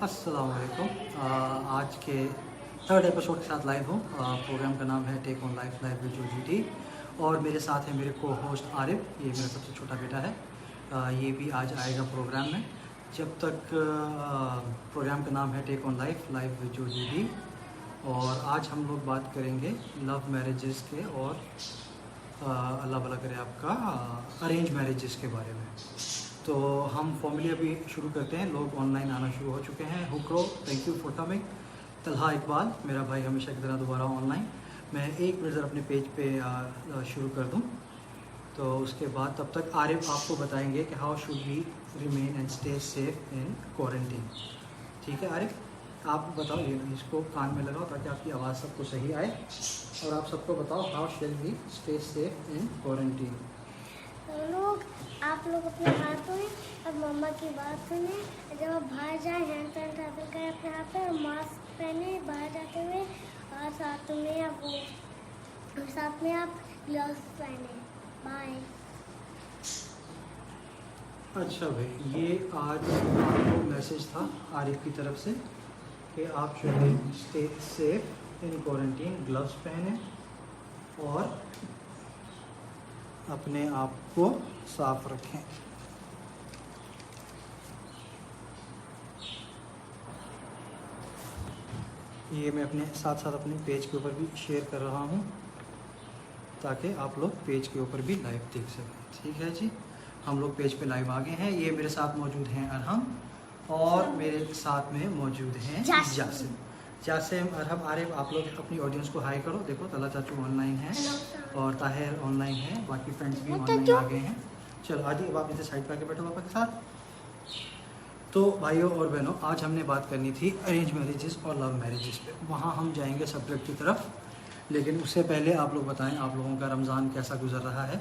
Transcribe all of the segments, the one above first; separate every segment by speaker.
Speaker 1: अस्सलाम वालेकुम। आज के थर्ड एपिसोड के साथ लाइव हूँ। प्रोग्राम का नाम है tech on life live with GT और मेरे साथ है मेरे को होस्ट आरिफ, ये मेरा सबसे छोटा बेटा है। ये भी आज आएगा प्रोग्राम में। जब तक प्रोग्राम का नाम है tech on life live with GT और आज हम लोग बात करेंगे लव मैरिजेस के और अल्लाह भला करे आपका अरेंज मैरिजेस के बारे में। तो हम फॉर्मली अभी शुरू करते हैं। लोग ऑनलाइन आना शुरू हो चुके हैं। हुक्रो, thank you for coming. Talha Iqbal, मेरा भाई हमेशा की तरह दोबारा ऑनलाइन। मैं एक मिनट अपने पेज पे शुरू कर दूं, तो उसके बाद तब तक आरिफ आपको बताएंगे कि how should we remain and stay safe in quarantine. ठीक है आरिफ, आप बताओ, ये इसको कान में लगाओ ताकि आपकी आवाज़ सबको सही आए और आप सबको बताओ how shall we stay safe in quarantine.
Speaker 2: आप लोग अपने हाथ धोएं और मम्मा की बात सुने। जब आप बाहर जाएं हैंड सैनिटाइजर करें अपने हाथ पे और मास्क पहने बाहर जाते हुए और साथ में आप ग्लव्स पहने। बाय।
Speaker 1: अच्छा भाई, ये आज आपको मैसेज था आरिफ की तरफ से कि आप जो है stay safe in quarantine, gloves पहने और अपने आप को साफ रखें। ये मैं अपने साथ साथ अपने पेज के ऊपर भी शेयर कर रहा हूँ ताकि आप लोग पेज के ऊपर भी लाइव देख सकें। ठीक है जी, हम लोग पेज पे लाइव आ गए हैं। ये मेरे साथ मौजूद हैं अरहम और मेरे साथ में मौजूद हैं जासिम, अरहम, आरिफ। आप लोग अपनी ऑडियंस को हाई करो। देखो तला चाचू ऑनलाइन है और ताहिर ऑनलाइन है, बाकी फ्रेंड्स भी ऑनलाइन आ गए हैं। चलो आदि, अब आप इसे साइड पर आके बैठो पापा के साथ। तो भाइयों और बहनों, आज हमने बात करनी थी अरेंज मैरिजेस और लव मैरिजेस पे। वहाँ हम जाएंगे सब्जेक्ट की तरफ, लेकिन उससे पहले आप लोग बताएं आप लोगों का रमज़ान कैसा गुजर रहा है।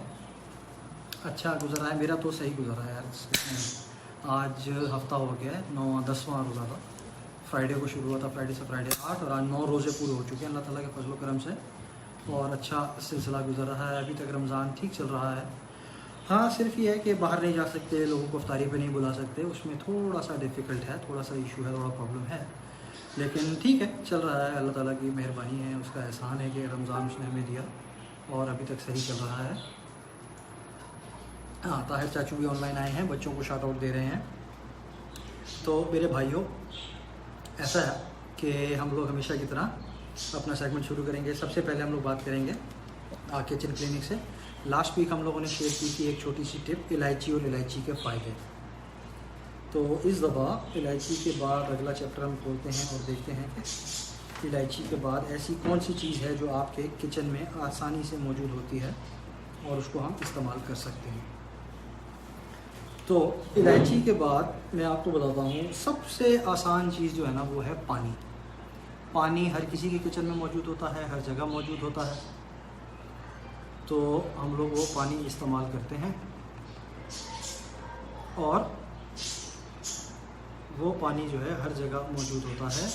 Speaker 1: अच्छा गुजर रहा है? मेरा तो सही गुजर रहा है यार। आज हफ्ता हो गया है, 10वां रोज़ा था। फ्राइडे को शुरू हुआ था, फ्राइडे से फ्राइडे 8 और आज 9 रोज़े पूरे हो चुके हैं अल्लाह ताला के फजल करम से और अच्छा सिलसिला गुजर रहा है। अभी तक रमज़ान ठीक चल रहा है। हाँ, सिर्फ ये है कि बाहर नहीं जा सकते, लोगों को इफ्तारी पे नहीं बुला सकते, उसमें थोड़ा सा डिफ़िकल्ट है, थोड़ा सा इशू है, थोड़ा प्रॉब्लम है, लेकिन ठीक है, चल रहा है। अल्लाह ताला की मेहरबानी है, उसका एहसान है कि रमज़ान उसने हमें दिया और अभी तक सही चल रहा है। हाँ, ताहिर चाचू भी ऑनलाइन आए हैं, बच्चों को शाउट आउट दे रहे हैं। तो मेरे भाइयों, ऐसा है कि हम लोग हमेशा की तरह अपना सेगमेंट शुरू करेंगे। सबसे पहले हम लोग बात करेंगे किचन क्लिनिक से। लास्ट वीक हम लोगों ने शेयर की थी एक छोटी सी टिप, इलायची और इलायची के फ़ायदे। तो इस दफ़ा इलायची के बाद अगला चैप्टर हम खोलते हैं और देखते हैं कि इलायची के बाद ऐसी कौन सी चीज़ है जो आपके किचन में आसानी से मौजूद होती है और उसको हम इस्तेमाल कर सकते हैं। तो इलायची के बाद मैं आपको बताता हूँ, सबसे आसान चीज़ जो है ना वो है पानी। पानी हर किसी के किचन में मौजूद होता है, हर जगह मौजूद होता है, तो हम लोग वो पानी इस्तेमाल करते हैं और वो पानी जो है हर जगह मौजूद होता है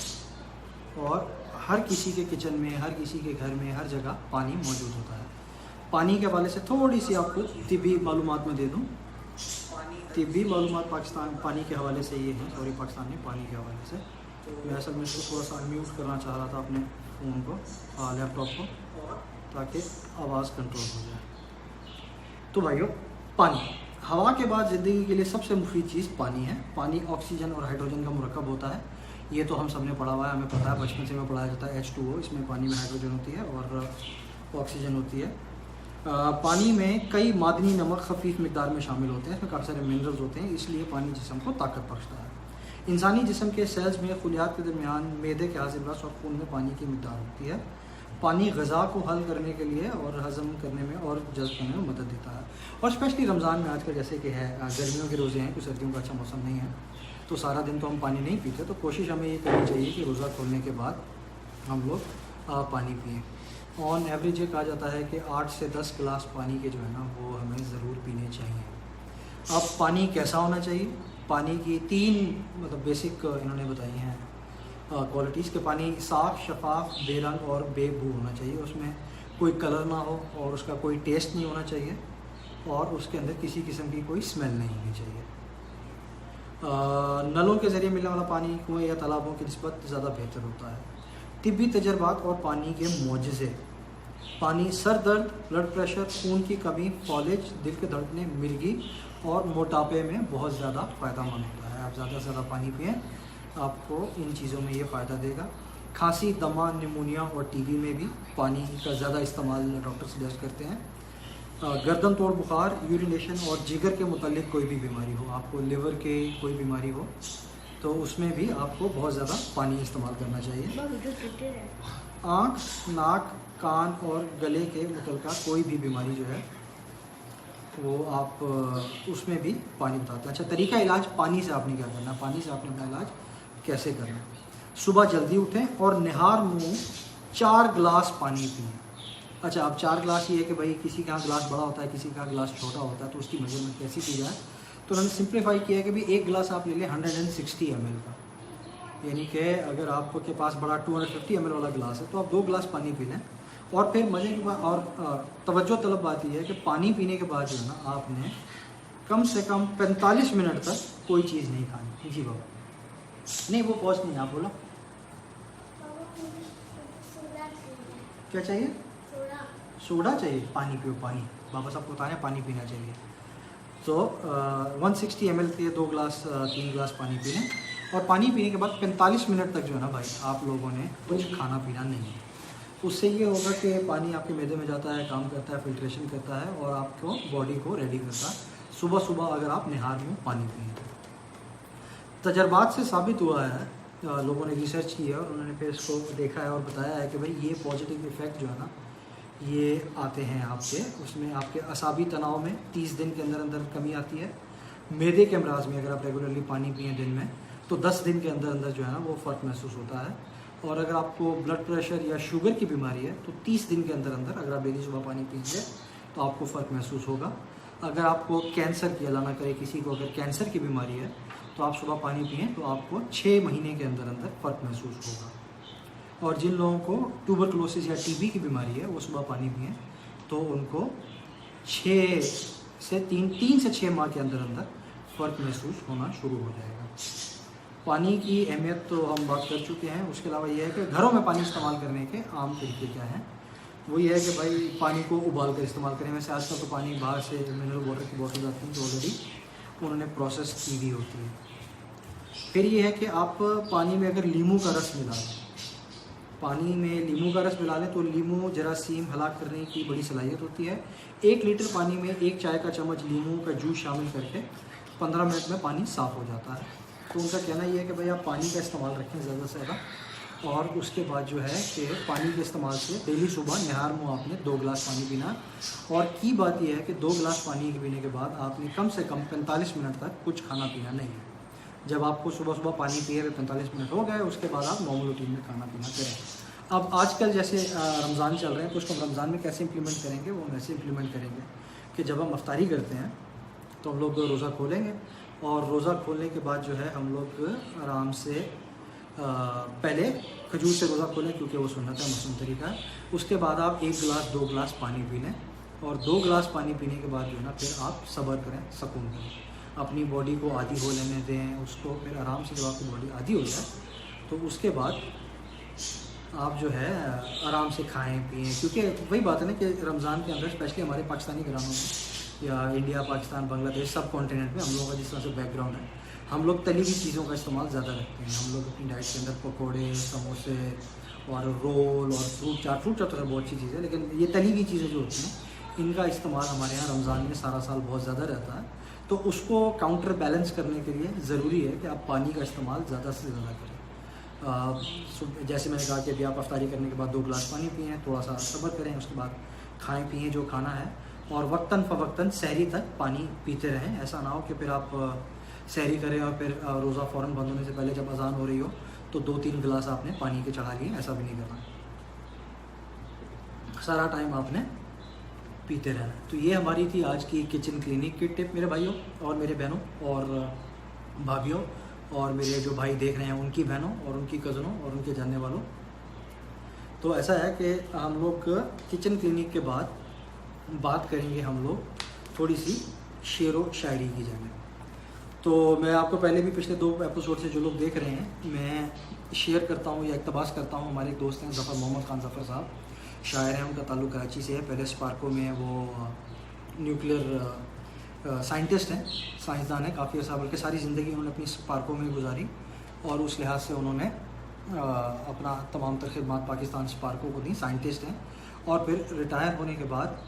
Speaker 1: और हर किसी के किचन में, हर किसी के घर में, हर जगह पानी मौजूद होता है। पानी के हवाले से थोड़ी सी आपको तिब्बी मालूमात में दे दूँ। तिब्बी मालूमात पाकिस्तान पानी के हवाले से ये है, सॉरी पाकिस्तान में पानी के हवाले से। मैं असल में इसको थोड़ा सा अनम्यूट करना चाह रहा था अपने फ़ोन को, लैपटॉप को, ताकि आवाज़ कंट्रोल हो जाए। तो भाइयों, पानी हवा के बाद ज़िंदगी के लिए सबसे मुफीद चीज़ पानी है। पानी ऑक्सीजन और हाइड्रोजन का मुरक्कब होता है। ये तो हम सब ने पढ़ा हुआ है, हमें पता है, बचपन से हमें पढ़ाया जाता है H2O। इसमें पानी में हाइड्रोजन होती है और ऑक्सीजन होती है। पानी में कई मादनी नमक खफीफ मिकदार में शामिल होते हैं, इसमें काफ़ी सारे मिनरल्स होते हैं, इसलिए पानी जिस्म को ताकत बख्शता है। इंसानी जिस्म के सेल्स में खुलियात के दरमियान मैदे के हाजिर रस और खून में पानी की मिकदार होती है। पानी ग़ज़ा को हल करने के लिए और हज़म करने में और जज़्ब करने में मदद देता है। और स्पेशली रमज़ान में आजकल जैसे कि है, गर्मियों के रोज़े हैं, कुछ सर्दियों का अच्छा मौसम नहीं है, तो सारा दिन तो हम पानी नहीं पीते, तो कोशिश हमें ये करनी चाहिए कि रोज़ा खोलने के बाद हम लोग पानी पिएँ। ऑन एवरेज ये कहा जाता है कि 8 से 10 गिलास पानी के जो है ना वो हमें ज़रूर पीने चाहिए। अब पानी कैसा होना चाहिए? पानी की 3 मतलब बेसिक इन्होंने बताई हैं क्वालिटीज़ के। पानी साफ़, शफाफ, बेरंग और बेबू होना चाहिए। उसमें कोई कलर ना हो और उसका कोई टेस्ट नहीं होना चाहिए और उसके अंदर किसी किस्म की कोई स्मेल नहीं होनी चाहिए। नलों के ज़रिए मिलने वाला पानी कुएं या तालाबों की निस्बत ज़्यादा बेहतर होता है। तिब्बी तजर्बात और पानी के मोजज़े। पानी सर दर्द, ब्लड प्रेशर, खून की कमी, फॉलेज, दिल के धड़कने, मिर्गी और मोटापे में बहुत ज़्यादा फ़ायदेमंद होता है। आप ज़्यादा से ज़्यादा पानी पिएँ, आपको इन चीज़ों में ये फ़ायदा देगा। खांसी, दमा, निमोनिया और टीबी में भी पानी का ज़्यादा इस्तेमाल डॉक्टर सजेस्ट करते हैं। गर्दन तोड़ बुखार, यूरिनेशन और जिगर के मुतालिक कोई भी बीमारी हो, आपको लिवर के कोई बीमारी हो तो उसमें भी आपको बहुत ज़्यादा पानी इस्तेमाल करना चाहिए। आँख, नाक, कान और गले के मुतलका कोई भी बीमारी जो है वो आप उसमें भी पानी बताते हैं। अच्छा, तरीका इलाज पानी से आपने क्या करना है, पानी से आपने अपना इलाज कैसे करना है। सुबह जल्दी उठें और निहार मुँह 4 गिलास पानी पिएँ। अच्छा, अब 4 गिलास ये है कि भाई किसी का गिलास बड़ा होता है, किसी का गिलास छोटा होता है, तो उसकी मेजरमेंट कैसी की जाए, तो उन्होंने सिंप्लीफाई किया है कि भाई 1 गिलास आप ले लें 160 ml का, यानी कि अगर आपके पास बड़ा 250 ml वाला गिलास है तो आप 2 गिलास पानी पी लें। और फिर मज़े के बाद और तवज्जो तलब बात यह है कि पानी पीने के बाद जो है ना आपने कम से कम 45 मिनट तक कोई चीज़ नहीं खानी। जी बाबा, नहीं वो पॉज नहीं, आप बोलो क्या चाहिए। सोडा चाहिए, पानी पियो पानी, बाबा साहब को बताएं पानी पीना चाहिए। तो 160 ml के 2 गिलास 3 गिलास पानी पी लें और पानी पीने के बाद 45 मिनट तक जो है ना भाई आप लोगों ने कुछ खाना पीना नहीं है। उससे ये होगा कि पानी आपके मैदे में जाता है, काम करता है, फिल्ट्रेशन करता है और आपको बॉडी को रेडी करता है। सुबह सुबह अगर आप निहार में पानी पिए, तजर्बात से साबित हुआ है, लोगों ने रिसर्च की है और उन्होंने फिर इसको देखा है और बताया है कि भाई ये पॉजिटिव इफ़ेक्ट जो है ना ये आते हैं आपके, उसमें आपके असाबी तनाव में 30 दिन के अंदर अंदर कमी आती है। मैदे के अमराज में अगर आप रेगुलरली पानी पिए दिन में तो 10 दिन के अंदर अंदर जो है ना वो फ़र्क महसूस होता है। और अगर आपको ब्लड प्रेशर या शुगर की बीमारी है तो 30 दिन के अंदर अंदर अगर आप डेली सुबह पानी पीजिए तो आपको फ़र्क महसूस होगा। अगर आपको कैंसर की, अल्लाह ना करे किसी को अगर कैंसर की बीमारी है तो आप सुबह पानी पिएँ तो आपको 6 महीने के अंदर अंदर फ़र्क महसूस होगा। और जिन लोगों को ट्यूबरकुलोसिस या टीबी की बीमारी है वो सुबह पानी पिएँ तो उनको 3 से 6 माह के अंदर अंदर फ़र्क महसूस होना शुरू हो जाएगा। पानी की अहमियत तो हम बात कर चुके हैं। उसके अलावा यह है कि घरों में पानी इस्तेमाल करने के आम तरीके क्या हैं, वो ये है कि भाई पानी को उबाल कर इस्तेमाल करें। वैसे आजकल तो पानी बाहर से मिनरल वाटर की बोतल आती है तो ऑलरेडी उन्होंने प्रोसेस की भी होती है। फिर ये है कि आप पानी में अगर लीमू का रस मिला लें, पानी में लीमू का रस मिला लें तो लीमू जरासीम हलाक करने की बड़ी सलाहियत होती है। 1 लीटर पानी में 1 चाय का चम्मच लीमू का जूस शामिल करके 15 मिनट में पानी साफ़ हो जाता है। तो उनका कहना ये है कि भाई आप पानी का इस्तेमाल रखें ज़्यादा से ज़्यादा। और उसके बाद जो है कि पानी के इस्तेमाल से डेली सुबह निहार मुँह आपने 2 गिलास पानी पीना। और की बात यह है कि 2 गिलास पानी पीने के बाद आपने कम से कम 45 मिनट तक कुछ खाना पीना नहीं है। जब आपको सुबह सुबह पानी पिए हुए 45 मिनट हो गए उसके बाद आप नॉर्मल रूटीन में खाना पीना करें। अब आजकल जैसे रमज़ान चल रहे हैं तो उसको हम रमज़ान में कैसे इम्प्लीमेंट करेंगे, वो वैसे इम्प्लीमेंट करेंगे कि जब हम अफ्तारी करते हैं तो हम लोग रोज़ा खोलेंगे और रोज़ा खोलने के बाद जो है हम लोग आराम से पहले खजूर से रोज़ा खोलें क्योंकि वो सुन्नत है, मसनून तरीका है। उसके बाद आप 1 गिलास 2 गिलास पानी पी लें और 2 गिलास पानी पीने के बाद जो है ना फिर आप सब्र करें, सुकून करें, अपनी बॉडी को आदी हो लेने दें उसको। फिर आराम से जब आपकी बॉडी आदी हो जाए तो उसके बाद आप जो है आराम से खाएं पिएं। क्योंकि वही बात है ना कि रमज़ान के अंदर स्पेशली हमारे पाकिस्तानी घरानों में या इंडिया, पाकिस्तान, बांग्लादेश सब कॉन्टिनेंट में हम लोगों का जिस तरह से बैकग्राउंड है, हम लोग तली हुई चीज़ों का इस्तेमाल ज़्यादा करते हैं। हम लोग अपनी डाइट के अंदर पकौड़े, समोसे और रोल और फ्रूट चाट तो बहुत अच्छी चीज़ है, लेकिन ये तली हुई चीज़ें जो होती हैं इनका इस्तेमाल हमारे यहाँ रमज़ान में सारा साल बहुत ज़्यादा रहता है। तो उसको काउंटर बैलेंस करने के लिए ज़रूरी है कि आप पानी का इस्तेमाल ज़्यादा से ज़्यादा करें। जैसे मैंने कहा कि अभी आप अफ्तारी करने के बाद 2 गिलास पानी पिएँ, थोड़ा सा सब्र करें, उसके बाद खाएं पिएँ जो खाना है और वक्तन फ़वक्तन सहरी तक पानी पीते रहें। ऐसा ना हो कि फिर आप सहरी करें और फिर रोज़ा फ़ौरन बंद होने से पहले जब अज़ान हो रही हो तो 2-3 गिलास आपने पानी के चढ़ा लिए, ऐसा भी नहीं करना। सारा टाइम आपने पीते रहना। तो ये हमारी थी आज की किचन क्लिनिक की टिप मेरे भाइयों और मेरे बहनों और भाभीयों और मेरे जो भाई देख रहे हैं उनकी बहनों और उनकी कज़नों और उनके जानने वालों। तो ऐसा है कि हम लोग किचन क्लिनिक के बाद बात करेंगे हम लोग थोड़ी सी शेर व शायरी की जाने। तो मैं आपको पहले भी पिछले 2 एपिसोड से जो लोग देख रहे हैं, मैं शेयर करता हूँ या इक़्तिबास करता हूँ। हमारे एक दोस्त हैं ज़फ़र मोहम्मद ख़ान ज़फ़र साहब, शायर हैं, उनका ताल्लुक़ कराची से है। पहले स्पार्को में वो न्यूक्लियर साइंटिस्ट हैं, साइंसदान हैं काफ़ी अर्सा, बल्कि सारी ज़िंदगी उन्होंने अपनी स्पार्को में गुजारी और उस लिहाज से उन्होंने अपना तमाम तर खिदमात पाकिस्तान स्पार्को को दी। साइंटिस्ट हैं और फिर रिटायर होने के बाद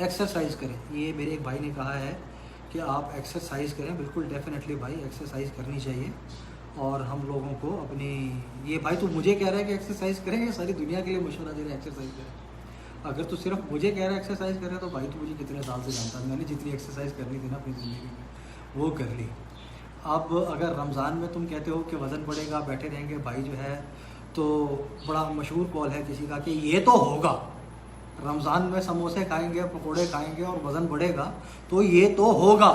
Speaker 1: एक्सरसाइज करें। ये मेरे एक भाई ने कहा है कि आप एक्सरसाइज करें। बिल्कुल डेफिनेटली भाई, एक्सरसाइज करनी चाहिए। और हम लोगों को अपनी, ये भाई तू मुझे कह रहा है कि एक्सरसाइज करें, या सारी दुनिया के लिए मशवरा दे रहा है एक्सरसाइज करें? अगर तू सिर्फ मुझे कह रहा है एक्सरसाइज करें तो भाई तू मुझे कितने साल से जानता है। मैंने जितनी एक्सरसाइज करनी थी ना अपनी ज़िंदगी में वो कर ली। अब अगर रमज़ान में तुम कहते हो कि वज़न बढ़ेगा, बैठे रहेंगे, भाई जो है तो बड़ा मशहूर कॉल है किसी का कि ये तो होगा, रमज़ान में समोसे खाएंगे, पकोड़े खाएंगे और वज़न बढ़ेगा तो ये तो होगा।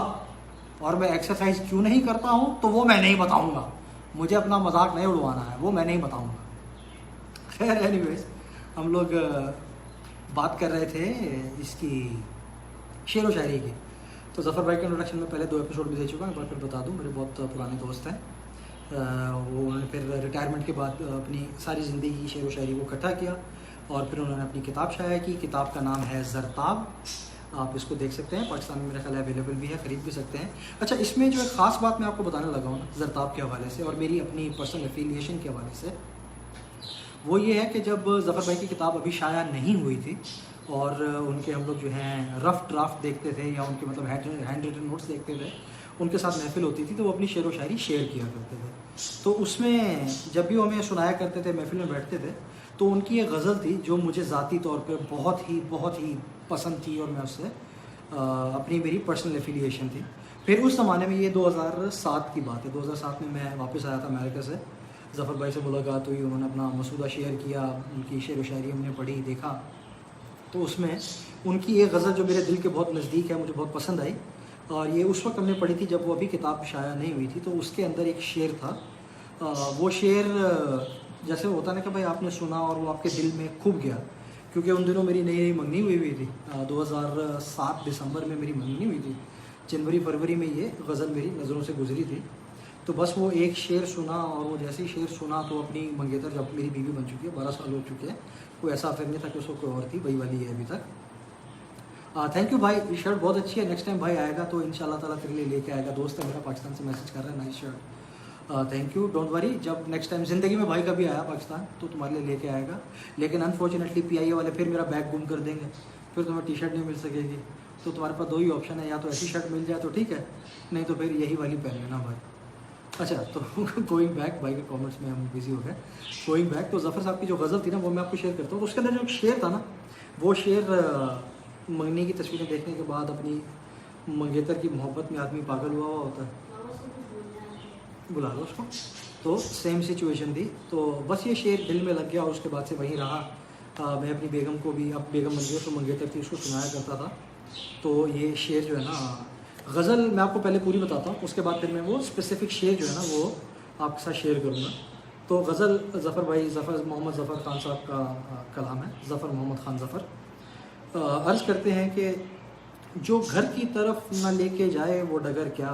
Speaker 1: और मैं एक्सरसाइज क्यों नहीं करता हूँ तो वो मैं नहीं बताऊँगा, मुझे अपना मजाक नहीं उड़वाना है, वो मैं नहीं बताऊँगा। खैर एनीवेज, हम लोग बात कर रहे थे इसकी शेर व शायरी की। तो ज़फ़र भाई के इंट्रोडक्शन में पहले 2 एपिसोड भी दे चुका हूँ, एक बार फिर बता दूँ। मेरे बहुत पुराने दोस्त हैं, वो उन्होंने फिर रिटायरमेंट के बाद अपनी सारी ज़िंदगी की शेर व शायरी को इकट्ठा किया और फिर उन्होंने अपनी किताब शाया की। किताब का नाम है ज़रताब, आप इसको देख सकते हैं, पाकिस्तान में मेरा ख्याल अवेलेबल भी है, ख़रीद भी सकते हैं। अच्छा, इसमें जो एक ख़ास बात मैं आपको बताने लगा हूँ ना ज़रताब के हवाले से और मेरी अपनी पर्सनल एफिलिएशन के हवाले से, वो ये है कि जब ज़फ़र भाई की किताब अभी शाया नहीं हुई थी और उनके हम लोग जो हैं रफ़ ड्राफ्ट देखते थे या उनके मतलब हैंड रिटन नोट्स देखते थे, उनके साथ महफिल होती थी तो वो अपनी शेर व शायरी शेयर किया करते थे। तो उसमें जब भी वो हमें सुनाया करते थे, महफिल में बैठते थे, तो उनकी एक गज़ल थी जो मुझे ज़ाती तौर पर बहुत ही पसंद थी और मैं उससे अपनी मेरी पर्सनल एफिलिएशन थी। फिर उस ज़माने में, ये 2007 की बात है, 2007 में मैं वापस आया था अमेरिका से। ज़फ़र भाई से मुलाकात हुई, उन्होंने अपना मसूदा शेयर किया, उनकी शेर व शायरी हमने पढ़ी, देखा। तो उसमें उनकी एक गज़ल जो मेरे दिल के बहुत नज़दीक है, मुझे बहुत पसंद आई और ये उस वक्त हमने पढ़ी थी जब वो अभी किताब शाया नहीं हुई थी। तो उसके अंदर एक शेर था, वो शेर जैसे होता ना कि भाई आपने सुना और वो आपके दिल में खूब गया, क्योंकि उन दिनों मेरी नई मंगनी हुई थी। 2007 दिसंबर में मेरी मंगनी हुई थी, जनवरी फरवरी में ये गज़ल मेरी नज़रों से गुजरी थी। तो बस वो एक शेर सुना और वो जैसे ही शेर सुना तो अपनी मंगेतर, जब मेरी बीवी बन चुकी है, 12 साल हो चुके हैं, कोई ऐसा अफेयर नहीं था कि उसको कोई और थी, वही वाली है अभी तक। थैंक यू भाई, ये शर्ट बहुत अच्छी है, नेक्स्ट टाइम भाई आएगा तो इंशाल्लाह ताला तेरे लिए लेके आएगा। दोस्त है मेरा पाकिस्तान से, मैसेज कर रहा है, nice shirt, thank you, don't worry. जब नेक्स्ट टाइम ज़िंदगी में भाई कभी आया पाकिस्तान तो तुम्हारे लिए लेके आएगा। लेकिन अनफॉर्चुनेटली PIA वाले फिर मेरा बैग गुम कर देंगे, फिर तुम्हें टी शर्ट नहीं मिल सकेगी। तो तुम्हारे पास 2 ही ऑप्शन है, या तो ऐसी शर्ट मिल जाए तो ठीक है, नहीं तो फिर यही वाली पहन लेना भाई। अच्छा, तो गोइंग बैक, भाई के कमेंट्स में हम बिजी हो गए। गोइंग बैक, तो ज़फ़र साहब की जो गज़ल थी ना वो मैं आपको शेयर करता हूँ। तो उसके अंदर जो शेर था ना, वो शेर मंगनी की तस्वीरें देखने के बाद अपनी मंगेतर की मोहब्बत में आदमी पागल हुआ होता है, बुला लो उसको। तो सेम सिचुएशन थी। तो बस ये शेर दिल में लग गया और उसके बाद से वहीं रहा। मैं अपनी बेगम को भी, अब बेगम बन गई तो मंगेतर थी, उसको सुनाया करता था। तो ये शेर जो है ना, गज़ल मैं आपको पहले पूरी बताता हूँ, उसके बाद फिर मैं वो स्पेसिफिक शेर जो है ना वो आपके साथ शेयर करूँगा। तो गज़ल ज़फ़र भाई, ज़फ़र मोहम्मद ज़फ़र ख़ान साहब का कलाम है, ज़फ़र मोहम्मद ख़ान ज़फ़र। अर्ज़ करते हैं कि जो घर की तरफ न लेके जाए वो डगर क्या,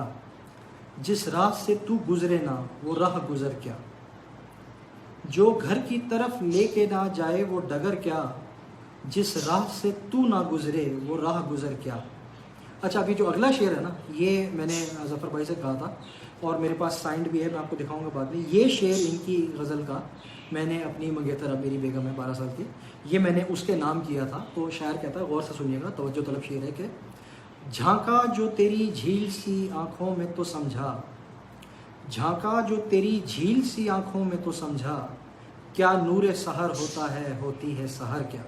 Speaker 1: जिस राह से तू गुज़रे ना वो राह गुज़र क्या। जो घर की तरफ लेके ना जाए वो डगर क्या, जिस राह से तू ना गुज़रे वो राह गुज़र क्या। अच्छा, अभी जो अगला शेर है ना, ये मैंने ज़फ़र भाई से कहा था और मेरे पास साइंड भी है, मैं आपको दिखाऊंगा बाद में। ये शेर इनकी गज़ल का मैंने अपनी मंगेतर, अब मेरी बेगम है 12 साल की, ये मैंने उसके नाम किया था। तो शायर कहता है, गौर से सुनिएगा, तवज्जो तलब शेर है कि झांका जो तेरी झील सी आँखों में तो समझा, झांका जो तेरी झील सी आँखों में तो समझा, क्या नूर सहर होता है, होती है सहर क्या।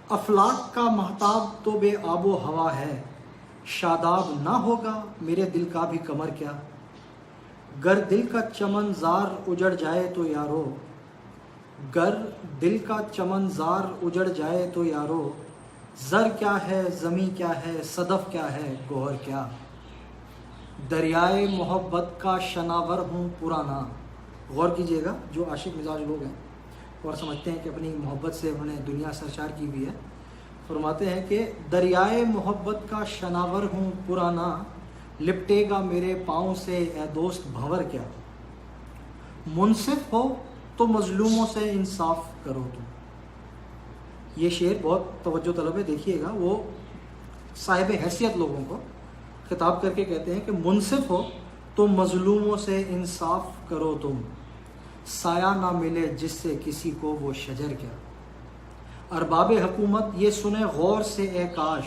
Speaker 1: अफलाक का महताब तो बे आबो हवा है, शादाब ना होगा मेरे दिल का भी कमर क्या। गर दिल का चमन जार उजड़ जाए तो यारो, गर दिल का चमन जार उजड़ जाए तो यारो, ज़र क्या है ज़मी क्या है, सदफ़ क्या है, गोहर क्या। दरियाए मोहब्बत का शनावर हूँ पुराना। गौर कीजिएगा, जो आशिक मिजाज लोग हैं और समझते हैं कि अपनी मोहब्बत से उन्होंने दुनिया सरशार की हुई है, फरमाते हैं कि दरियाए मोहब्बत का शनावर हूँ पुराना, लिपटेगा मेरे पाँव से ए दोस्त भंवर क्या, मुनसिफ हो तो मजलूमों से इंसाफ करो तुम। ये शेर बहुत तवज्जो तलब है, देखिएगा। वो साहिब हैसियत लोगों को खिताब करके कहते हैं कि मुनसिफ हो तो मजलूमों से इंसाफ करो तुम, साया ना मिले जिससे किसी को वो शजर क्या। अरबाब हुकूमत ये सुने गौर से ए काश,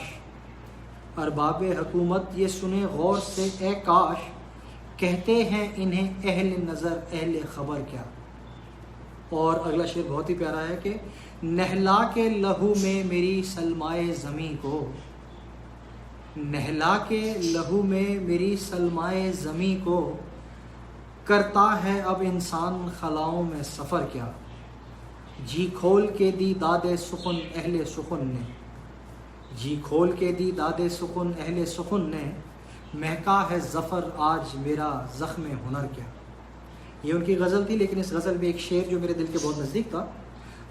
Speaker 1: अरबाब हुकूमत ये सुने गौर से ए काश, कहते हैं इन्हें अहल नज़र अहल ख़बर क्या। और अगला शेर बहुत ही प्यारा है कि नहला के लहू में मेरी सलमाए ज़मी को, नहला के लहू में मेरी सलमाए ज़मी को, करता है अब इंसान खलाओं में सफ़र क्या। जी खोल के दी दादे सुखन अहले सुखन ने, जी खोल के दी दादे सुखन अहले सुखन ने, महका है ज़फ़र आज मेरा ज़ख्म हुनर क्या। ये उनकी गज़ल थी, लेकिन इस गज़ल में एक शेर जो मेरे दिल के बहुत नज़दीक था।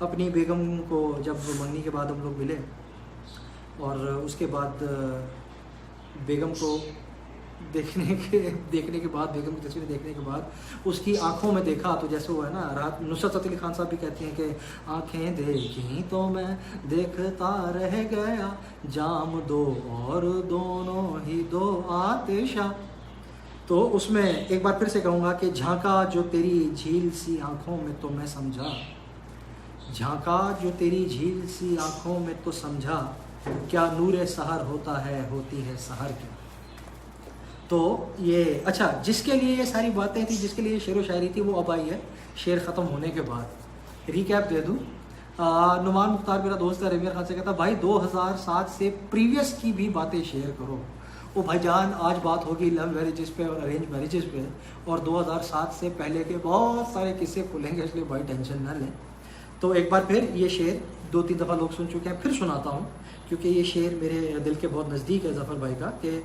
Speaker 1: अपनी बेगम को जब मंगनी के बाद हम लोग मिले और उसके बाद बेगम को देखने के बाद, बेगम की तस्वीरें देखने के बाद उसकी आंखों में देखा, तो जैसे वो है ना, रात नुसरत फ़तेह अली खान साहब भी कहती हैं कि आंखें देखी तो मैं देखता रह गया, जाम दो और दोनों ही दो आतिशा। तो उसमें एक बार फिर से कहूँगा कि झांका जो तेरी झील सी आँखों में तो मैं समझा, झांका जो तेरी झील सी आँखों में तो समझा, क्या नूरे सहर होता है, होती है सहर क्या। तो ये अच्छा, जिसके लिए ये सारी बातें थी, जिसके लिए शेर व शायरी थी, वो अब आई है शेर ख़त्म होने के बाद। रिकैप दे दूँ, नुमान मुख्तार मेरा दोस्त है, रेमियर खान से कहता भाई 2007 से प्रीवियस की भी बातें शेयर करो। ओ भाईजान, आज बात होगी लव मैरिजेस पे और अरेंज मैरिजेस पे, और 2007 से पहले के बहुत सारे किस्से खुलेंगे, इसलिए भाई टेंशन ना लें। तो एक बार फिर ये शेर 2-3 दफ़ा लोग सुन चुके हैं, फिर सुनाता हूँ, क्योंकि ये शेर मेरे दिल के बहुत नज़दीक है ज़फ़र भाई का। कि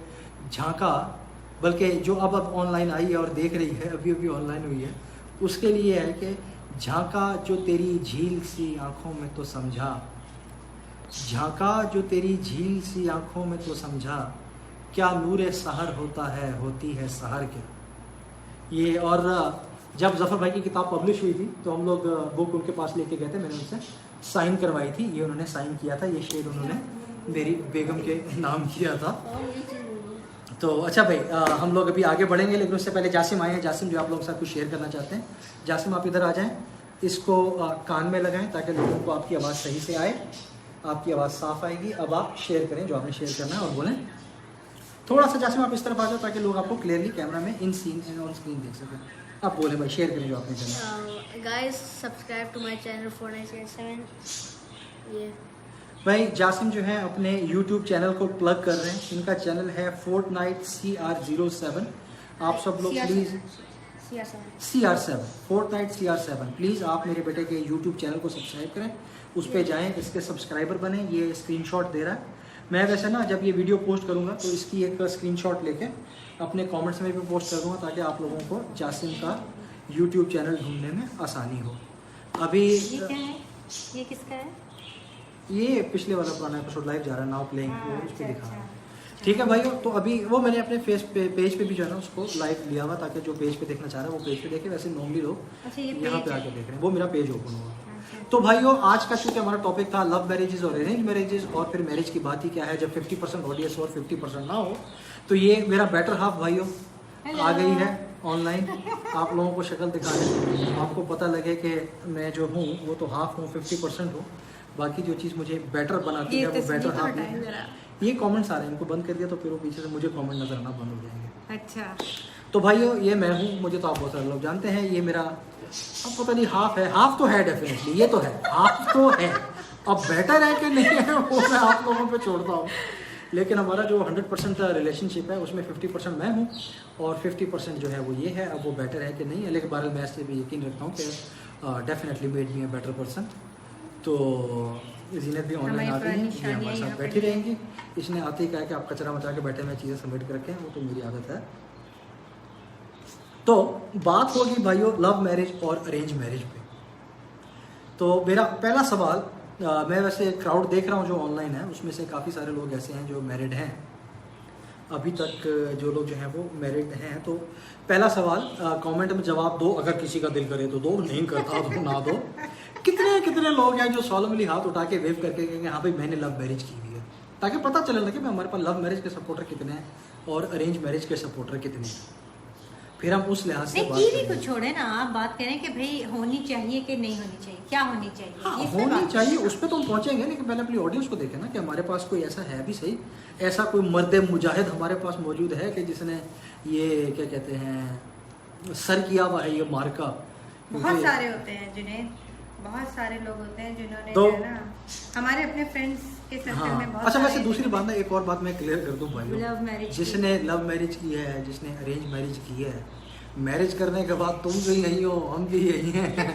Speaker 1: झांका, बल्कि जो अब ऑनलाइन आई है और देख रही है, अभी अभी ऑनलाइन हुई है, उसके लिए है कि झांका जो तेरी झील सी आँखों में तो समझा, झांका जो तेरी झील सी आँखों में तो समझा, क्या नूरे सहर होता है, होती है सहर क्या। ये और जब ज़फ़र भाई की किताब पब्लिश हुई थी तो हम लोग बुक उनके पास लेके गए थे, मैंने उनसे साइन करवाई थी, ये उन्होंने साइन किया था, ये शेर उन्होंने मेरी बेगम के नाम किया था। तो अच्छा भाई, हम लोग अभी आगे बढ़ेंगे, लेकिन उससे पहले जासिम आए हैं। जासिम जो आप लोगों के साथ कुछ शेयर करना चाहते हैं। जासिम आप इधर आ जाएं, इसको कान में लगाएं ताकि लोगों को आपकी आवाज़ सही से आए, आपकी आवाज़ साफ़ आएगी। अब आप शेयर करें जो आपने शेयर करना है और बोलें। थोड़ा सा जासिम आप इस तरफ आ जाओ ताकि लोग आपको क्लियरली कैमरा में इन सीन एंड ऑन स्क्रीन देख सकें। आप बोले भाई, शेयर करें जो आपने करना।
Speaker 2: Guys subscribe to my channel 4987। ये
Speaker 1: भाई जासिम जो है अपने YouTube चैनल को प्लग कर रहे हैं। इनका चैनल है फोर्टनाइट CR07। आप सब लोग please CR7 Fortnite CR7 please आप मेरे बेटे के YouTube चैनल को सब्सक्राइब करें, उस पर जाएँ, इसके सब्सक्राइबर बने। ये स्क्रीनशॉट दे रहा है। मैं वैसे ना जब ये वीडियो पोस्ट करूँगा तो इसकी एक स्क्रीनशॉट लेके अपने कमेंट्स में भी पोस्ट कर दूँगा ताकि आप लोगों को जासिम का YouTube चैनल ढूंढने में आसानी हो। अभी
Speaker 2: ये क्या है? ये किसका है?
Speaker 1: ये पिछले वाला पुराना एपिसोड लाइव जा रहा है, नाउ प्लेइंग, उस पर दिखा रहा है।
Speaker 2: अच्छा।
Speaker 1: ठीक है भाई, तो अभी वो मैंने अपने पेज पे भी जो है ना उसको लाइव लिया हुआ, ताकि जो पेज पे देखना चाह रहा है वो पेज पे देखे। वैसे नॉर्मली लोग
Speaker 2: अच्छा, ये
Speaker 1: यहाँ पे
Speaker 2: पेज
Speaker 1: आके देख रहे हैं, वो मेरा पेज ओपन हुआ।
Speaker 2: अच्छा।
Speaker 1: तो भाइयों, आज का चूँकि हमारा टॉपिक था लव मैरिजेज और अरेंज मैरिजेज, और फिर मैरिज की बात ही क्या है जब 50% ऑडियंस और 50% ना हो। तो ये मेरा बेटर हाफ भाइयों आ गई है ऑनलाइन, आप लोगों को शक्ल दिखाने, आपको पता लगे कि मैं जो हूँ वो तो हाफ हूँ, 50% हूँ, बाकी जो चीज़ मुझे बेटर बनाती है वो बेटर हाफ है। ये कमेंट्स आ रहे हैं, इनको बंद कर दिया तो फिर वो पीछे से मुझे कमेंट नजर आना बंद हो जाएंगे।
Speaker 2: अच्छा,
Speaker 1: तो भाइयों ये मैं हूँ, मुझे तो आप बहुत सारे लोग जानते हैं। ये मेरा अब पता नहीं हाफ है, हाफ तो है डेफिनेटली, ये तो है, हाफ तो है। अब बेटर है कि नहीं है वो मैं आप लोगों पे छोड़ता हूँ, लेकिन हमारा जो 100% रिलेशनशिप है उसमें 50% मैं हूँ और 50% जो है वो ये है। अब वो बेटर है कि नहीं है, लेकिन बहरहाल मैं इससे भी यकीन रखता हूँ कि definitely made me a better person. तो जीनत भी ऑनलाइन आ गई है, ये हमारे साथ बैठी रहेंगी। इसने आते ही कहा कि आप कचरा मचा के बैठे, मैं चीज़ें समेट के रखें, वो तो मेरी आदत है। तो बात होगी भाइयों लव मैरिज और अरेंज मैरिज पे। तो मेरा पहला सवाल, मैं वैसे क्राउड देख रहा हूँ जो ऑनलाइन है, उसमें से काफ़ी सारे लोग ऐसे हैं जो मैरिड हैं, अभी तक जो लोग जो हैं वो मैरिड हैं, तो पहला सवाल कमेंट में जवाब दो, अगर किसी का दिल करे तो दो, नहीं करता तो ना दो। कितने कितने लोग हैं जो सॉलमली हाथ उठा के वेव करके कहेंगे हाँ भाई मैंने लव मैरिज की हुई है, ताकि पता चले ना कि हमारे पास लव मैरिज के सपोर्टर कितने हैं और अरेंज मैरिज के सपोर्टर कितने हैं, फिर हम उस लिहाज से बात
Speaker 3: कीवी को
Speaker 1: करेंगे।
Speaker 3: छोड़े ना, आप बात करें कि भाई होनी चाहिए कि नहीं होनी चाहिए, क्या होनी चाहिए,
Speaker 1: हाँ,
Speaker 3: इस पे
Speaker 1: होनी
Speaker 3: बात
Speaker 1: चाहिए, उस पर तो हम पहुंचेंगे, लेकिन पहले अपनी ऑडियंस को देखें ना कि हमारे पास कोई ऐसा है भी सही, ऐसा कोई मर्द मुजाहिद हमारे पास मौजूद है कि जिसने ये क्या कहते हैं सर किया हुआ है ये मार्का।
Speaker 3: बहुत
Speaker 1: क्योंकि-
Speaker 3: सारे होते हैं जिन्हें, बहुत सारे लोग होते हैं जिन्होंने
Speaker 1: तो-
Speaker 3: जो है ना हमारे अपने फ्रेंड्स के सर्कल
Speaker 1: हाँ,
Speaker 3: में बहुत
Speaker 1: अच्छा वैसे
Speaker 3: सारे
Speaker 1: दूसरी बात ना, एक और बात मैं क्लियर कर दूं भाई,
Speaker 3: लव मैरिज
Speaker 1: जिसने लव मैरिज की है, जिसने अरेंज मैरिज की है, मैरिज करने के बाद तुम भी यही हो, हम भी यही हैं।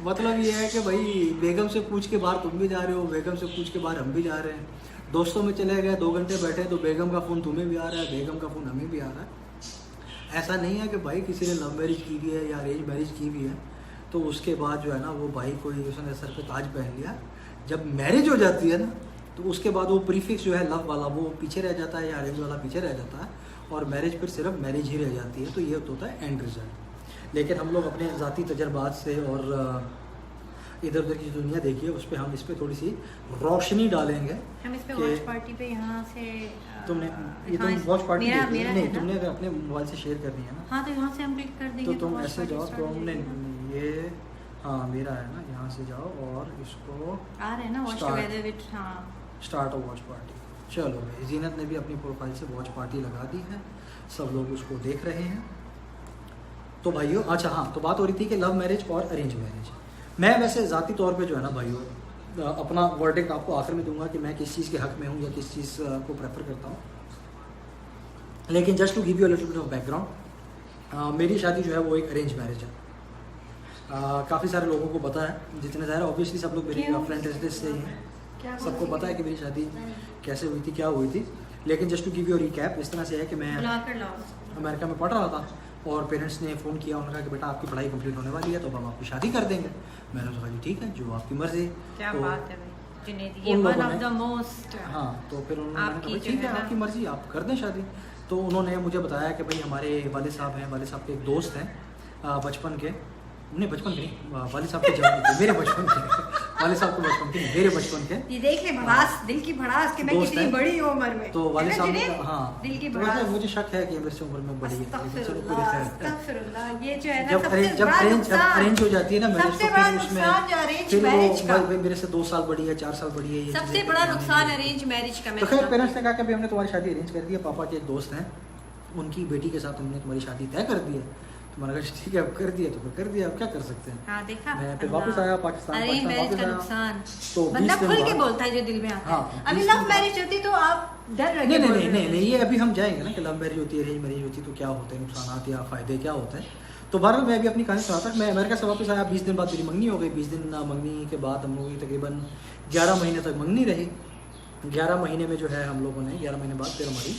Speaker 1: मतलब ये है कि भाई बेगम से पूछ के बाहर तुम भी जा रहे हो, बेगम से पूछ के बाहर हम भी जा रहे हैं, दोस्तों में चले गए 2 घंटे बैठे तो बेगम का फ़ोन तुम्हें भी आ रहा है, बेगम का फ़ोन हमें भी आ रहा है। ऐसा नहीं है कि भाई किसी ने लव मैरिज की भी है या अरेंज मैरिज की भी है तो उसके बाद जो है ना वो भाई कोई उसने सर पे ताज पहन लिया। जब मैरिज हो जाती है ना तो उसके बाद वो प्रीफिक्स जो है लव वाला वो पीछे रह जाता है या अरेंज वाला पीछे रह जाता है और मैरिज फिर सिर्फ मैरिज ही रह जाती है। तो ये होता है एंड रिजल्ट। लेकिन हम लोग अपने ज़ाती तजर्बात से और इधर उधर की जो दुनिया देखी है उस पर हम इस पर थोड़ी सी रोशनी डालेंगे।
Speaker 3: हम इस पे
Speaker 1: कि
Speaker 3: वॉच पार्टी पे यहाँ से
Speaker 1: तुमने ये
Speaker 3: हाँ,
Speaker 1: तुम वॉच पार्टी
Speaker 3: मेरा
Speaker 1: देखी है?
Speaker 3: मेरा
Speaker 1: नहीं
Speaker 3: है ना?
Speaker 1: तुमने अगर अपने मोबाइल से शेयर करनी है ना
Speaker 3: हाँ तो यहाँ से हम क्लिक कर
Speaker 1: तो
Speaker 3: देंगे
Speaker 1: तुम
Speaker 3: watch
Speaker 1: ऐसे
Speaker 3: party
Speaker 1: जाओ,
Speaker 3: start
Speaker 1: तो
Speaker 3: हो
Speaker 1: हमने
Speaker 3: जाएगी ना।
Speaker 1: ये हाँ मेरा है ना, यहाँ से जाओ और इसको
Speaker 3: आ रहे हैं ना वॉच
Speaker 1: Start.
Speaker 3: टुगेदर विद, हाँ
Speaker 1: स्टार्ट ऑफ वॉच पार्टी। चलो भाई जीनत ने भी अपनी प्रोफाइल से वॉच पार्टी लगा दी है, सब लोग उसको देख रहे हैं। तो भाइयों अच्छा हाँ, तो बात हो रही थी कि लव मैरिज और अरेंज मैरिज। मैं वैसे ज़ाती तौर पे जो है ना भाइयों अपना वर्डिक्ट आपको आखिर में दूंगा कि मैं किस चीज़ के हक़ में हूँ या किस चीज़ को प्रेफर करता हूँ। लेकिन just to give you a little bit of background, मेरी शादी जो है वो एक अरेंज मैरिज है। काफ़ी सारे लोगों को पता है, जितने ज़्यादा ऑब्वियसली सब लोग मेरे
Speaker 3: क्यों?
Speaker 1: फ्रेंड लिस्ट से ही हैं,
Speaker 3: क्या
Speaker 1: सबको पता है कि मेरी शादी कैसे हुई थी, क्या हुई थी। लेकिन just to give you recap, इस तरह से है कि मैं
Speaker 3: बुला कर लाओ।
Speaker 1: अमेरिका में पढ़ रहा था और पेरेंट्स ने फ़ोन किया, उन्होंने कहा कि बेटा आपकी पढ़ाई कंप्लीट होने वाली है तो अब हम आपकी शादी कर देंगे। मैंने कहा जी ठीक है, जो आपकी मर्ज़ी।
Speaker 3: क्या
Speaker 1: तो
Speaker 3: बात है भाई जुनैद, ये
Speaker 1: उन
Speaker 3: वन
Speaker 1: लोगों
Speaker 3: ऑफ
Speaker 1: ने-
Speaker 3: द मोस्ट।
Speaker 1: हाँ तो फिर उन्होंने
Speaker 3: आपकी
Speaker 1: कहा भाई
Speaker 3: जो
Speaker 1: ठीक
Speaker 3: है
Speaker 1: है
Speaker 3: ना-
Speaker 1: आपकी मर्ज़ी, आप कर दें शादी। तो उन्होंने मुझे बताया कि भाई हमारे वालिद साहब हैं, वालिद साहब के एक दोस्त हैं बचपन के, नहीं बचपन के नहीं, वालिद साहब के जवान थे, मेरे बचपन के, वालिद साहब के बचपन के नहीं, मेरे बचपन के
Speaker 3: ये देख ले भड़ास, दिल की भड़ास कि मैं
Speaker 1: दोस्त
Speaker 3: कितनी
Speaker 1: है।
Speaker 3: बड़ी हूँ उम्र में।
Speaker 1: तो वालिद
Speaker 3: है ना
Speaker 1: साहब ने
Speaker 3: जुनैद?
Speaker 1: हाँ
Speaker 3: दिल की
Speaker 1: तो
Speaker 3: भड़ास।
Speaker 1: मुझे शक है कि मेरे से उम्र में बड़ी है, लेकिन चलो कोई
Speaker 3: अस्तगफिरुल्लाह,
Speaker 1: खैर।
Speaker 3: अस्तगफिरुल्लाह। ये जो है ना
Speaker 1: जब
Speaker 3: सबसे
Speaker 1: अरेंज जब
Speaker 3: बड़ा
Speaker 1: अरेंज जब
Speaker 3: नुकसान,
Speaker 1: अरेंज हो जाती है ना मैरिज
Speaker 3: सबसे
Speaker 1: तो
Speaker 3: बड़ा
Speaker 1: फिर उसमें
Speaker 3: नुकसान जो अरेंज
Speaker 1: फिर वो
Speaker 3: मैरिज का,
Speaker 1: भाई मेरे से 2 साल बड़ी है, 4 साल बड़ी है, ये
Speaker 3: सबसे
Speaker 1: चीज़ें
Speaker 3: बड़ा
Speaker 1: फिर
Speaker 3: नुकसान
Speaker 1: नहीं
Speaker 3: अरेंज मैरिज का।
Speaker 1: तो खैर पेरेंट्स ने कहा कि भाई हमने तुम्हारी शादी अरेंज कर दी है, पापा के एक दोस्त हैं उनकी बेटी के साथ हमने तुम्हारी शादी तय कर दी है। तो मैंने कहा ठीक है अब कर दिया तो फिर कर दिया, अब क्या कर सकते हैं।
Speaker 3: हाँ देखा,
Speaker 1: मैं फिर वापस आया पाकिस्तान,
Speaker 3: अरेंज
Speaker 1: पाकिस्तान
Speaker 3: मैरिज
Speaker 1: वापस
Speaker 3: का
Speaker 1: आया।
Speaker 3: नुकसान
Speaker 1: तो
Speaker 3: बंदा
Speaker 1: 20 दिन
Speaker 3: खुल के
Speaker 1: बाद-
Speaker 3: बोलता है जो दिल में आता
Speaker 1: हाँ,
Speaker 3: है। अभी
Speaker 1: 20
Speaker 3: लव
Speaker 1: दिन
Speaker 3: मैरिज होती तो आप डर रहे
Speaker 1: नहीं नहीं नहीं नहीं नहीं, ये अभी हम जाएंगे ना कि लव मैरिज होती है, अरेंज मैरिज होती है तो क्या होते हैं नुकसान या फ़ायदे क्या होते हैं। तो बहरहाल मैं अभी अपनी कहानी सुनाता हूँ। मैं अमेरिका से वापस आया, 20 दिन बाद मेरी मंगनी हो गई। 20 दिन मंगनी के बाद हम लोगों की तकरीबन 11 महीने तक मंगनी रही। 11 महीने में जो है हम लोगों ने 11 महीने बाद फिर हमारी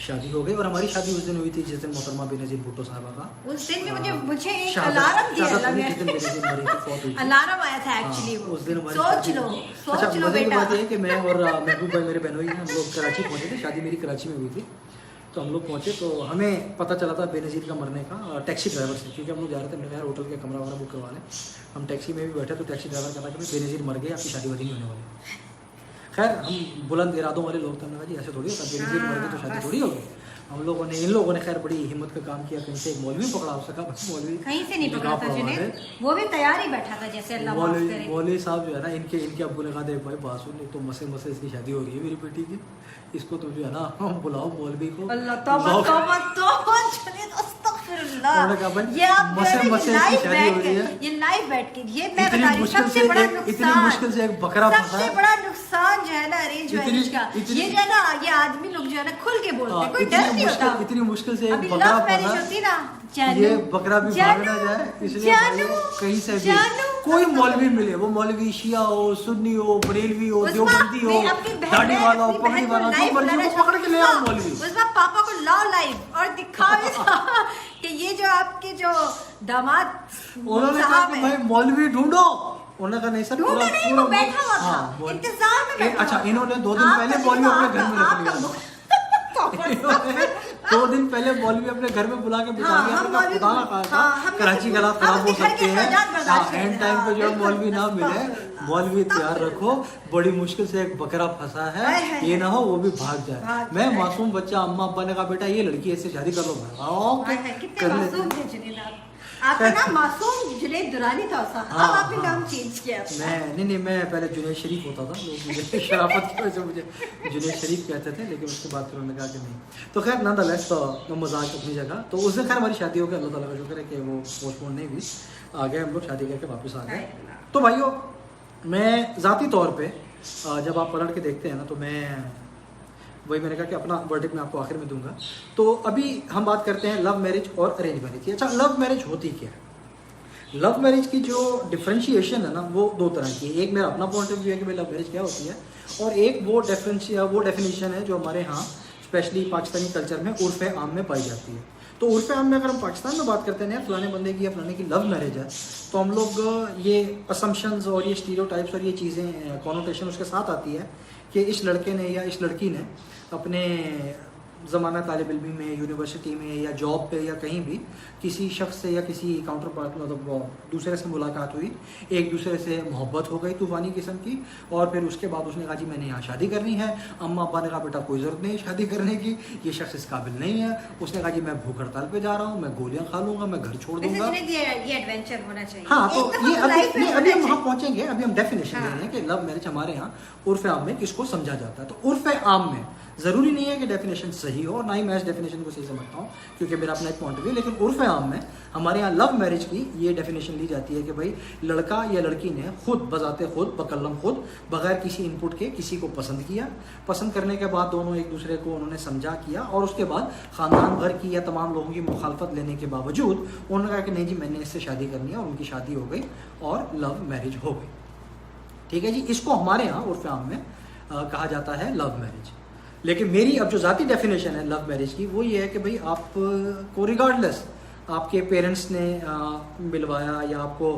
Speaker 1: शादी हो गई। और हमारी शादी उस दिन हुई थी जिस दिन मोहतरमा बेनज़ीर भुट्टो साहबा का
Speaker 3: उस दिन में मुझे एक
Speaker 1: शहादत-
Speaker 3: अलार्म दिया
Speaker 1: शहादत हुई,
Speaker 3: लगा।
Speaker 1: जिस दिन बेनज़ीर मरी थी, फौत हुई थी।
Speaker 3: अलार्म आया था
Speaker 1: हाँ,
Speaker 3: एक्चुअली वो।
Speaker 1: उस दिन हमारी
Speaker 3: सोच
Speaker 1: शादी
Speaker 3: लो,
Speaker 1: हुई।
Speaker 3: सोच
Speaker 1: अच्छा
Speaker 3: लो
Speaker 1: मजे की
Speaker 3: बेटा।
Speaker 1: बात ये है कि मैं और महबूब भाई मेरे बहनोई हैं, हम लोग कराची पहुंचे थे, शादी मेरी कराची में हुई थी। तो हम लोग पहुंचे तो हमें पता चला था बेनज़ीर का मरने का टैक्सी ड्राइवर से, क्योंकि हम लोग जा रहे थे, मैंने कहा यार होटल का कमरा वगैरह बुक करवा लें। हम टैक्सी में भी बैठे तो टैक्सी ड्राइवर कहता कि बेनज़ीर मर गए, आपकी शादी वादी नहीं होने वाली। खैर हम बुलंद इरादों वाले लोग थे, हमने कहा जी ऐसे थोड़ी होता, बेनज़ीर मर गए तो शादी थोड़ी होगी। हम लोगों ने इन लोगों ने खैर बड़ी हिम्मत का काम किया, कहीं से एक मौलवी पकड़ा हो सका, मौलवी
Speaker 3: कहीं से नहीं पकड़ा था
Speaker 1: निकाह
Speaker 3: जुनैद,
Speaker 1: पढ़वा दे।
Speaker 3: वो भी तैयार ही बैठा था जैसे अल्लाह माफ
Speaker 1: मौलवी
Speaker 3: करे।
Speaker 1: मौलवी साहब जो है ना, इनके अब्बू ने कहा देख भाई बात सुन, एक तो मसे मसे इसकी शादी हो रही है मेरी बेटी की, इसको तो जो है ना हम बुलाओ मौलवी को।
Speaker 3: अल्लाह तौबा
Speaker 1: लाओ।
Speaker 3: तौबा तौबा जुनैद, अस्तगफिरुल्लाह।
Speaker 1: उन्होंने कहा, भाई,
Speaker 3: ये आप जो है ना,
Speaker 1: मसे
Speaker 3: ये
Speaker 1: इसकी
Speaker 3: लाइव
Speaker 1: शादी हो
Speaker 3: बैठ
Speaker 1: रही
Speaker 3: के,
Speaker 1: है।
Speaker 3: ये लाइव बैठ के, ये मैं
Speaker 1: इतनी
Speaker 3: बता रही हूँ
Speaker 1: मुश्किल
Speaker 3: सबसे
Speaker 1: से
Speaker 3: बड़ा
Speaker 1: इतनी
Speaker 3: नुकसान,
Speaker 1: मुश्किल से एक बकरा फंसा
Speaker 3: सबसे
Speaker 1: है।
Speaker 3: बड़ा नुकसान जो है ना अरेंज मैरिज का,
Speaker 1: इतनी-
Speaker 3: ये जो है ना, ये आदमी लोग जो है ना खुल के बोलते हैं, कोई
Speaker 1: इतनी
Speaker 3: डर नहीं होता।
Speaker 1: इतनी मुश्किल से एक
Speaker 3: अभी
Speaker 1: बकरा
Speaker 3: लव मैरिज
Speaker 1: फंसा,
Speaker 3: होती ना, जानू,
Speaker 1: ये बकरा भी भाग ना
Speaker 3: जानू,
Speaker 1: जाए, इसलिए
Speaker 3: जानू,
Speaker 1: भाई कहीं से भी
Speaker 3: जानू।
Speaker 1: कोई मौलवी मिले, वो मौलवी शिया हो, सुन्नी हो, बरेलवी हो,
Speaker 3: उस्मा,
Speaker 1: देवबंदी हो,
Speaker 3: मैं अपनी बहन-
Speaker 1: दाढ़ी वाला हो,
Speaker 3: अपनी
Speaker 1: पगड़ी
Speaker 3: बहन को
Speaker 1: वाला हो,
Speaker 3: लाइव
Speaker 1: जो मर्जी
Speaker 3: बुलाना
Speaker 1: को पकड़ के ले आओ
Speaker 3: चाहती हूँ।
Speaker 1: मौलवी।
Speaker 3: उस्मा पापा को लाओ लाइव और दिखाओ कि ये जो आपके जो दामाद
Speaker 1: उन्होंने कहा
Speaker 3: साहब
Speaker 1: कि
Speaker 3: हैं,
Speaker 1: भाई मौलवी ढूंढो। उन्होंने कहा नहीं सर
Speaker 3: ढूंढो
Speaker 1: पूरा
Speaker 3: नहीं,
Speaker 1: पूरा
Speaker 3: वो बैठा हुआ था,
Speaker 1: हाँ, बोल-
Speaker 3: इंतजार में बैठा
Speaker 1: अच्छा
Speaker 3: हुआ था।
Speaker 1: इन्होंने 2 दिन
Speaker 3: आपका
Speaker 1: पहले
Speaker 3: जितना
Speaker 1: मौलवी अपने घर में रख
Speaker 3: आपका-
Speaker 1: लिया था। 2 दिन पहले मौलवी अपने घर में बुला के बिठा
Speaker 3: हाँ,
Speaker 1: दिया,
Speaker 3: हम
Speaker 1: हमने कहा,
Speaker 3: मौलवी-
Speaker 1: खुदा ना खास्ता,
Speaker 3: हाँ, हमने
Speaker 1: कराची का हालात
Speaker 3: हम
Speaker 1: खराब हो
Speaker 3: अपने घर
Speaker 1: सकते
Speaker 3: के
Speaker 1: हैं,
Speaker 3: हालात बर्दाश्त
Speaker 1: एंड
Speaker 3: करें,
Speaker 1: टाइम पे जो है
Speaker 3: हाँ,
Speaker 1: मौलवी ना मिले, मौलवी तैयार रखो, बड़ी मुश्किल से एक बकरा फंसा है,
Speaker 3: हाय, हाय,
Speaker 1: ये ना हो वो भी भाग जाए।
Speaker 3: भाग
Speaker 1: मैं
Speaker 3: जाए।
Speaker 1: मासूम बच्चा, अम्मा अब्बा ने कहा बेटा ये लड़की ऐसे शादी कर लो,
Speaker 3: हाय, हाय, कितने
Speaker 1: कर
Speaker 3: मासूम
Speaker 1: लेते।
Speaker 3: थे जुनैद आप। आपका नाम मासूम जुनैद दुरानी था सा। अब
Speaker 1: हाँ,
Speaker 3: आपने
Speaker 1: हाँ।
Speaker 3: नाम चेंज किया अपना।
Speaker 1: नहीं, मैं पहले जुनैद शरीफ होता था, लोग मुझे शराफत की वजह से मुझे जुनैद शरीफ कहते थे, लेकिन उसके बाद फिर उन्होंने कहा कि नहीं। तो खैर नॉनदलेस तो मजाक अपनी जगह। तो उस दिन खैर हमारी शादी हो गई, अल्लाह ताला का शुक्र है कि वो पोस्टपोन नहीं हुई, आ गए हम लोग, शादी करके वापस आ गए। तो भाइयों, मैं ज़ाती तौर पर जब आप पलट के देखते हैं ना, तो मैं वही मैंने कहा कि अपना वर्डिक्ट मैं आपको आखिर में दूंगा। तो अभी हम बात करते हैं लव मैरिज और अरेंज मैरिज की। अच्छा, लव मैरिज होती क्या है? लव मैरिज की जो डिफ्रेंशिएशन है ना, वो 2 तरह की है। एक मेरा अपना पॉइंट ऑफ व्यू है कि भाई लव मैरिज क्या होती है, और एक वो डेफिनेशन है जो हमारे यहाँ स्पेशली पाकिस्तानी कल्चर में उर्फ आम में पाई जाती है। तो उर्फ आम में अगर हम पाकिस्तान में बात करते हैं, फलाने बंदे की या फलाने की लव मैरिज है, तो हम लोग ये असम्पशंस और ये स्टीरियोटाइप्स और ये चीज़ें कॉनोटेशन उसके साथ आती है कि इस लड़के ने या इस लड़की ने अपने ज़माना तालिब इल्मी में, यूनिवर्सिटी में या जॉब पे या कहीं भी किसी शख्स से या किसी काउंटर पार्ट मतलब दूसरे से मुलाकात हुई, एक दूसरे से मोहब्बत हो गई तूफ़ानी किस्म की, और फिर उसके बाद उसने कहा जी मैंने यहाँ शादी करनी है। अम्मा अब्बा ने कहा बेटा कोई ज़रूरत नहीं शादी करने की, ये शख्स इस काबिल नहीं है। उसने कहा जी मैं भूख हड़ताल पे जा रहा हूँ, मैं गोलियाँ खा लूँगा, मैं घर छोड़
Speaker 3: वैसे
Speaker 1: दूँगा।
Speaker 3: जुनैद ये एडवेंचर होना चाहिए।
Speaker 1: हाँ, तो
Speaker 3: एक दफा
Speaker 1: ये
Speaker 3: लाइफ में
Speaker 1: अभी हम
Speaker 3: होना
Speaker 1: वहाँ पहुँचेंगे। अभी हम डेफिनेशन
Speaker 3: हाँ।
Speaker 1: दे रहे हैं कि लव मैरिज हमारे यहाँ उर्फ आम में किसको समझा जाता है। तो उर्फ आम में ज़रूरी नहीं है कि डेफिनेशन सही हो, और ना ही मैं इस डेफिनेशन को सही समझता हूँ, क्योंकि मेरा अपना एक पॉइंट ऑफ व्यू। लेकिन उर्फ आम में हमारे यहाँ लव मैरिज की ये डेफिनेशन ली जाती है कि भाई लड़का या लड़की ने खुद बजाते खुद बकल्लम खुद बगैर किसी इनपुट के किसी को पसंद किया। पसंद करने के बाद दोनों एक दूसरे को उन्होंने समझा किया, और उसके बाद ख़ानदान भर की या तमाम लोगों की मुखालफत लेने के बावजूद उन्होंने कहा कि नहीं जी मैंने इससे शादी करनी है, और उनकी शादी हो गई और लव मैरिज हो गई। ठीक है जी, इसको हमारे यहाँ उर्फ आम में कहा जाता है लव मैरिज। लेकिन मेरी अब जो ज़ाती डेफिनेशन है लव मैरिज की, वो ये है कि भाई आपको रिगार्डलेस आपके पेरेंट्स ने मिलवाया या आपको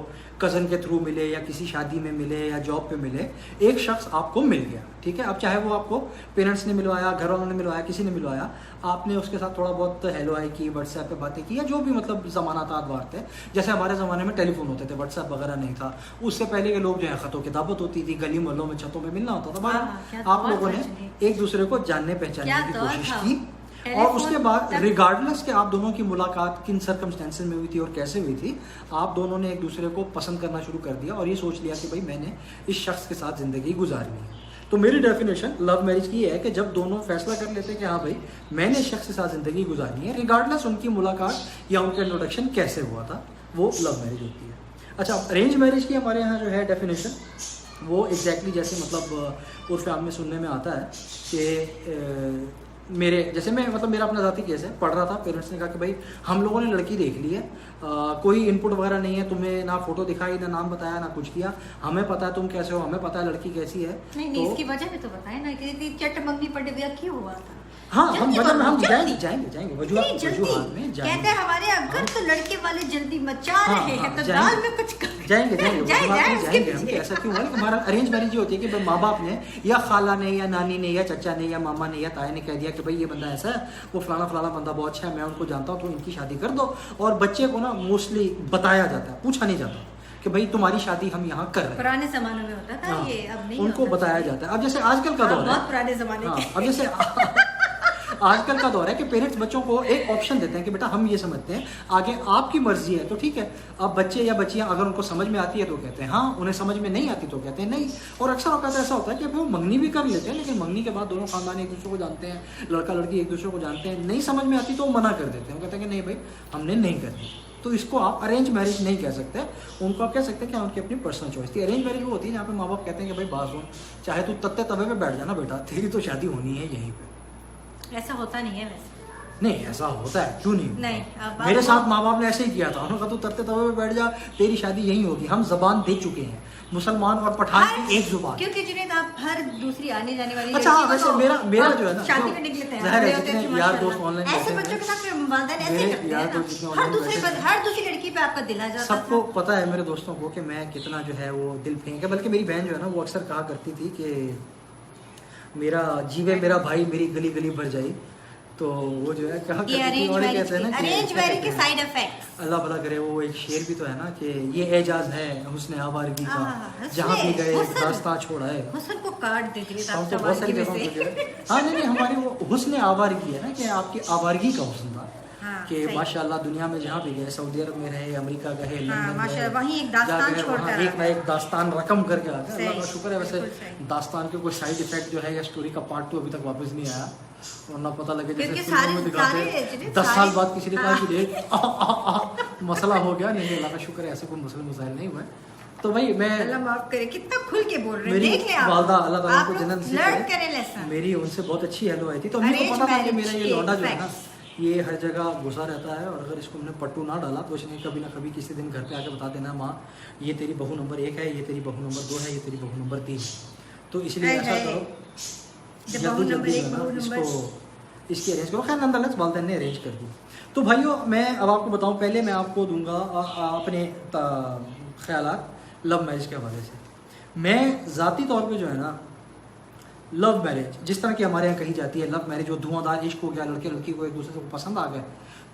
Speaker 1: कज़न के थ्रू मिले या किसी शादी में मिले या जॉब पे मिले, एक शख्स आपको मिल गया, ठीक है। अब चाहे वो आपको पेरेंट्स ने मिलवाया, घर वालों ने मिलवाया, किसी ने मिलवाया, आपने उसके साथ थोड़ा बहुत हेलो हाय की, व्हाट्सएप पे बातें की, या जो भी मतलब ज़मानात बार थे। जैसे हमारे ज़माने में टेलीफोन होते थे, व्हाट्सएप वगैरह नहीं था। उससे पहले के लोग जो है ख़तों की दावत होती थी, गली मोहल्लों में छतों में मिलना होता था।
Speaker 3: क्या
Speaker 1: आप
Speaker 3: दौर
Speaker 1: लोगों
Speaker 3: था
Speaker 1: ने
Speaker 3: जी।
Speaker 1: एक दूसरे को जानने पहचानने
Speaker 3: क्या
Speaker 1: की
Speaker 3: दौर
Speaker 1: कोशिश
Speaker 3: था।
Speaker 1: की, और
Speaker 3: टेलीफोन
Speaker 1: उसके बाद
Speaker 3: तक-
Speaker 1: रिगार्डलेस कि आप दोनों की मुलाकात किन सर्कमस्टेंसेस में हुई थी और कैसे हुई थी, आप दोनों ने एक दूसरे को पसंद करना शुरू कर दिया और ये सोच लिया कि भाई मैंने इस शख्स के साथ ज़िंदगी गुजारनी है। तो मेरी डेफिनेशन लव मैरिज की है कि जब दोनों फैसला कर लेते हैं कि हाँ भाई मैंने इस शख्स के साथ ज़िंदगी गुजारनी है, रिगार्डलेस उनकी मुलाकात या उनका इंट्रोडक्शन कैसे हुआ था, वो लव मैरिज होती है। अच्छा, अरेंज मैरिज की हमारे यहाँ जो है डेफिनेशन, वो एग्जैक्टली जैसे मतलब उर्फ आम में सुनने में आता है कि मेरे जैसे मैं मतलब मेरा अपना ज़ाती केस है, पढ़ रहा था, पेरेंट्स ने कहा कि भाई हम लोगों ने लड़की देख ली है, कोई इनपुट वगैरह नहीं है, तुम्हें ना फोटो दिखाई, ना नाम बताया, ना कुछ किया, हमें पता है तुम कैसे हो, हमें पता है लड़की कैसी है।
Speaker 3: नहीं, इसकी वजह भी तो बताए ना कि चट मंगनी पड़े बिया क्यों हुआ था।
Speaker 1: हाँ, हम
Speaker 3: जल्दी
Speaker 1: मतलब हम
Speaker 3: बोलो,
Speaker 1: जाएंगे
Speaker 3: जल्दी।
Speaker 1: जाएंगे जाएंगे
Speaker 3: नहीं,
Speaker 1: वजूहात
Speaker 3: जल्दी।
Speaker 1: में जाएंगे।
Speaker 3: कहते हैं हमारे अगर तो लड़के वाले जल्दी मचा
Speaker 1: हाँ,
Speaker 3: रहे हैं
Speaker 1: हाँ,
Speaker 3: तो
Speaker 1: जाएंगे।
Speaker 3: दाल में कुछ
Speaker 1: जाएंगे जाएंगे
Speaker 3: जाए,
Speaker 1: वजूहात में
Speaker 3: उसके
Speaker 1: जाएंगे हम कि
Speaker 3: पीछे।
Speaker 1: ऐसा क्यों हुआ। लेकिन हमारा अरेंज मैरिज ये होती है कि भाई माँ बाप ने या खाला ने या नानी ने या चचा ने या मामा ने या ताया ने कह दिया कि भाई ये बंदा ऐसा है, वो फलाना फलाना बंदा बहुत अच्छा है, मैं उनको जानता हूँ, तो इनकी शादी कर दो। और बच्चे को ना मोस्टली बताया जाता है, पूछा नहीं जाता कि भाई तुम्हारी शादी हम यहाँ कर रहे हैं।
Speaker 3: पुराने जमाने में होता था
Speaker 1: हाँ,
Speaker 3: ये, अब नहीं
Speaker 1: उनको
Speaker 3: होता।
Speaker 1: बताया जाता है। अब जैसे आजकल का
Speaker 3: हाँ,
Speaker 1: दौर है,
Speaker 3: बहुत पुराने जमाने
Speaker 1: हाँ,
Speaker 3: के।
Speaker 1: अब जैसे आजकल का दौर है कि पेरेंट्स बच्चों को एक ऑप्शन देते हैं कि बेटा हम ये समझते हैं, आगे आपकी मर्जी है तो ठीक है। अब बच्चे या बच्चियां अगर उनको समझ में आती है तो कहते हैं हाँ, उन्हें समझ में नहीं आती तो कहते हैं नहीं। और अक्सर औकात ऐसा होता है कि वो मंगनी भी कर लेते हैं, लेकिन मंगनी के बाद दोनों खानदान एक दूसरे को जानते हैं, लड़का लड़की एक दूसरे को जानते हैं, नहीं समझ में आती तो वो मना कर देते हैं, वो कहते हैं कि नहीं भाई हमने नहीं करनी। तो इसको आप अरेंज मैरिज नहीं कह सकते, उनको आप कह सकते हैं कि उनकी अपनी पर्सनल चॉइस थी। अरेंज मैरिज वो होती है जहाँ पे माँ बाप कहते हैं कि भाई बात सुन, चाहे तू तत्ते तवे पे बैठ जाना बेटा, तेरी तो शादी होनी है यहीं पे।
Speaker 3: ऐसा होता नहीं है वैसे।
Speaker 1: नहीं, ऐसा होता है, क्यों नहीं होता?
Speaker 3: नहीं, अब
Speaker 1: मेरे
Speaker 3: आप-
Speaker 1: साथ माँ बाप ने ऐसे ही किया था, उन्होंने कहा तू तरते तवे पे बैठ जा, तेरी शादी यहीं होगी। हम जबान दे चुके हैं, मुसलमान और पठान की एक जुबान।
Speaker 3: क्योंकि जुनैद आप हर दूसरी आने जाने वाली
Speaker 1: अच्छा, हाँ,
Speaker 3: लड़की
Speaker 1: वैसे
Speaker 3: को तो
Speaker 1: मेरा
Speaker 3: आप
Speaker 1: जो है ना,
Speaker 3: शादी
Speaker 1: जो
Speaker 3: में निकले थे,
Speaker 1: ज़ाहिर है,
Speaker 3: होते
Speaker 1: जितने
Speaker 3: हैं कि
Speaker 1: यार
Speaker 3: माशाल्लाह।
Speaker 1: दोस्त ऑनलाइन
Speaker 3: ऐसे
Speaker 1: बैठे
Speaker 3: बच्चों
Speaker 1: हैं,
Speaker 3: के साथ फिर वालिदैन ऐसे
Speaker 1: मेरे
Speaker 3: करते
Speaker 1: यार
Speaker 3: हैं
Speaker 1: दोस्त जितने
Speaker 3: ना। हर
Speaker 1: ऑनलाइन
Speaker 3: दूसरे
Speaker 1: बैठे हैं।
Speaker 3: हर दूसरी लड़की पे आपका दिल आ जाता
Speaker 1: सबको
Speaker 3: था।
Speaker 1: पता है मेरे दोस्तों को कि मैं कितना जो है वो दिल फेंक है। बल्कि मेरी बहन जो है ना वो अक्सर कहा करती थी कि मेरा जीवे मेरा भाई मेरी गली गली भर जाई, तो वो जो है कहा
Speaker 3: ये अरेंज मैरिज
Speaker 1: कि
Speaker 3: के साइड इफेक्ट्स।
Speaker 1: अल्लाह भला करे। वो एक शेर भी तो है ना कि ये एजाज है हुस्न आवारगी का,
Speaker 3: हाँ,
Speaker 1: जहाँ भी गए
Speaker 3: हुस्न-
Speaker 1: दास्तां छोड़ा है।
Speaker 3: हुस्न को काट देती है
Speaker 1: हम तो बहुत सारी जगहों पे जो है हाँ नहीं हमारी वो हुस्न आवारगी है ना कि आपकी आवारगी का हुस्न था
Speaker 3: हाँ,
Speaker 1: कि
Speaker 3: सही।
Speaker 1: माशाल्लाह दुनिया में जहाँ भी गए, सऊदी अरब में रहे, अमेरिका गए,
Speaker 3: हाँ,
Speaker 1: लंदन
Speaker 3: माशाल्लाह,
Speaker 1: गए,
Speaker 3: वहीं एक दास्तान
Speaker 1: जहाँ गए,
Speaker 3: छोड़
Speaker 1: वहाँ
Speaker 3: कर
Speaker 1: एक ना एक दास्तान रकम करके आ गए।
Speaker 3: सही,
Speaker 1: अल्लाह का शुक्र है। वैसे
Speaker 3: बिल्कुल सही।
Speaker 1: दास्तान के कोई साइड इफेक्ट जो है या स्टोरी का पार्ट 2 अभी तक वापस नहीं आया, वरना पता लगे जैसे
Speaker 3: क्योंकि
Speaker 1: फिल्मों में
Speaker 3: सारे-
Speaker 1: दिखाते
Speaker 3: सारे-
Speaker 1: हैं 10 साल बाद किसी ने कहा
Speaker 3: हाँ।
Speaker 1: कि देख मसला हो गया। नहीं अल्लाह का शुक्र है ऐसे कोई मसले मसाइल नहीं हुए। तो भाई मैं
Speaker 3: अल्लाह माफ करे, कितना खुल के बोल रहे हैं,
Speaker 1: मेरी
Speaker 3: देख ले आप।
Speaker 1: वालदा अल्लाह ताला
Speaker 3: आप
Speaker 1: को
Speaker 3: लोग
Speaker 1: जन्नत नसीब
Speaker 3: learn
Speaker 1: करे।
Speaker 3: करें lesson।
Speaker 1: मेरी उनसे बहुत अच्छी हेलो आई थी, तो मुझे
Speaker 3: Arrange
Speaker 1: पता था कि
Speaker 3: marriage
Speaker 1: मेरा ये
Speaker 3: के
Speaker 1: लौंडा जो है ना
Speaker 3: effects।
Speaker 1: ये हर जगह घुसा रहता है, और अगर इसको हमने पट्टू ना डाला तो इसने कभी ना कभी किसी दिन घर पे आके बता देना माँ ये तेरी बहू नंबर 1 है, ये तेरी बहू नंबर 2 है, ये तेरी बहू नंबर 3 है। तो इसलिए ऐसा करो
Speaker 3: जब बहू
Speaker 1: जल्दी
Speaker 3: नंबर
Speaker 1: जल्दी
Speaker 3: 1
Speaker 1: जो है
Speaker 3: बहू
Speaker 1: ना
Speaker 3: नंबर
Speaker 1: इसको इसकी अरेंज करो। खैर नंदनलेस वालदैन ने अरेंज कर दी। तो भाइयों मैं अब आपको बताऊं, पहले मैं आपको दूंगा अपने ख्यालात लव मैरिज के हवाले से। मैं ज़ाती तौर पे जो है ना लव मैरिज जिस तरह की हमारे यहाँ कही जाती है, लव मैरिज वो धुआंधार इश्क हो गया, लड़के लड़की को एक दूसरे को पसंद आ गए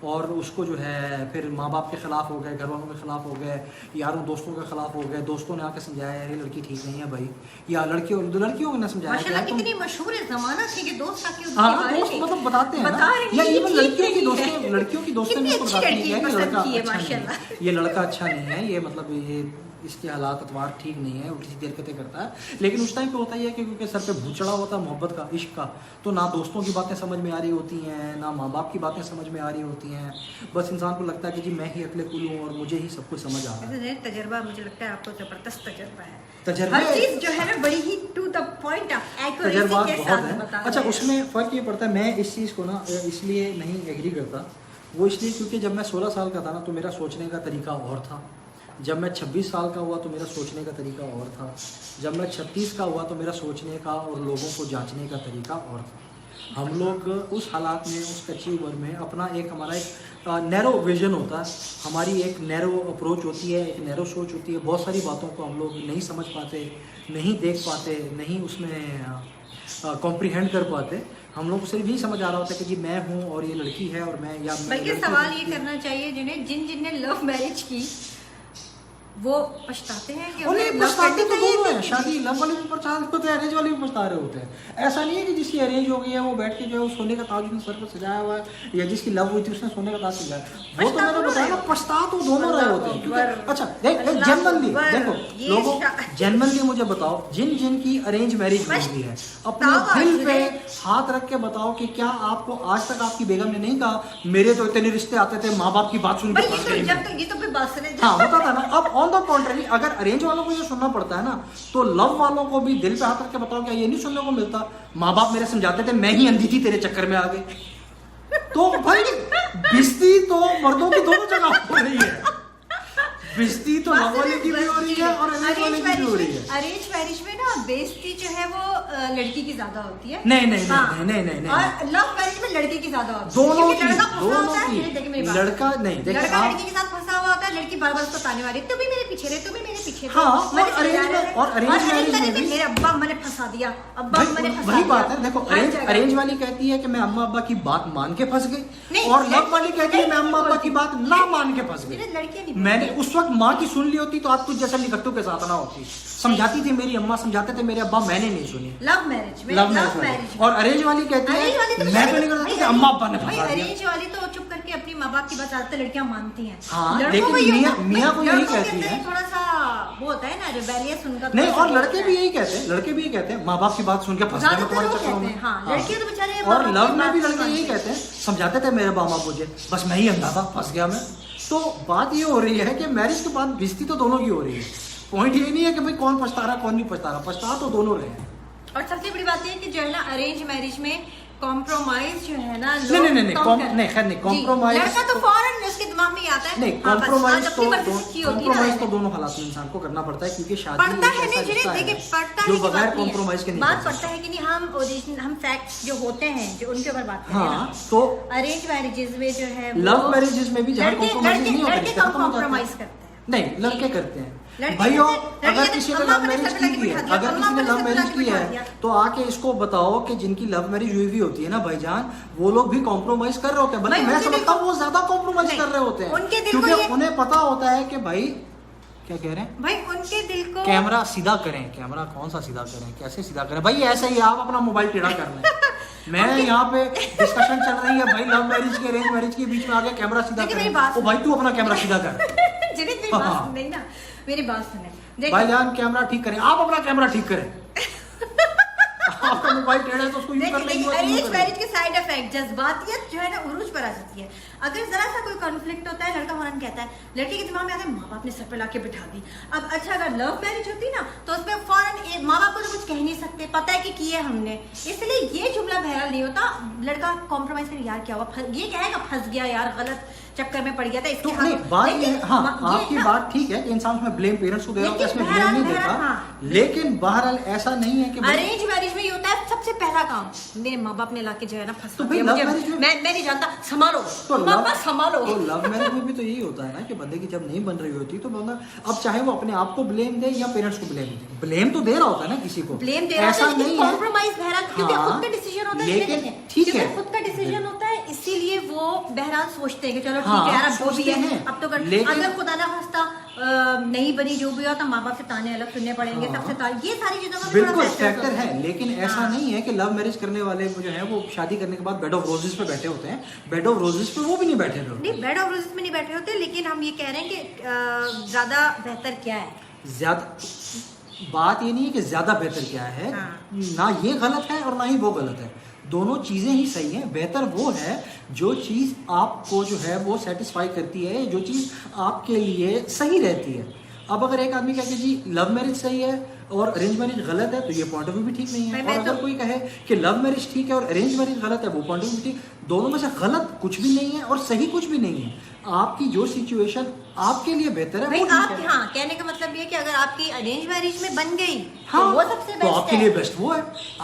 Speaker 1: और उसको जो है फिर माँ बाप के खिलाफ हो गए, घर वालों के खिलाफ हो गए, यारों दोस्तों के खिलाफ हो गए, दोस्तों ने आके समझाया यार ये लड़की ठीक नहीं है भाई, या लड़कियों को ने समझाया
Speaker 3: माशाल्लाह
Speaker 1: कि यार
Speaker 3: कितनी मशहूर है ज़माना थी कि दोस्त आके उसके
Speaker 1: हाँ
Speaker 3: बारे
Speaker 1: दोस्त
Speaker 3: में
Speaker 1: मतलब बताते हैं
Speaker 3: बता
Speaker 1: ना,
Speaker 3: रहे हैं
Speaker 1: या
Speaker 3: ये
Speaker 1: इवन
Speaker 3: ठीक
Speaker 1: लड़कियों की
Speaker 3: नहीं
Speaker 1: दोस्तें
Speaker 3: है।
Speaker 1: लड़कियों की दोस्तें
Speaker 3: कितनी
Speaker 1: मेरे को
Speaker 3: अच्छी
Speaker 1: बताती
Speaker 3: लड़की
Speaker 1: हैं कि
Speaker 3: पसंद
Speaker 1: लड़का
Speaker 3: की है,
Speaker 1: अच्छा नहीं है,
Speaker 3: माशाल्लाह।
Speaker 1: ये लड़का अच्छा नहीं है, ये मतलब ये इसके हालात अतवार ठीक नहीं है, उल्टी सीधी हरकतें करता है। लेकिन उस टाइम पे होता ही है कि क्योंकि सर पे भूत चढ़ा होता है मोहब्बत का, इश्क का, तो ना दोस्तों की बातें समझ में आ रही होती हैं, ना माँ बाप की बातें समझ में आ रही होती हैं। बस इंसान को लगता है कि जी मैं ही अकले कुल हूँ और मुझे ही सब कुछ समझ आ रहा है।
Speaker 3: तजर्बा मुझे लगता है आपको जबरदस्त तजर्बा है,
Speaker 1: तजर्बा
Speaker 3: हर चीज जो है ना बड़ी ही टू द पॉइंट
Speaker 1: तजर्बा
Speaker 3: के
Speaker 1: बहुत
Speaker 3: साथ
Speaker 1: है।
Speaker 3: बता
Speaker 1: अच्छा
Speaker 3: रहे हैं।
Speaker 1: उसमें फ़र्क ये पड़ता है, मैं इस चीज़ को ना इसलिए नहीं एग्री करता, वो इसलिए क्योंकि जब मैं 16 साल का था ना तो मेरा सोचने का तरीका और था, जब मैं 26 साल का हुआ तो मेरा सोचने का तरीका और था, जब मैं 36 का हुआ तो मेरा सोचने का और लोगों को जांचने का तरीका और था। हम लोग उस हालात में, उस कच्ची उम्र में अपना एक हमारा एक नैरो विजन होता है, हमारी एक नैरो अप्रोच होती है, एक नैरो सोच होती है। बहुत सारी बातों को हम लोग नहीं समझ पाते, नहीं देख पाते, नहीं उसमें कॉम्प्रीहेंड कर पाते। हम लोग को सिर्फ यही समझ आ रहा होता है कि जी मैं हूँ और ये लड़की है और मैं या
Speaker 3: बल्कि सवाल ये करना चाहिए जिन्हें लव मैरिज की वो पछताते हैं कि
Speaker 1: नहीं
Speaker 3: हमें
Speaker 1: पछताते तो
Speaker 3: love
Speaker 1: दोनों
Speaker 3: करनी
Speaker 1: हैं, शादी लव वाले भी पछताते होते हैं, अरेंज वाले भी पछता रहे होते हैं। ऐसा नहीं है कि जिसकी अरेंज हो गई है वो बैठ के जो है वो सोने का ताज उसने सर पर सजाया हुआ है, या जिसकी लव हुई थी उसने सोने का ताज सजाया, वो तो मैंने बताया ना पछता तो दोनों रहे होते हैं। क्योंकि अच्छा जनरली देखो लोगों जनरली मुझे बताओ जिन की अरेंज मैरिज हुई है अपने दिल पे हाथ रख के बताओ कि क्या आपको आज तक आपकी बेगम ने नहीं कहा मेरे तो इतने रिश्ते आते थे माँ बाप की बात सुन के फंस गई मैं।
Speaker 3: ये तो फिर बात सुने
Speaker 1: हाँ होता था ना। अब ऑन द कॉन्ट्ररी अगर अरेंज वालों को ये सुनना पड़ता है ना तो लव वालों को भी दिल पे हाथ रख के बताओ क्या ये नहीं सुनने को मिलता, माँ बाप मेरे समझाते थे मैं ही अंधी थी तेरे चक्कर में आ गई। तो भाई बिस्ती तो मर्दों की दोनों जगह हो रही है, बिस्ती तो लव वाले की भी हो रही है और अरेंज वाले की भी हो रही है।
Speaker 3: अरेंज मैरिज में ना बेइज्जती जो है वो लड़की की ज्यादा होती है।
Speaker 1: नहीं नहीं
Speaker 3: हाँ।
Speaker 1: नहीं
Speaker 3: और लव मैरिज में लड़की की ज्यादा होती है।
Speaker 1: दोनों
Speaker 3: क्योंकि
Speaker 1: की
Speaker 3: लड़का फंसा
Speaker 1: दोनों
Speaker 3: होता है,
Speaker 1: की
Speaker 3: देखिए मेरी बात।
Speaker 1: लड़का नहीं देखिए
Speaker 3: लड़का
Speaker 1: आप
Speaker 3: लड़की के साथ फंसा हुआ होता है, लड़की बार बार उसको ताने मारी तू भी मेरे पीछे रहे, तू भी मेरे पीछे रहे।
Speaker 1: हाँ,
Speaker 3: मैंने
Speaker 1: और arrange
Speaker 3: समझाया
Speaker 1: में-
Speaker 3: है।
Speaker 1: और arrange marriage में भी-
Speaker 3: मेरे अब्बा मैंने फंसा दिया, अब्बा
Speaker 1: भाई,
Speaker 3: मैंने फंसा
Speaker 1: वही
Speaker 3: दिया।
Speaker 1: बात है। देखो
Speaker 3: हर
Speaker 1: अरेंज
Speaker 3: जगह।
Speaker 1: अरेंज वाली कहती है कि मैं अम्मा अब्बा की बात मान के फंस गई,
Speaker 3: नहीं,
Speaker 1: और लव वाली कहती है मैं अम्मा अब्बा की बात ना मान के फंस
Speaker 3: मेरे
Speaker 1: गई।
Speaker 3: लड़कियां नहीं
Speaker 1: मैंने उस वक्त माँ की सुन ली होती तो आज कुछ जैसा निकट्टू के साथ ना होती। समझाती थी मेरी अम्मा, समझाते थे मेरे अब्बा, मैंने नहीं सुनी।
Speaker 3: लव मैरिज में
Speaker 1: लव मैरिज और अरेंज वाली कहती
Speaker 3: अरेंज वाली
Speaker 1: है
Speaker 3: तो
Speaker 1: मैं तो नहीं करता था, अम्मा अब्बा ने
Speaker 3: भाई
Speaker 1: फंसा दिया।
Speaker 3: अरेंज वाली तो चुप करके अपनी माँ बाप की बात ज्यादातर लड़कियां मानती हैं।
Speaker 1: हाँ,
Speaker 3: लड़कों
Speaker 1: लेकिन
Speaker 3: को ये
Speaker 1: मियाँ-
Speaker 3: होता-
Speaker 1: मियाँ को यही
Speaker 3: लड़कों के
Speaker 1: कहती
Speaker 3: अंदर
Speaker 1: है।
Speaker 3: थोड़ा सा वो होता है ना रिबेलियस उनका
Speaker 1: नहीं
Speaker 3: थोड़ा
Speaker 1: और
Speaker 3: सा
Speaker 1: लड़के
Speaker 3: होता
Speaker 1: भी
Speaker 3: है।
Speaker 1: यही कहते हैं, लड़के भी यही कहते हैं माँ बाप की बात सुन के फंस गए मैं
Speaker 3: ज्यादातर
Speaker 1: तुम्हारे
Speaker 3: वो
Speaker 1: चक्करों
Speaker 3: कहते
Speaker 1: में।
Speaker 3: हैं, हाँ, लड़कियां तो बेचारे
Speaker 1: और
Speaker 3: माँ
Speaker 1: लव
Speaker 3: बाप
Speaker 1: में
Speaker 3: की
Speaker 1: भी
Speaker 3: बात
Speaker 1: लड़के
Speaker 3: नहीं
Speaker 1: यही
Speaker 3: मानते।
Speaker 1: कहते हैं, समझाते थे मेरे बाबा मुझे, बस मैं ही अंधा था फंस गया मैं। तो बात ये हो रही है कि मैरिज के बाद बेइज्जती तो दोनों की हो रही है। पॉइंट ये नहीं है कि भाई कौन पछता रहा कौन नहीं पछता रहा, पछता तो दोनों रहे हैं।
Speaker 3: और सबसे बड़ी बात ये है कि जो है ना अरेंज मैरिज में कॉम्प्रोमाइज जो है ना
Speaker 1: नहीं, नहीं, नहीं, नहीं, खैर नहीं, compromise
Speaker 3: लड़का तो
Speaker 1: तो-
Speaker 3: फौरन उसके दिमाग में ही आता है
Speaker 1: नहीं
Speaker 3: हाँ, बस,
Speaker 1: कॉम्प्रोमाइज
Speaker 3: आज
Speaker 1: तो
Speaker 3: अपनी मर्जी की होती है ना
Speaker 1: कॉम्प्रोमाइज तो
Speaker 3: मैंने।
Speaker 1: दोनों हालात में इंसान को करना पड़ता है क्योंकि शादी
Speaker 3: पढ़ता
Speaker 1: एक
Speaker 3: है
Speaker 1: ऐसा
Speaker 3: नहीं
Speaker 1: रिश्ता
Speaker 3: जिन्हें देखिए
Speaker 1: है
Speaker 3: पढ़ता है
Speaker 1: जो
Speaker 3: कि
Speaker 1: बगैर
Speaker 3: बात नहीं है।
Speaker 1: कॉम्प्रोमाइज के नहीं
Speaker 3: बात
Speaker 1: कर
Speaker 3: पढ़ता
Speaker 1: सकता।
Speaker 3: है कि नहीं हम ओरिजिनल हम फैक्ट्स जो होते हैं जो उनके ऊपर बात करें
Speaker 1: हाँ
Speaker 3: ना।
Speaker 1: तो
Speaker 3: अरेंज मैरिजेस में जो है
Speaker 1: लव मैरिजेस में भी जहाँ
Speaker 3: लड़के
Speaker 1: कॉम्प्रोमाइज नहीं होता,
Speaker 3: लड़के
Speaker 1: रिश्ते खत्म हो जाते हैं।
Speaker 3: कॉम्प्रोमाइज करते हैं
Speaker 1: नहीं लड़के करते हैं भाइयों अगर किसी ने लव मैरिज की है, अगर किसी ने लव मैरिज की है तो आके इसको बताओ कि जिनकी लव मैरिज हुई हुई होती है ना भाईजान, वो लोग भी कॉम्प्रोमाइज कर रहे होते हैं, बल्कि मैं समझता हूँ वो ज्यादा कॉम्प्रोमाइज कर रहे होते हैं, क्योंकि उन्हें पता होता है कि भाई क्या कह रहे हैं
Speaker 3: भाई, उनके दिल को
Speaker 1: कैमरा सीधा करें, कैमरा कौन सा सीधा करें, कैसे सीधा करें भाई, ऐसे ही आप अपना मोबाइल टेढ़ा कर लें। मैं यहाँ पे डिस्कशन चल रही है भाई लव मैरिज के अरेंज मैरिज के बीच में आगे कैमरा सीधा करें, ओ भाई तू अपना कैमरा सीधा कर।
Speaker 3: मेरी बात सुने ना, मेरी बात सुने
Speaker 1: भाईजान कैमरा ठीक करें, आप अपना कैमरा ठीक करें। आपका मोबाइल टेढ़ा है तो उसको यूज कर लेंगे।
Speaker 3: अरेंज मैरिज के साइड इफेक्ट, जज्बातियत जो है ना उरूज पर आ जाती है। अगर जरा सा कोई कॉन्फ्लिक्ट होता है, लड़का फौरन कहता है, लड़के के दिमाग में आता है माँ बाप ने सर पे लाके बिठा दी। अब अच्छा अगर लव मैरिज होती ना तो उसमें फौरन माँ बाप को तो कुछ कह नहीं सकते, पता है कि किए हमने, इसलिए ये जुमला बहरहाल नहीं होता। लड़का कॉम्प्रोमाइज कर यार क्या हुआ, ये कहेगा फंस गया यार, गलत चक्कर में पड़ गया था इसके हाथ।
Speaker 1: बात ये है, हाँ आपकी बात ठीक है कि इंसान उसमें ब्लेम पेरेंट्स को दे रहा होता है, इसमें ब्लेम नहीं देता, लेकिन बहरहाल ऐसा नहीं है कि
Speaker 3: अरेंज मैरिज में ये होता है सबसे पहला काम, मेरे माँ बाप ने लाके जो है ना फंसा
Speaker 1: तो
Speaker 3: दिया मुझे, मैं नहीं जानता, संभालो पापा संभालो।
Speaker 1: तो लव मैरिज में भी तो यही होता है ना कि बंदे की जब नहीं बन रही होती तो बंदा अब चाहे वो अपने आप को ब्लेम दे या पेरेंट्स को ब्लेम दे, ब्लेम तो दे रहा होता है ना किसी को,
Speaker 3: ब्लेम दे रहा
Speaker 1: ऐसा
Speaker 3: है,
Speaker 1: नहीं है
Speaker 3: कॉम्प्रोमाइज बहरहाल क्योंकि खुद का डिसीजन होता है,
Speaker 1: लेकिन ठीक है
Speaker 3: खुद का डिसीजन होता है, इसीलिए वो बहरहाल सोचते हैं कि चलो ठीक है यार अब जो भी है अब तो कर, अगर खुदा ना खास्ता नहीं बनी जो भी हो तो माँ बाप से ताने अलग सुनने पड़ेंगे, सबसे ये सारी चीजों का
Speaker 1: बिल्कुल फैक्टर है, लेकिन ऐसा नहीं है कि लव मैरिज करने वाले जो है वो शादी करने के बाद बेड ऑफ रोजेस पे बैठे होते हैं, बेड ऑफ रोजेस पे वो भी नहीं बैठे होते,
Speaker 3: नहीं बेड ऑफ रोजेस में नहीं बैठे होते, लेकिन हम ये कह रहे हैं कि ज्यादा बेहतर क्या है,
Speaker 1: ज्यादा बात ये नहीं है कि ज्यादा बेहतर क्या है, ना ये गलत है और ना ही वो गलत है, दोनों चीजें ही सही हैं। बेहतर वो है जो चीज आपको जो है वो सेटिस्फाई करती है, जो चीज आपके लिए सही रहती है। अब अगर एक आदमी कहे कि जी लव मैरिज सही है और अरेंज मैरिज गलत है तो ये पॉइंट ऑफ व्यू भी ठीक नहीं है, और अगर कोई कहे कि लव मैरिज ठीक है और अरेंज मैरिज गलत है वो पॉइंट ऑफ व्यू ठीक, दोनों में से गलत कुछ भी नहीं है और सही कुछ भी नहीं है। आपकी जो सिचुएशन आपके लिए बेहतर है,
Speaker 3: भाई आप हाँ कहने का मतलब ये कि अगर आपकी अरेंज मैरिज में बन गई
Speaker 1: हाँ,
Speaker 3: तो वो सबसे बेस्ट
Speaker 1: तो आपके लिए बेस्ट वो है,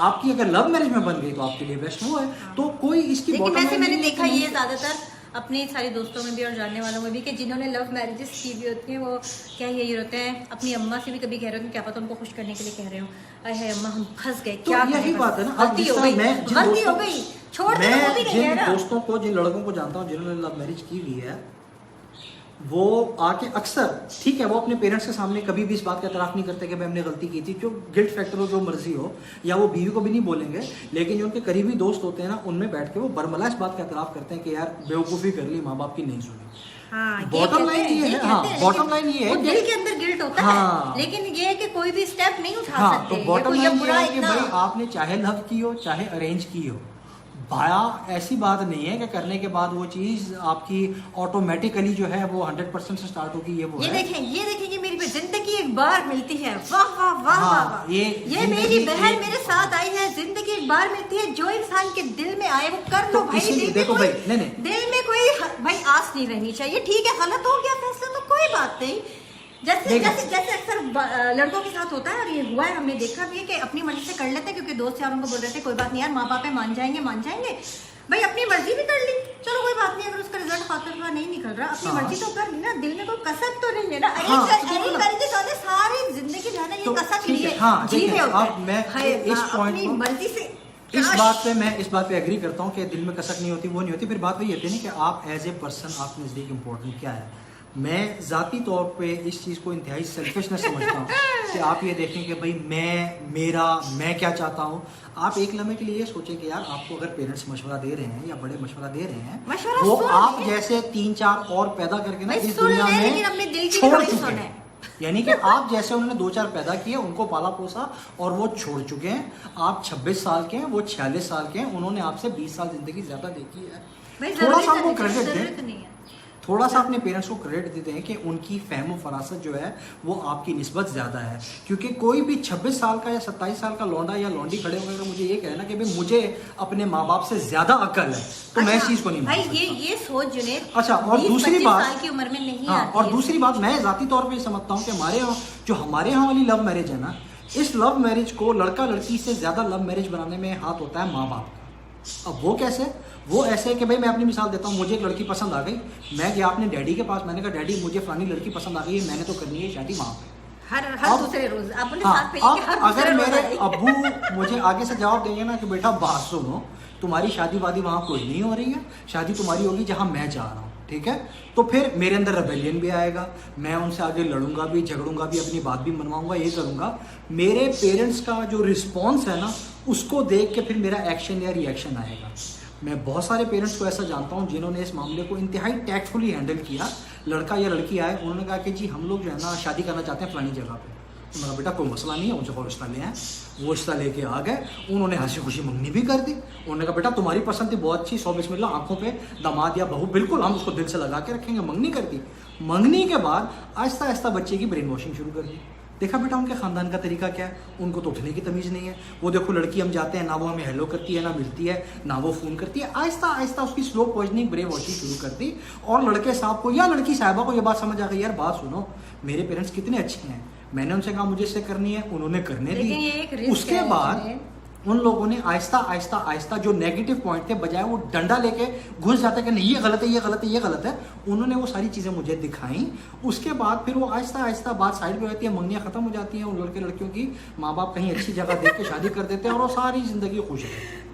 Speaker 1: आपकी अगर लव मैरिज में बन गई तो आपके लिए बेस्ट वो है, तो कोई इसकी
Speaker 3: लेकिन वैसे मैंने देखा ये ज्यादातर अपने सारे दोस्तों में भी और जानने वालों में भी कि जिन्होंने लव मैरिजेस की भी होती हैं वो क्या यही होते हैं, अपनी अम्मा से भी कभी कह रहे हो क्या पता उनको खुश करने के लिए कह रहे हो, अरे अम्मा हम फंस गए, क्या
Speaker 1: यही बात है ना।
Speaker 3: गलती हो गई, गलती हो गई, छोड़ दो, वो भी नहीं है ना।
Speaker 1: दोस्तों को, जिन लड़कों को जानता हूँ जिन्होंने लव मैरिज की हुई है, वो आके अक्सर ठीक है वो अपने पेरेंट्स के सामने कभी भी इस बात का एतराफ़ नहीं करते कि भाई हमने गलती की थी, जो गिल्ट फैक्टर हो, जो मर्जी हो, या वो बीवी को भी नहीं बोलेंगे, लेकिन जो उनके करीबी दोस्त होते हैं ना उनमें बैठ के वो बरमला इस बात का एतराफ़ करते हैं कि यार बेवकूफ़ी कर ली, माँ बाप की नहीं सुनी। बॉटम लाइन ये है, हाँ बॉटम लाइन ये है,
Speaker 3: दिल के अंदर गिल्ट होता है, लेकिन ये है कि कोई भी स्टेप नहीं उठा सकते।
Speaker 1: तो बॉटम लाइन ये है कि भाई आपने चाहे लव की हो चाहे अरेंज की हो, भाया ऐसी बात नहीं है कि करने के बाद वो चीज आपकी ऑटोमेटिकली जो है वो 100% से स्टार्ट होगी। ये
Speaker 3: देखें ये मेरी जिंदगी एक बार मिलती है, वाह वाह वाह वाह, ये मेरी बहन मेरे साथ आई है, जिंदगी एक बार मिलती है, जो इंसान के दिल में आए वो कर लो भाई।
Speaker 1: देखो भाई
Speaker 3: दिल में कोई भाई आस नहीं रहनी चाहिए, ठीक है गलत हो गया फैसला तो कोई बात नहीं, जैसे अक्सर लड़कों के साथ होता है और ये हुआ है, हमने देखा भी है कि अपनी मर्जी से कर लेते हैं, क्योंकि दोस्त यार उनको बोल रहे थे कोई बात नहीं यार माँ बाप मान जाएंगे भाई, अपनी मर्जी भी कर ली, चलो कोई बात नहीं, अगर उसका रिजल्ट खातिर हुआ नहीं निकल रहा, अपनी मर्जी तो कर ली ना, दिल में कोई कसक तो नहीं है ना। सारी जिंदगी जो है ना ये कसक लिए जी रहे होते अपनी मर्जी से।
Speaker 1: इस बात पे एग्री करता हूँ कि दिल में कसक नहीं होती, वो नहीं होती। फिर बात वही होती है ना कि आप एज ए पर्सन आपके नज़दीक इम्पोर्टेंट क्या है। मैं ज़ाती तौर पे इस चीज़ को इंतहाई सेल्फिशनेस समझता हूँ कि आप ये देखें कि भाई मैं क्या चाहता हूँ। आप एक लम्हे के लिए ये सोचें कि यार आपको अगर पेरेंट्स मशवरा दे रहे हैं या बड़े मशवरा दे रहे हैं, वो आप जैसे 3-4 और पैदा करके ना इस दुनिया में छोड़ चुके हैं, यानी कि आप जैसे उन्होंने 2-4 पैदा किए, उनको पाला पोसा और वो छोड़ चुके हैं। आप 26 साल के हैं, वो 46 साल के हैं, उन्होंने आपसे 20 साल जिंदगी ज्यादा देखी है। थोड़ा सा उनको क्रेडिट दें, थोड़ा सा अपने पेरेंट्स को क्रेडिट देते हैं कि उनकी फहम फरासत जो है वो आपकी निस्बत ज़्यादा है, क्योंकि कोई भी 26 साल का या 27 साल का लौंडा या लौंडी खड़े होकर अगर मुझे ये कहना कि भाई मुझे अपने माँ बाप से ज़्यादा अकल है, तो मैं इस चीज़ को नहीं
Speaker 3: भाई ये सोच जुनैद
Speaker 1: अच्छा। और दूसरी बात
Speaker 3: की उम्र में नहीं
Speaker 1: हाँ, और दूसरी बात मैं ज़ाती तौर पर समझता हूँ कि हमारे यहाँ वाली लव मैरिज है ना, इस लव मैरिज को लड़का लड़की से ज़्यादा लव मैरिज बनाने में हाथ होता है माँ बाप का। अब वो कैसे? वो ऐसे है कि भाई मैं अपनी मिसाल देता हूँ, मुझे एक लड़की पसंद आ गई, मैं गया अपने डैडी के पास, मैंने कहा डैडी मुझे फलानी लड़की पसंद आ गई है, मैंने तो करनी है शादी वहाँ पे।
Speaker 3: हर
Speaker 1: अब-
Speaker 3: दूसरे रोज अपने
Speaker 1: हाँ,
Speaker 3: साथ पे ये कि हर
Speaker 1: अब
Speaker 3: दूसरे
Speaker 1: अगर
Speaker 3: रोज
Speaker 1: मेरे
Speaker 3: आएगी।
Speaker 1: अब्बू मुझे आगे से जवाब देंगे ना कि बेटा बात सुनो, तुम्हारी शादी वादी वहाँ कोई नहीं हो रही है, शादी तुम्हारी होगी जहाँ मैं जा रहा हूँ, ठीक है, तो फिर मेरे अंदर रेबेलियन भी आएगा, मैं उनसे आगे लड़ूंगा भी, झगड़ूंगा भी, अपनी बात भी मनवाऊंगा, ये करूंगा। मेरे पेरेंट्स का जो रिस्पॉन्स है ना, उसको देख के फिर मेरा एक्शन या रिएक्शन आएगा। मैं बहुत सारे पेरेंट्स को ऐसा जानता हूँ जिन्होंने इस मामले को इंतहाई टैक्टफुली हैंडल किया। लड़का या लड़की आए, उन्होंने कहा कि जी हम लोग जो है ना शादी करना चाहते हैं फलानी जगह पे। उन्होंने कहा बेटा कोई मसला नहीं है, उनसे कोई रिश्ता ले आए। वो रिश्ता लेके आ गए, उन्होंने हंसी खुशी मंगनी भी कर दी। उन्होंने कहा बेटा तुम्हारी पसंद थी, बहुत अच्छी, 100 बिस्मिल्लाह, आंखों पे दामाद या बहू, बिल्कुल हम उसको दिल से लगा के रखेंगे। मंगनी कर दी। मंगनी के बाद आहिस्ता आहिस्ता बच्चे की ब्रेन वॉशिंग शुरू कर दी। देखा बेटा उनके खानदान का तरीका क्या है, उनको तो उठने की तमीज़ नहीं है। वो देखो लड़की हम जाते हैं ना, वो हमें हेलो करती है, ना मिलती है, ना वो फ़ोन करती है। आहिस्ता आहिस्ता उसकी स्लो पॉइजनिंग, ब्रेन वॉशिंग शुरू कर दी। और लड़के साहब को या लड़की साहिबा को ये बात समझ आ गई, यार बात सुनो, मेरे पेरेंट्स कितने अच्छे हैं, मैंने उनसे कहा मुझे इससे करनी है, उन्होंने करने
Speaker 3: लेकिन ये एक
Speaker 1: दी।
Speaker 3: रिस्क
Speaker 1: उसके
Speaker 3: है
Speaker 1: बाद
Speaker 3: इसमें।
Speaker 1: उन लोगों ने आहिस्ता आहिस्ता आहिस्ता जो नेगेटिव पॉइंट थे, बजाय वो डंडा लेके घुस जाते कि नहीं ये गलत है, ये गलत है, ये गलत है, उन्होंने वो सारी चीज़ें मुझे दिखाई। उसके बाद फिर वो आहिस्ता आहिस्ता बात साइड पे रहती है, मंगनियाँ खत्म हो जाती हैं, उन लड़के लड़कियों की माँ बाप कहीं अच्छी जगह देख के शादी कर देते हैं और वो सारी जिंदगी खुश है।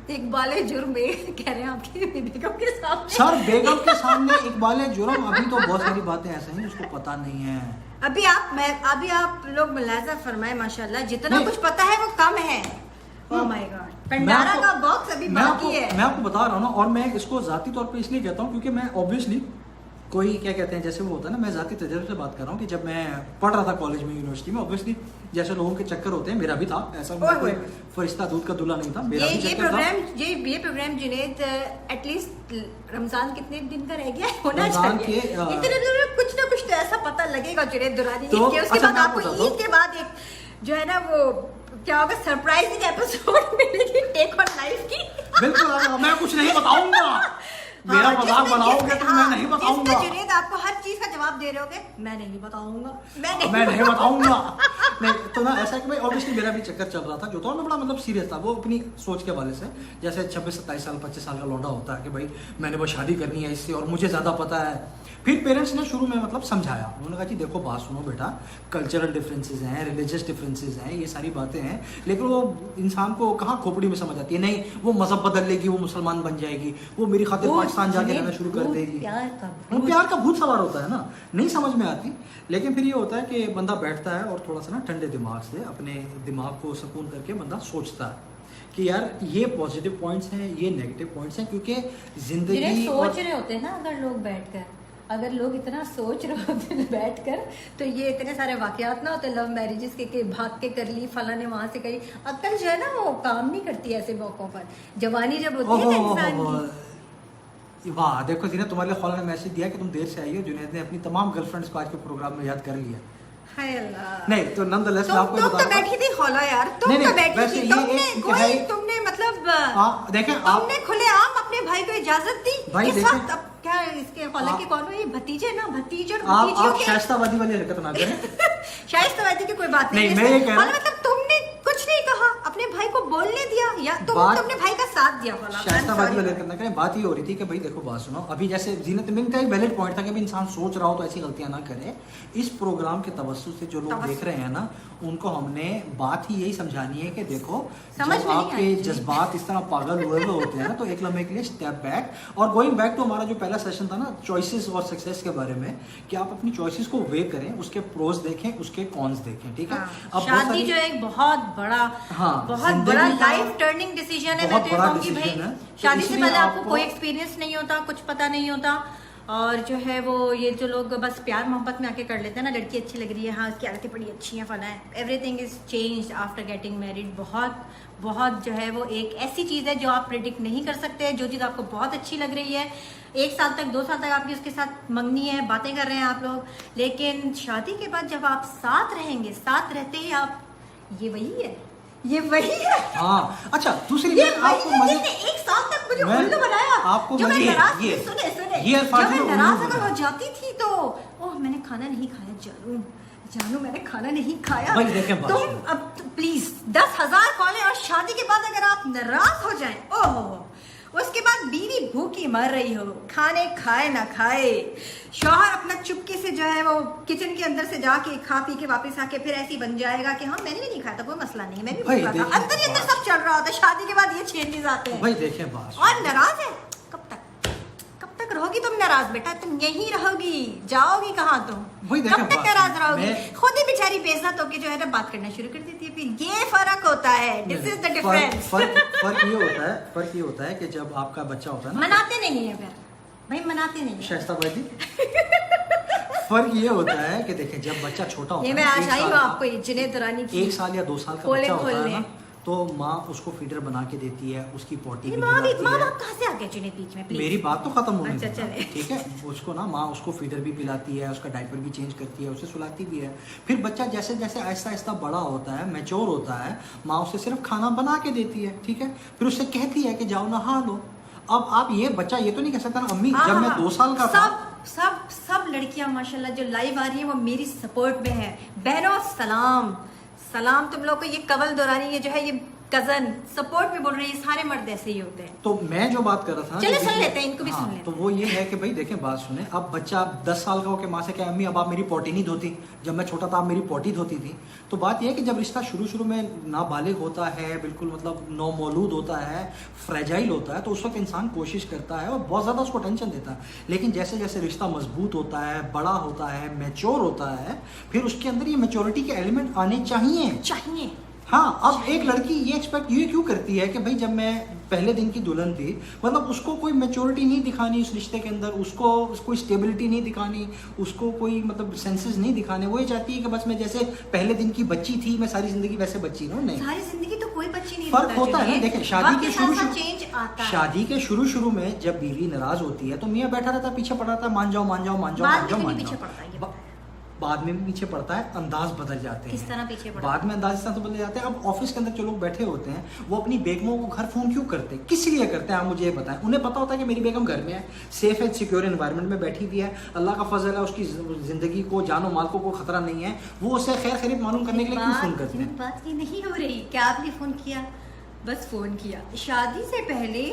Speaker 3: इकबाल जुर्म में कह रहे हैं आपकी बेगम के सामने।
Speaker 1: सर बेगम के सामने इकबाल जुर्म, अभी तो बहुत सारी बातें ऐसे हैं उसको पता नहीं है।
Speaker 3: अभी आप लोग मुलाजा फरमाए, माशाल्लाह जितना
Speaker 1: नहीं।
Speaker 3: कुछ पता है वो कम है। ओह माय गॉड,
Speaker 1: मैं
Speaker 3: पंडारा
Speaker 1: आपको-
Speaker 3: का बॉक्स अभी बाकी है।
Speaker 1: मैं आपको बता रहा हूँ ना, और मैं इसको जाती तौर पे इसलिए कहता हूँ क्योंकि मैं ऑब्वियसली कोई क्या कहते हैं, जैसे वो होता है ना, मैं जाती तजर्बे से बात कर रहा हूँ कि जब मैं पढ़ रहा था कॉलेज में, यूनिवर्सिटी में, ऑब्वियसली जैसे लोगों के चक्कर होते हैं, मेरा भी था ऐसा,
Speaker 3: ओए
Speaker 1: कोई
Speaker 3: ओए।
Speaker 1: फरिश्ता दूध का दूल्हा नहीं था, मेरा भी
Speaker 3: ये
Speaker 1: चक्कर था।
Speaker 3: प्रोग्राम जुनैद एटलीस्ट रमजान कितने दिन का रह गया है, होना
Speaker 1: रमजान
Speaker 3: चाहिए।
Speaker 1: के,
Speaker 3: इतने दिनों में कुछ ना कुछ तो ऐसा पता लगेगा जुनैद दुरानी
Speaker 1: तो
Speaker 3: के। उसके
Speaker 1: अच्छा,
Speaker 3: बाद
Speaker 1: मैं
Speaker 3: आपको
Speaker 1: आपको बताता
Speaker 3: ईद के बाद एक जो है ना वो क्या होगा, सरप्राइजिंग एपिसोड मिलेगी टेक ऑन लाइफ की।
Speaker 1: बिल्कुल, मैं कुछ नहीं बताऊंगा, मेरा
Speaker 3: हाँ,
Speaker 1: मजाक बनाओगे तो मैं नहीं बताऊंगा।
Speaker 3: जिसमें जुनैद आपको हर चीज का जवाब दे रहे होगे, मैं नहीं बताऊंगा,
Speaker 1: मैं नहीं बताऊंगा। नहीं तो ना ऐसा है कि भाई ऑब्वियसली मेरा भी चक्कर चल रहा था, जो था ना बड़ा मतलब सीरियस था, वो अपनी सोच के हवाले से, जैसे 26-27 साल 25 साल का लौंडा होता है कि भाई मैंने वो शादी करनी है इससे और मुझे ज़्यादा पता है। फिर पेरेंट्स ने शुरू में मतलब समझाया, उन्होंने कहा कि देखो बात सुनो बेटा, कल्चरल डिफरेंसेस हैं, रिलीजियस डिफरेंसेस हैं, ये सारी बातें हैं, लेकिन वो इंसान को कहाँ खोपड़ी में समझ आती है। नहीं वो मजहब बदल लेगी, वो मुसलमान बन जाएगी, वो मेरी खातिर पाकिस्तान जाके रहना शुरू कर देगी। प्यार का भूत सवार होता है ना, नहीं समझ में आती। लेकिन फिर ये होता है कि बंदा बैठता है और थोड़ा सा ना ठंडे दिमाग से अपने दिमाग को सुकून करके बंदा सोचता है कि यार ये पॉजिटिव पॉइंट्स हैं, ये नेगेटिव पॉइंट्स हैं, क्योंकि जिंदगी
Speaker 3: सोच रहे होते हैं ना, अगर लोग बैठकर, अगर लोग इतना सोच रहे होते बैठकर, तो ये इतने सारे वाकयात ना होते लव मैरिजेस के भाग के कर ली, फला ने वहां से करी। अक्ल जो है ना वो काम नहीं करती ऐसे मौकों पर। जवानी जब होती है ना इंसान की।
Speaker 1: वाह देखो जी, तुम्हारे लिए खौला ने मैसेज दिया कि तुम देर से आई हो। जुनैद ने अपनी तमाम गर्लफ्रेंड्स को आज के प्रोग्राम में याद कर लिया।
Speaker 3: हाय अल्लाह।
Speaker 1: नहीं तो नंदलेस मैं आपको
Speaker 3: तुम
Speaker 1: बता
Speaker 3: तो
Speaker 1: रहा हूं।
Speaker 3: बैठी थी खौला यार, तुम
Speaker 1: नहीं,
Speaker 3: तो
Speaker 1: नहीं,
Speaker 3: बैठी
Speaker 1: वैसे
Speaker 3: थी,
Speaker 1: ये
Speaker 3: तुमने
Speaker 1: एक
Speaker 3: कोई
Speaker 1: है-
Speaker 3: तुमने मतलब
Speaker 1: देखें आप
Speaker 3: तुमने खुलेआम अपने भाई को इजाजत दी।
Speaker 1: भाई
Speaker 3: इस
Speaker 1: देखें-
Speaker 3: वक्त अब क्या इसके खौला के
Speaker 1: आप-
Speaker 3: कौन हो, ये भतीजे ना, भतीजे और
Speaker 1: आप
Speaker 3: भतीजियों के
Speaker 1: शाइस्ताबादी वाली हरकत ना करें।
Speaker 3: शाइस्ताबादी की कोई बात नहीं।
Speaker 1: नहीं, मैं ये कह रहा हूं-
Speaker 3: मतलब तुमने कुछ नहीं कहा, अपने भाई को बोलने दिया, या तुमने भाई का साथ दिया।
Speaker 1: शाइस्ताबादी वाली हरकत ना करें। बात ये हो रही थी कि भाई देखो बात सुनो, अभी जैसे जीनत मिंग का एक वैलिड पॉइंट था कि भाई इंसान सोच रहा हो तो ऐसी गलतियां ना करे। इस प्रोग्राम के तवज्जुह से जो लोग देख रहे हैं ना, उनको हमने बात ही यही समझानी है कि देखो
Speaker 3: समझ
Speaker 1: जब
Speaker 3: में नहीं
Speaker 1: आपके
Speaker 3: आई।
Speaker 1: जज्बात इस तरह पागल हुए होते हैं ना, तो एक लम्हे के लिए स्टेप बैक और गोइंग बैक टू हमारा जो पहला सेशन था ना चॉइसेस और सक्सेस के बारे में, कि आप अपनी चॉइसेस को वे करें, उसके प्रोज देखें, उसके कॉन्स देखें, ठीक है। अब बहुत
Speaker 3: शादी
Speaker 1: सारी-
Speaker 3: जो है एक बहुत बड़ा,
Speaker 1: हाँ,
Speaker 3: बहुत
Speaker 1: जिंदगी
Speaker 3: बड़ा
Speaker 1: का
Speaker 3: लाइफ टर्निंग डिसीजन है।
Speaker 1: बहुत
Speaker 3: मैं तो ये
Speaker 1: बड़ा
Speaker 3: कहूंगी
Speaker 1: decision है।
Speaker 3: भाई
Speaker 1: तो
Speaker 3: शादी से
Speaker 1: इसलिए
Speaker 3: पहले आपको
Speaker 1: आपको-
Speaker 3: कोई एक्सपीरियंस नहीं होता, कुछ पता नहीं होता, और जो है वो ये जो लोग बस प्यार मोहब्बत में आके कर लेते हैं ना, लड़की अच्छी लग रही है, हाँ उसकी आदतें बड़ी अच्छी हैं, फला है, everything is changed after getting married. बहुत जो है वो एक ऐसी चीज़ है जो आप प्रिडिक्ट नहीं कर सकते। जो चीज़ आपको बहुत अच्छी लग रही है, 1 साल तक 2 साल तक आपकी उसके साथ मंगनी है, बातें कर रहे हैं आप लोग, लेकिन शादी के बाद जब आप साथ रहेंगे, साथ रहते ही आप, ये वही है, ये वही है।
Speaker 1: हाँ अच्छा, दूसरी
Speaker 3: ये
Speaker 1: बात
Speaker 3: वही
Speaker 1: आपको
Speaker 3: है
Speaker 1: मजे
Speaker 3: जिसने 1 साल तक मुझे
Speaker 1: मैं-
Speaker 3: उल्लू बनाया।
Speaker 1: आपको
Speaker 3: जो मैं
Speaker 1: मजे-
Speaker 3: नाराज
Speaker 1: ये-
Speaker 3: सुने
Speaker 1: ये अल्फाज
Speaker 3: जब मैं
Speaker 1: में उल्लू
Speaker 3: नाराज अगर
Speaker 1: बनाया।
Speaker 3: हो जाती थी तो ओह मैंने खाना नहीं खाया, जानू मैंने खाना नहीं खाया।
Speaker 1: भाई देखें बात
Speaker 3: तुम
Speaker 1: सुनो।
Speaker 3: अब प्लीज 10,000 कॉलें, और शादी के बाद अगर आप नाराज हो जाएं, ओह उसके बाद बीवी भूखी मर रही हो, खाने खाए ना खाए, शौहर अपना चुपके से जो है वो किचन के अंदर से जाके खा पी के वापस आके फिर ऐसी बन जाएगा कि हाँ मैंने भी नहीं खाया था, कोई मसला नहीं, मैं भी
Speaker 1: भाई
Speaker 3: भूखा था।
Speaker 1: देखिए,
Speaker 3: अंदर ही अंदर सब चल रहा होता है, शादी के बाद ये चेंजेस आते हैं।
Speaker 1: भाई देखें बात,
Speaker 3: और नाराज है, कब तक रहोगी तुम नाराज? बेटा तुम यहीं रहोगी, जाओगी कहाँ तुम?
Speaker 1: वही देखें
Speaker 3: कब तक
Speaker 1: बात,
Speaker 3: नाराज रहोगी?
Speaker 1: मैं-
Speaker 3: खुद ही बेचारी बेइज्जत होके जो है ना बात करना शुरू कर देती है। फिर ये फर्क होता है, दिस इज द डिफरेंस।
Speaker 1: फर्क ये होता है कि जब आपका बच्चा होता है ना,
Speaker 3: मनाते नहीं है फिर भाई, मनाते नहीं है।
Speaker 1: शाइस्ता भाई जी, फर्क ये होता है कि देखिए जब बच्चा छोटा होता
Speaker 3: ये
Speaker 1: है,
Speaker 3: मैं आज
Speaker 1: एक
Speaker 3: आई
Speaker 1: साल
Speaker 3: हूँ
Speaker 1: का-
Speaker 3: आपको जुनैद दुरानी की
Speaker 1: 1 साल या 2 साल का
Speaker 3: खोले
Speaker 1: बच्चा होता है
Speaker 3: खोलने।
Speaker 1: ना, तो माँ उसको फीडर बना के देती है, उसकी पोटी भी
Speaker 3: माँ
Speaker 1: दिलाती है।
Speaker 3: बाप कहाँ से आ गया जुनैद बीच में? प्लीज
Speaker 1: मेरी बात तो खत्म होने
Speaker 3: अच्छा,
Speaker 1: दो।
Speaker 3: चले।
Speaker 1: ठीक है, उसको ना माँ उसको फीडर भी पिलाती है, उसका डायपर भी चेंज करती है, उसे सुलाती भी है। फिर बच्चा जैसे जैसे आहिस्ता आहिस्ता बड़ा होता है, मैच्योर होता है, माँ उसे सिर्फ खाना बना के देती है। ठीक है, फिर उससे कहती है कि जाओ नहा लो। अब आप ये बच्चा ये तो नहीं कह सकता ना अम्मी
Speaker 3: हाँ,
Speaker 1: जब
Speaker 3: हाँ,
Speaker 1: मैं 2 साल का था।
Speaker 3: सब लड़कियां माशाल्लाह जो लाइव आ रही हैं वो मेरी सपोर्ट में है। बहनों सलाम तुम लोग को। ये कवल दुरानी ये जो है ये कजन सपोर्ट में बोल रही है, सारे मर्द ऐसे ही होते हैं।
Speaker 1: तो मैं जो बात कर रहा था ना,
Speaker 3: चलिए
Speaker 1: कि
Speaker 3: सुन
Speaker 1: देखिए-
Speaker 3: लेते हैं, इनको भी सुन लेते
Speaker 1: तो वो ये है कि भाई देखें बात सुने, अब बच्चा 10 साल का हो के माँ से क्या अम्मी अब आप मेरी पोटी नहीं धोती, जब मैं छोटा था आप मेरी पोटी धोती थी। तो बात यह है कि जब रिश्ता शुरू में नाबालिग होता है, बिल्कुल मतलब नौमौलूद होता है, फ्रेजाइल होता है, तो उस वक्त इंसान कोशिश करता है और बहुत ज़्यादा उसको टेंशन देता है। लेकिन जैसे जैसे रिश्ता मजबूत होता है, बड़ा होता है, मैच्योर होता है, फिर उसके अंदर ये मैच्योरिटी के एलिमेंट आने चाहिए। हाँ, अब एक लड़की ये क्यों करती है कि भाई जब मैं पहले दिन की दुल्हन थी, मतलब उसको कोई मैच्योरिटी नहीं दिखानी उस रिश्ते के अंदर, उसको कोई स्टेबिलिटी नहीं दिखानी, उसको कोई मतलब सेंसेस नहीं दिखाने। वो ये चाहती है कि बस मैं जैसे पहले दिन की बच्ची थी मैं सारी जिंदगी वैसे बच्ची रहूं। नहीं,
Speaker 3: सारी जिंदगी तो कोई बच्ची नहीं
Speaker 1: फर्क होता है ना। देखें
Speaker 3: चेंज आता है।
Speaker 1: शादी के शुरू में जब बीवी नाराज होती है तो मियाँ बैठा रहता है, पीछे पड़ा रहता है, मान जाओ
Speaker 3: पीछे पड़ता है, ये बताएं।
Speaker 1: बाद में भी पीछे पड़ता है, अंदाज बदल जाते हैं।
Speaker 3: किस तरह पीछे पड़ता है?
Speaker 1: बाद में अंदाज इस तरह से बदल जाते हैं। अब ऑफिस के अंदर जो लोग बैठे होते हैं वो अपनी बेगमों को घर फोन क्यों करते हैं, किस लिए करते हैं, आप मुझे ये बताएं। उन्हें पता होता है कि मेरी बेगम घर में है, सेफ एंड सिक्योर एनवायरनमेंट में बैठी हुई है, अल्लाह का फजल है, उसकी जिंदगी को जानो माल को कोई खतरा नहीं है, वो उसे खैर खैरियत मालूम करने के लिए क्यों फोन करते हैं।
Speaker 3: बात ये नहीं हो रही क्या आपने फोन किया, बस फोन किया। शादी से पहले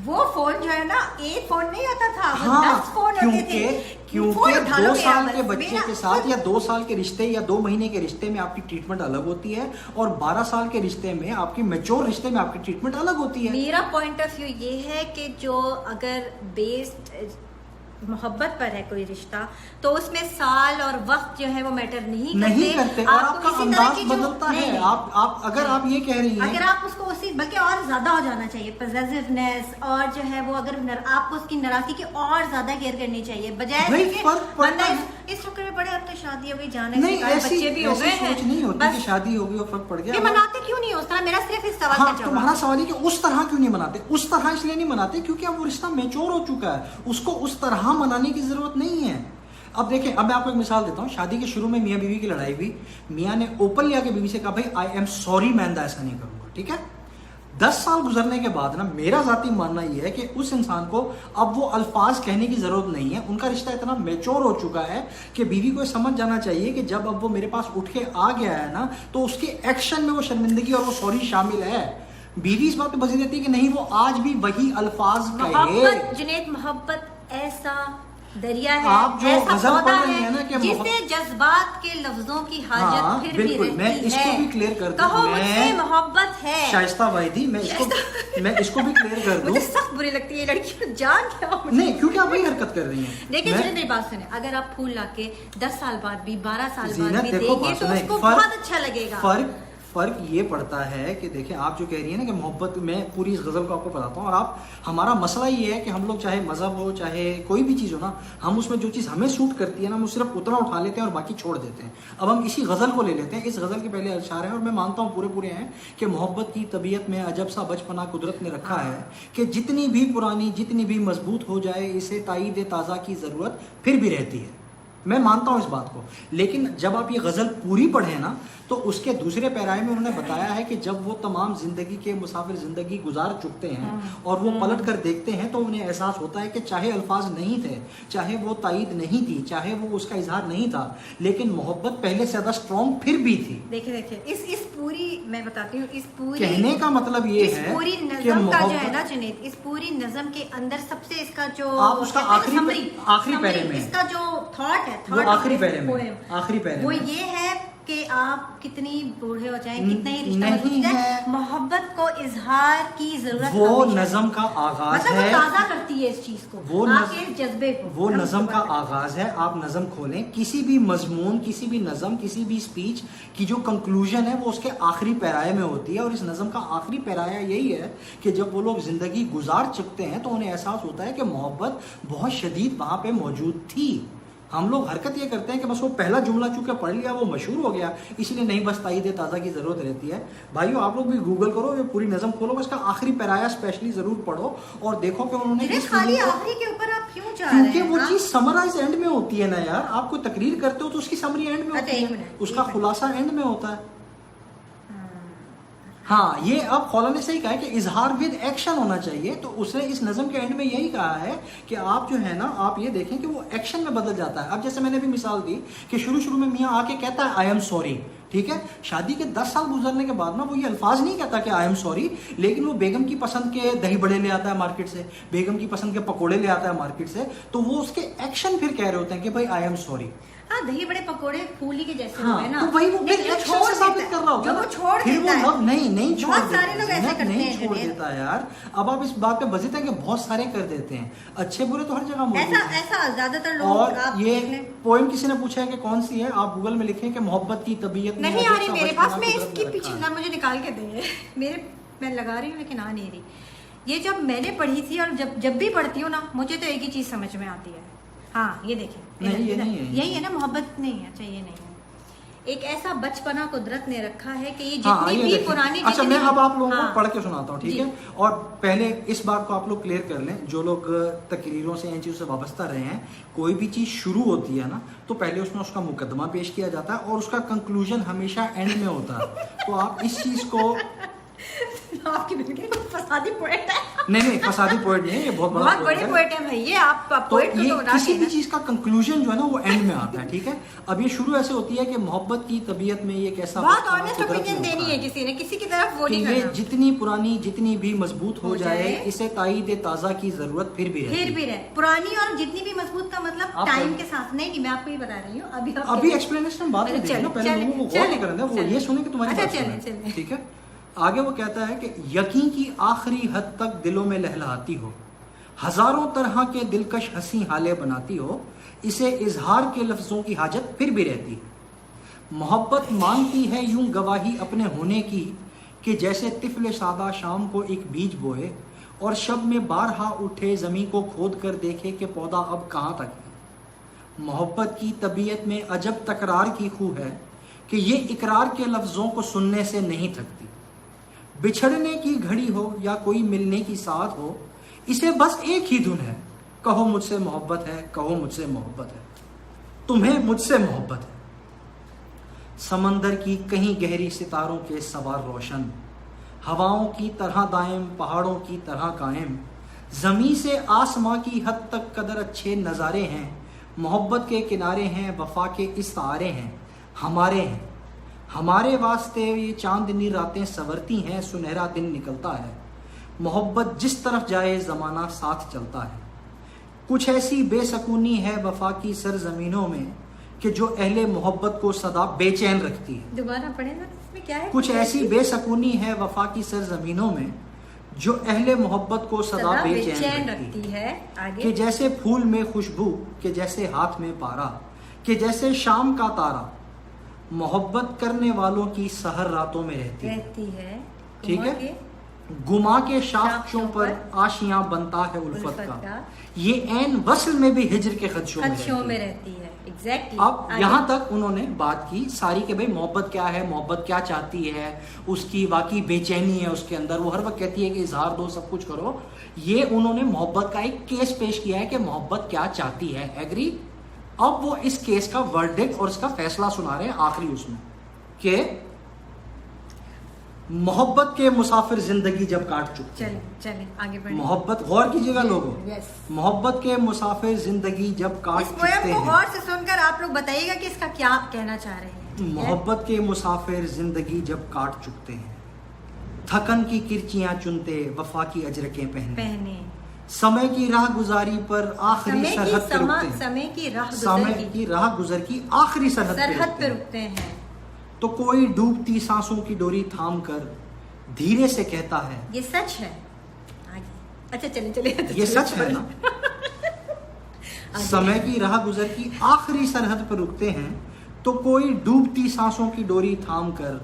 Speaker 3: वो फोन जो है ना, एक फोन नहीं होता था, वो 10 फोन होते थे।
Speaker 1: क्योंकि 2 साल के बच्चे
Speaker 3: मेरा
Speaker 1: के साथ या 2 साल के रिश्ते या 2 महीने के रिश्ते में आपकी ट्रीटमेंट अलग होती है, और 12 साल के रिश्ते में आपकी मैच्योर रिश्ते में आपकी ट्रीटमेंट अलग होती है।
Speaker 3: मेरा पॉइंट ऑफ व्यू ये है कि जो अगर बेस्ड मोहब्बत पर है कोई रिश्ता, तो उसमें साल और वक्त जो है वो मैटर नहीं
Speaker 1: करते, और आपका अंदाज बदलता है। आप अगर आप ये कह रही हैं,
Speaker 3: अगर आप उसको उसी बल्कि और ज्यादा हो जाना चाहिए पॉजिटिवनेस, और जो है वो अगर आपको उसकी नाराजगी की और ज्यादा केयर करनी चाहिए, बजाय बंदा इस चक्कर में पड़े अब तो शादी हो गई, जाने
Speaker 1: नहीं
Speaker 3: बच्चे भी हो गए हैं,
Speaker 1: सोच नहीं होती कि शादी हो गई और फर्क पड़ गया।
Speaker 3: मनाते क्यों नहीं उस तरह? मेरा सिर्फ इस सवाल का जवाब।
Speaker 1: तुम्हारा सवाल है कि उस तरह क्यों नहीं मनाते। उस तरह इसलिए नहीं मनाते क्योंकि अब वो रिश्ता मैच्योर हो चुका है, उसको उस तरह मनाने की जरूरत नहीं है। अब देखें, अब मैं आपको एक मिसाल देता हूँ। शादी के शुरू में मियाँ बीवी की लड़ाई हुई, मियाँ ने ओपनली आके बीवी से कहा भाई आई एम सॉरी, मैं आइंदा ऐसा नहीं करूंगा। ठीक है, 10 साल गुजरने के बाद ना मेरा जाती मानना यह है कि उस इंसान को अब वो अल्फाज कहने की जरूरत नहीं है। उनका रिश्ता इतना मैच्योर हो चुका है कि बीवी को समझ जाना चाहिए कि जब अब वो मेरे पास उठ के आ गया है ना, तो उसके एक्शन में वो शर्मिंदगी और वो सॉरी शामिल है। बीवी इस बात पे बसी रहती है कि नहीं वो आज भी वही अल्फाज कहे।
Speaker 3: जुनैद, मोहब्बत ऐसा दरिया है,
Speaker 1: आप जो
Speaker 3: ऐसा
Speaker 1: गजल
Speaker 3: पौधा
Speaker 1: पढ़ रही है ना कि
Speaker 3: जिससे जज्बात के लफ्जों की हाजत
Speaker 1: हाँ,
Speaker 3: फिर
Speaker 1: बिल्कुल,
Speaker 3: भी रहती
Speaker 1: मैं इसको
Speaker 3: है।
Speaker 1: भी क्लियर कर दूं।
Speaker 3: कहो
Speaker 1: मैं
Speaker 3: मुझसे मोहब्बत है
Speaker 1: शाइस्ता वाहिदी, मैं इसको भी क्लियर कर दूं।
Speaker 3: मुझे सख्त बुरी लगती है लड़की, जान क्या हो मुझे।
Speaker 1: नहीं, क्योंकि आप वही हरकत कर रही हैं।
Speaker 3: देखिए जुनैद, मेरी बात सुने, अगर आप फूल लाके 10 साल बाद भी 12 साल बाद
Speaker 1: जीनत,
Speaker 3: भी
Speaker 1: देखो
Speaker 3: देंगे
Speaker 1: बात
Speaker 3: तो
Speaker 1: सुने,
Speaker 3: उसको बहुत अच्छा लगेगा।
Speaker 1: फर्क ये पड़ता है कि देखिए आप जो कह रही है ना कि मोहब्बत में, पूरी इस गजल को आपको बताता हूँ, और आप हमारा मसला ये है कि हम लोग चाहे मजहब हो चाहे कोई भी चीज़ हो ना, हम उसमें जो चीज़ हमें सूट करती है ना, हम सिर्फ उतना उठा लेते हैं और बाकी छोड़ देते हैं। अब हम इसी गजल को ले लेते हैं। इस गजल के पहले अशार हैं और मैं मानता हूँ पूरे हैं कि मोहब्बत की तबीयत में अजब सा बचपना कुदरत ने रखा है कि जितनी भी पुरानी जितनी भी मजबूत हो जाए, इसे ताईद ताज़ा की ज़रूरत फिर भी रहती है। मैं मानता हूँ इस बात को, लेकिन जब आप ये गज़ल पूरी पढ़े ना तो उसके दूसरे पैराए में उन्होंने बताया है कि जब वो तमाम जिंदगी के मुसाफिर जिंदगी गुजार चुकते हैं और वो पलट कर देखते हैं तो उन्हें एहसास होता है कि चाहे अल्फाज नहीं थे, चाहे वो तायद नहीं थी, चाहे वो उसका इजहार नहीं था, लेकिन मोहब्बत पहले से ज्यादा स्ट्रॉन्ग फिर भी थी।
Speaker 3: देखिए इस पूरी, मैं बताती हूँ, इस पूरी
Speaker 1: कहने का मतलब ये
Speaker 3: इस
Speaker 1: है
Speaker 3: पूरी
Speaker 1: कि
Speaker 3: नज़म का जो है ना
Speaker 1: मोहब्बत,
Speaker 3: जुनैद, इस पूरी नज़म के अंदर सबसे इसका जो
Speaker 1: आप उसका आखिरी पैरे में,
Speaker 3: इसका जो थॉट है,
Speaker 1: वो आखिरी पैरे में, आखिरी पैरे
Speaker 3: वो
Speaker 1: में
Speaker 3: ये है कि आप कितनी बूढ़े हो जाएं, कितना ही रिश्ता
Speaker 1: नहीं
Speaker 3: मजबूत हो जाए,
Speaker 1: है।
Speaker 3: मोहब्बत को इजहार की जरूरत
Speaker 1: वो
Speaker 3: हमेशा है।
Speaker 1: नज़म का आगाज
Speaker 3: मतलब वो
Speaker 1: है,
Speaker 3: ताज़ा करती है इस चीज को,
Speaker 1: वो
Speaker 3: आपके इस जज्बे को।
Speaker 1: वो नज़म का आगाज है। आप नज़म खोलें, किसी भी मजमून, किसी भी नज़म, किसी भी स्पीच की जो कंक्लूजन है वो उसके आखिरी पैराए में होती है, और इस नज़म का आखिरी पैराया यही है कि जब वो लोग जिंदगी गुजार चुकते हैं तो उन्हें एहसास होता है कि मोहब्बत बहुत शदीद वहाँ पे मौजूद थी। हम लोग हरकत ये करते हैं कि बस वो पहला जुमला चूंकि पढ़ लिया वो मशहूर हो गया, इसलिए नहीं, बस तायद ताज़ा की ज़रूरत रहती है। भाइयों आप लोग भी गूगल करो, ये पूरी नज़म खोलो, इसका आखिरी पैराया स्पेशली ज़रूर पढ़ो और देखो कि उन्होंने किस
Speaker 3: खाली
Speaker 1: नज़म को,
Speaker 3: आखिरी के ऊपर आप क्यों जा रहे हैं?
Speaker 1: क्योंकि वो चीज़ समराइज एंड में होती है ना यार। आप कोई तकरीर करते हो तो उसकी समरी एंड में होती है, उसका खुलासा एंड में होता है। हाँ, ये अब खौला ने सही कहा है कि इजहार विद एक्शन होना चाहिए, तो उसने इस नज़म के एंड में यही कहा है कि आप जो है ना, आप ये देखें कि वो एक्शन में बदल जाता है। अब जैसे मैंने भी मिसाल दी कि शुरू में मियाँ आके कहता है आई एम सॉरी, ठीक है, शादी के 10 साल गुजरने के बाद ना वो ये अल्फाज नहीं कहता कि आई एम सॉरी, लेकिन वो बेगम की पसंद के दही बड़े ले आता है मार्केट से, बेगम की पसंद के पकोड़े ले आता है मार्केट से, तो वो उसके एक्शन फिर कह रहे होते हैं कि भाई आई एम सॉरी।
Speaker 3: हाँ, दही बड़े पकोड़े फूली के जैसे
Speaker 1: हाँ,
Speaker 3: हुए ना,
Speaker 1: तो वही वो फिर एक्शन से साबित कर रहा होता है,
Speaker 3: जो वो छोड़
Speaker 1: फिर
Speaker 3: देता
Speaker 1: वो
Speaker 3: है।
Speaker 1: नहीं छोड़
Speaker 3: बहुत
Speaker 1: देता,
Speaker 3: सारे लोग ऐसे करते
Speaker 1: नहीं
Speaker 3: हैं
Speaker 1: छोड़
Speaker 3: जुनैद।
Speaker 1: देता यार। अब आप इस बात पे बजित है कि बहुत सारे कर देते हैं, अच्छे बुरे तो हर जगह मौजूद हैं।
Speaker 3: ऐसा ज्यादातर लोग,
Speaker 1: और
Speaker 3: आप
Speaker 1: ये
Speaker 3: देख लें।
Speaker 1: पोएम किसी ने पूछा है कि कौन सी है, आप गूगल में लिखें कि मोहब्बत की तबीयत
Speaker 3: नहीं आ रही मेरे पास, मैं इसकी पीछे ना, मुझे निकाल के दे मेरे, मैं लगा रही हूँ लेकिन आ नहीं रही। ये जब मैंने पढ़ी थी और जब भी पढ़ती हूँ ना, मुझे तो एक ही चीज समझ में आती है। हाँ, ये देखें,
Speaker 1: नहीं, ये नहीं है,
Speaker 3: यही है ना, मोहब्बत नहीं है। अच्छा, ये नहीं है, एक ऐसा बचपना कुदरत ने रखा है कि ये
Speaker 1: हाँ,
Speaker 3: जितनी भी पुरानी,
Speaker 1: अच्छा मैं अब आप लोगों को
Speaker 3: हाँ,
Speaker 1: पढ़ के सुनाता हूँ, ठीक है। और पहले इस बात को आप लोग क्लियर कर लें, जो लोग तकरीरों से इन चीज़ों से वाबस्ता रहे हैं, कोई भी चीज़ शुरू होती है ना तो पहले उसमें उसका मुकदमा पेश किया जाता है और उसका कंक्लूजन हमेशा एंड में होता है। तो आप इस चीज़ को,
Speaker 3: आपकी बिल्कुल फसादी पोएट है।
Speaker 1: नहीं फसादी पोएट नहीं है, ये बहुत
Speaker 3: बहुत बड़े
Speaker 1: है।
Speaker 3: पोएट है भाई, ये आप
Speaker 1: तो
Speaker 3: पोएट को
Speaker 1: ये
Speaker 3: तो उड़ा
Speaker 1: किसी
Speaker 3: के
Speaker 1: भी
Speaker 3: ना।
Speaker 1: चीज का कंक्लूजन जो है ना वो एंड में आता है, ठीक है। अब ये शुरू ऐसे होती है कि मोहब्बत की तबीयत में ये कैसा
Speaker 3: बहुत ऑनेस्ट ओपिनियन देनी है किसी ने, किसी की तरफ वो
Speaker 1: कि
Speaker 3: नहीं
Speaker 1: ये
Speaker 3: करना।
Speaker 1: जितनी पुरानी, जितनी भी मजबूत हो जाए, इसे तायद ताज़ा की जरूरत फिर भी
Speaker 3: रहे पुरानी, और जितनी भी मजबूत का मतलब
Speaker 1: आप
Speaker 3: टाइम के साथ। नहीं, मैं आपको ये बता रही हूँ।
Speaker 1: अभी एक्सप्लेनेशन बाद में देना, पहले लोगों को गौर नहीं करना, वो ये सुने कि तुम्हारी बात सुने, ठीक है। आगे वो कहता है कि यकीन की आखिरी हद तक दिलों में लहलहाती हो, हजारों तरह के दिलकश हंसी हाले बनाती हो, इसे इजहार के लफ्जों की हाजत फिर भी रहती है। मोहब्बत मांगती है यूं गवाही अपने होने की कि जैसे तिफल सादा शाम को एक बीज बोए और शब में बारहा उठे जमी को खोद कर देखे कि पौधा अब कहाँ तक है। मोहब्बत की तबीयत में अजब तकरार की खू है कि ये इकरार के लफ्जों को सुनने से नहीं थकती। बिछड़ने की घड़ी हो या कोई मिलने की साथ हो, इसे बस एक ही धुन है, कहो मुझसे मोहब्बत है, कहो मुझसे मोहब्बत है, तुम्हें मुझसे मोहब्बत है। समंदर की कहीं गहरी सितारों के सवार रोशन, हवाओं की तरह दायम, पहाड़ों की तरह कायम, जमी से आसमां की हद तक कदर अच्छे नज़ारे हैं, मोहब्बत के किनारे हैं, वफा के इस्तारे हैं, हमारे हैं। हमारे वास्ते ये चांदनी रातें संवरती हैं, सुनहरा दिन निकलता है, मोहब्बत जिस तरफ जाए ज़माना साथ चलता है। कुछ ऐसी बेसकूनी है वफा की सरजमीनों में कि जो अहले मोहब्बत को सदा बेचैन रखती है।
Speaker 3: दोबारा पढ़े ना, इसमें क्या है?
Speaker 1: कुछ ऐसी बेसकूनी है वफा की सरजमीनों में जो अहले मोहब्बत को सदा बेचैन रखती है।
Speaker 3: आगे।
Speaker 1: कि जैसे फूल में खुशबू, के जैसे हाथ में पारा, कि जैसे शाम का तारा, मोहब्बत करने वालों की सहर रातों में रहती है, ठीक है। गुमा के शाख्शों पर आशियां बनता है उल्फत का, ये ऐन वस्ल में भी हिज्र के खदशों में रहती है।
Speaker 3: एग्जैक्टली।
Speaker 1: अब यहाँ तक उन्होंने बात की सारी कि भाई मोहब्बत क्या है, मोहब्बत क्या चाहती है, उसकी वाकई बेचैनी है उसके अंदर, वो हर वक्त कहती है कि इजहार दो, सब कुछ करो। ये उन्होंने मोहब्बत का एक केस पेश किया है कि मोहब्बत क्या चाहती है। एग्री? अब वो इस केस का वर्डिक्ट और इसका फैसला सुना रहे हैं आखिरी उसमें कि मोहब्बत के मुसाफिर जिंदगी जब काट चुके हैं।
Speaker 3: चले आगे बढ़े।
Speaker 1: मोहब्बत, गौर कीजिएगा लोगों,
Speaker 3: Yes.
Speaker 1: मोहब्बत के मुसाफिर जिंदगी जब काट
Speaker 3: इस
Speaker 1: चुके
Speaker 3: पोएम को
Speaker 1: हैं।
Speaker 3: गौर से सुनकर आप लोग बताइएगा कि इसका क्या आप कहना चाह रहे हैं।
Speaker 1: मोहब्बत के मुसाफिर जिंदगी जब काट चुकते हैं, थकन की किरचियां चुनते वफा की अजरकें पहने, समय की राह गुजारी पर आखिरी सरहद पे रुकते हैं।
Speaker 3: समय की राह
Speaker 1: समय की राह गुजर की आखिरी सरहद
Speaker 3: पे रुकते हैं।
Speaker 1: तो कोई डूबती सांसों की डोरी थाम कर धीरे से कहता है,
Speaker 3: ये सच है। आगे अच्छा चले
Speaker 1: ये सच है ना। समय की राह गुजर की आखिरी सरहद पर रुकते हैं तो कोई डूबती सांसों की डोरी थाम कर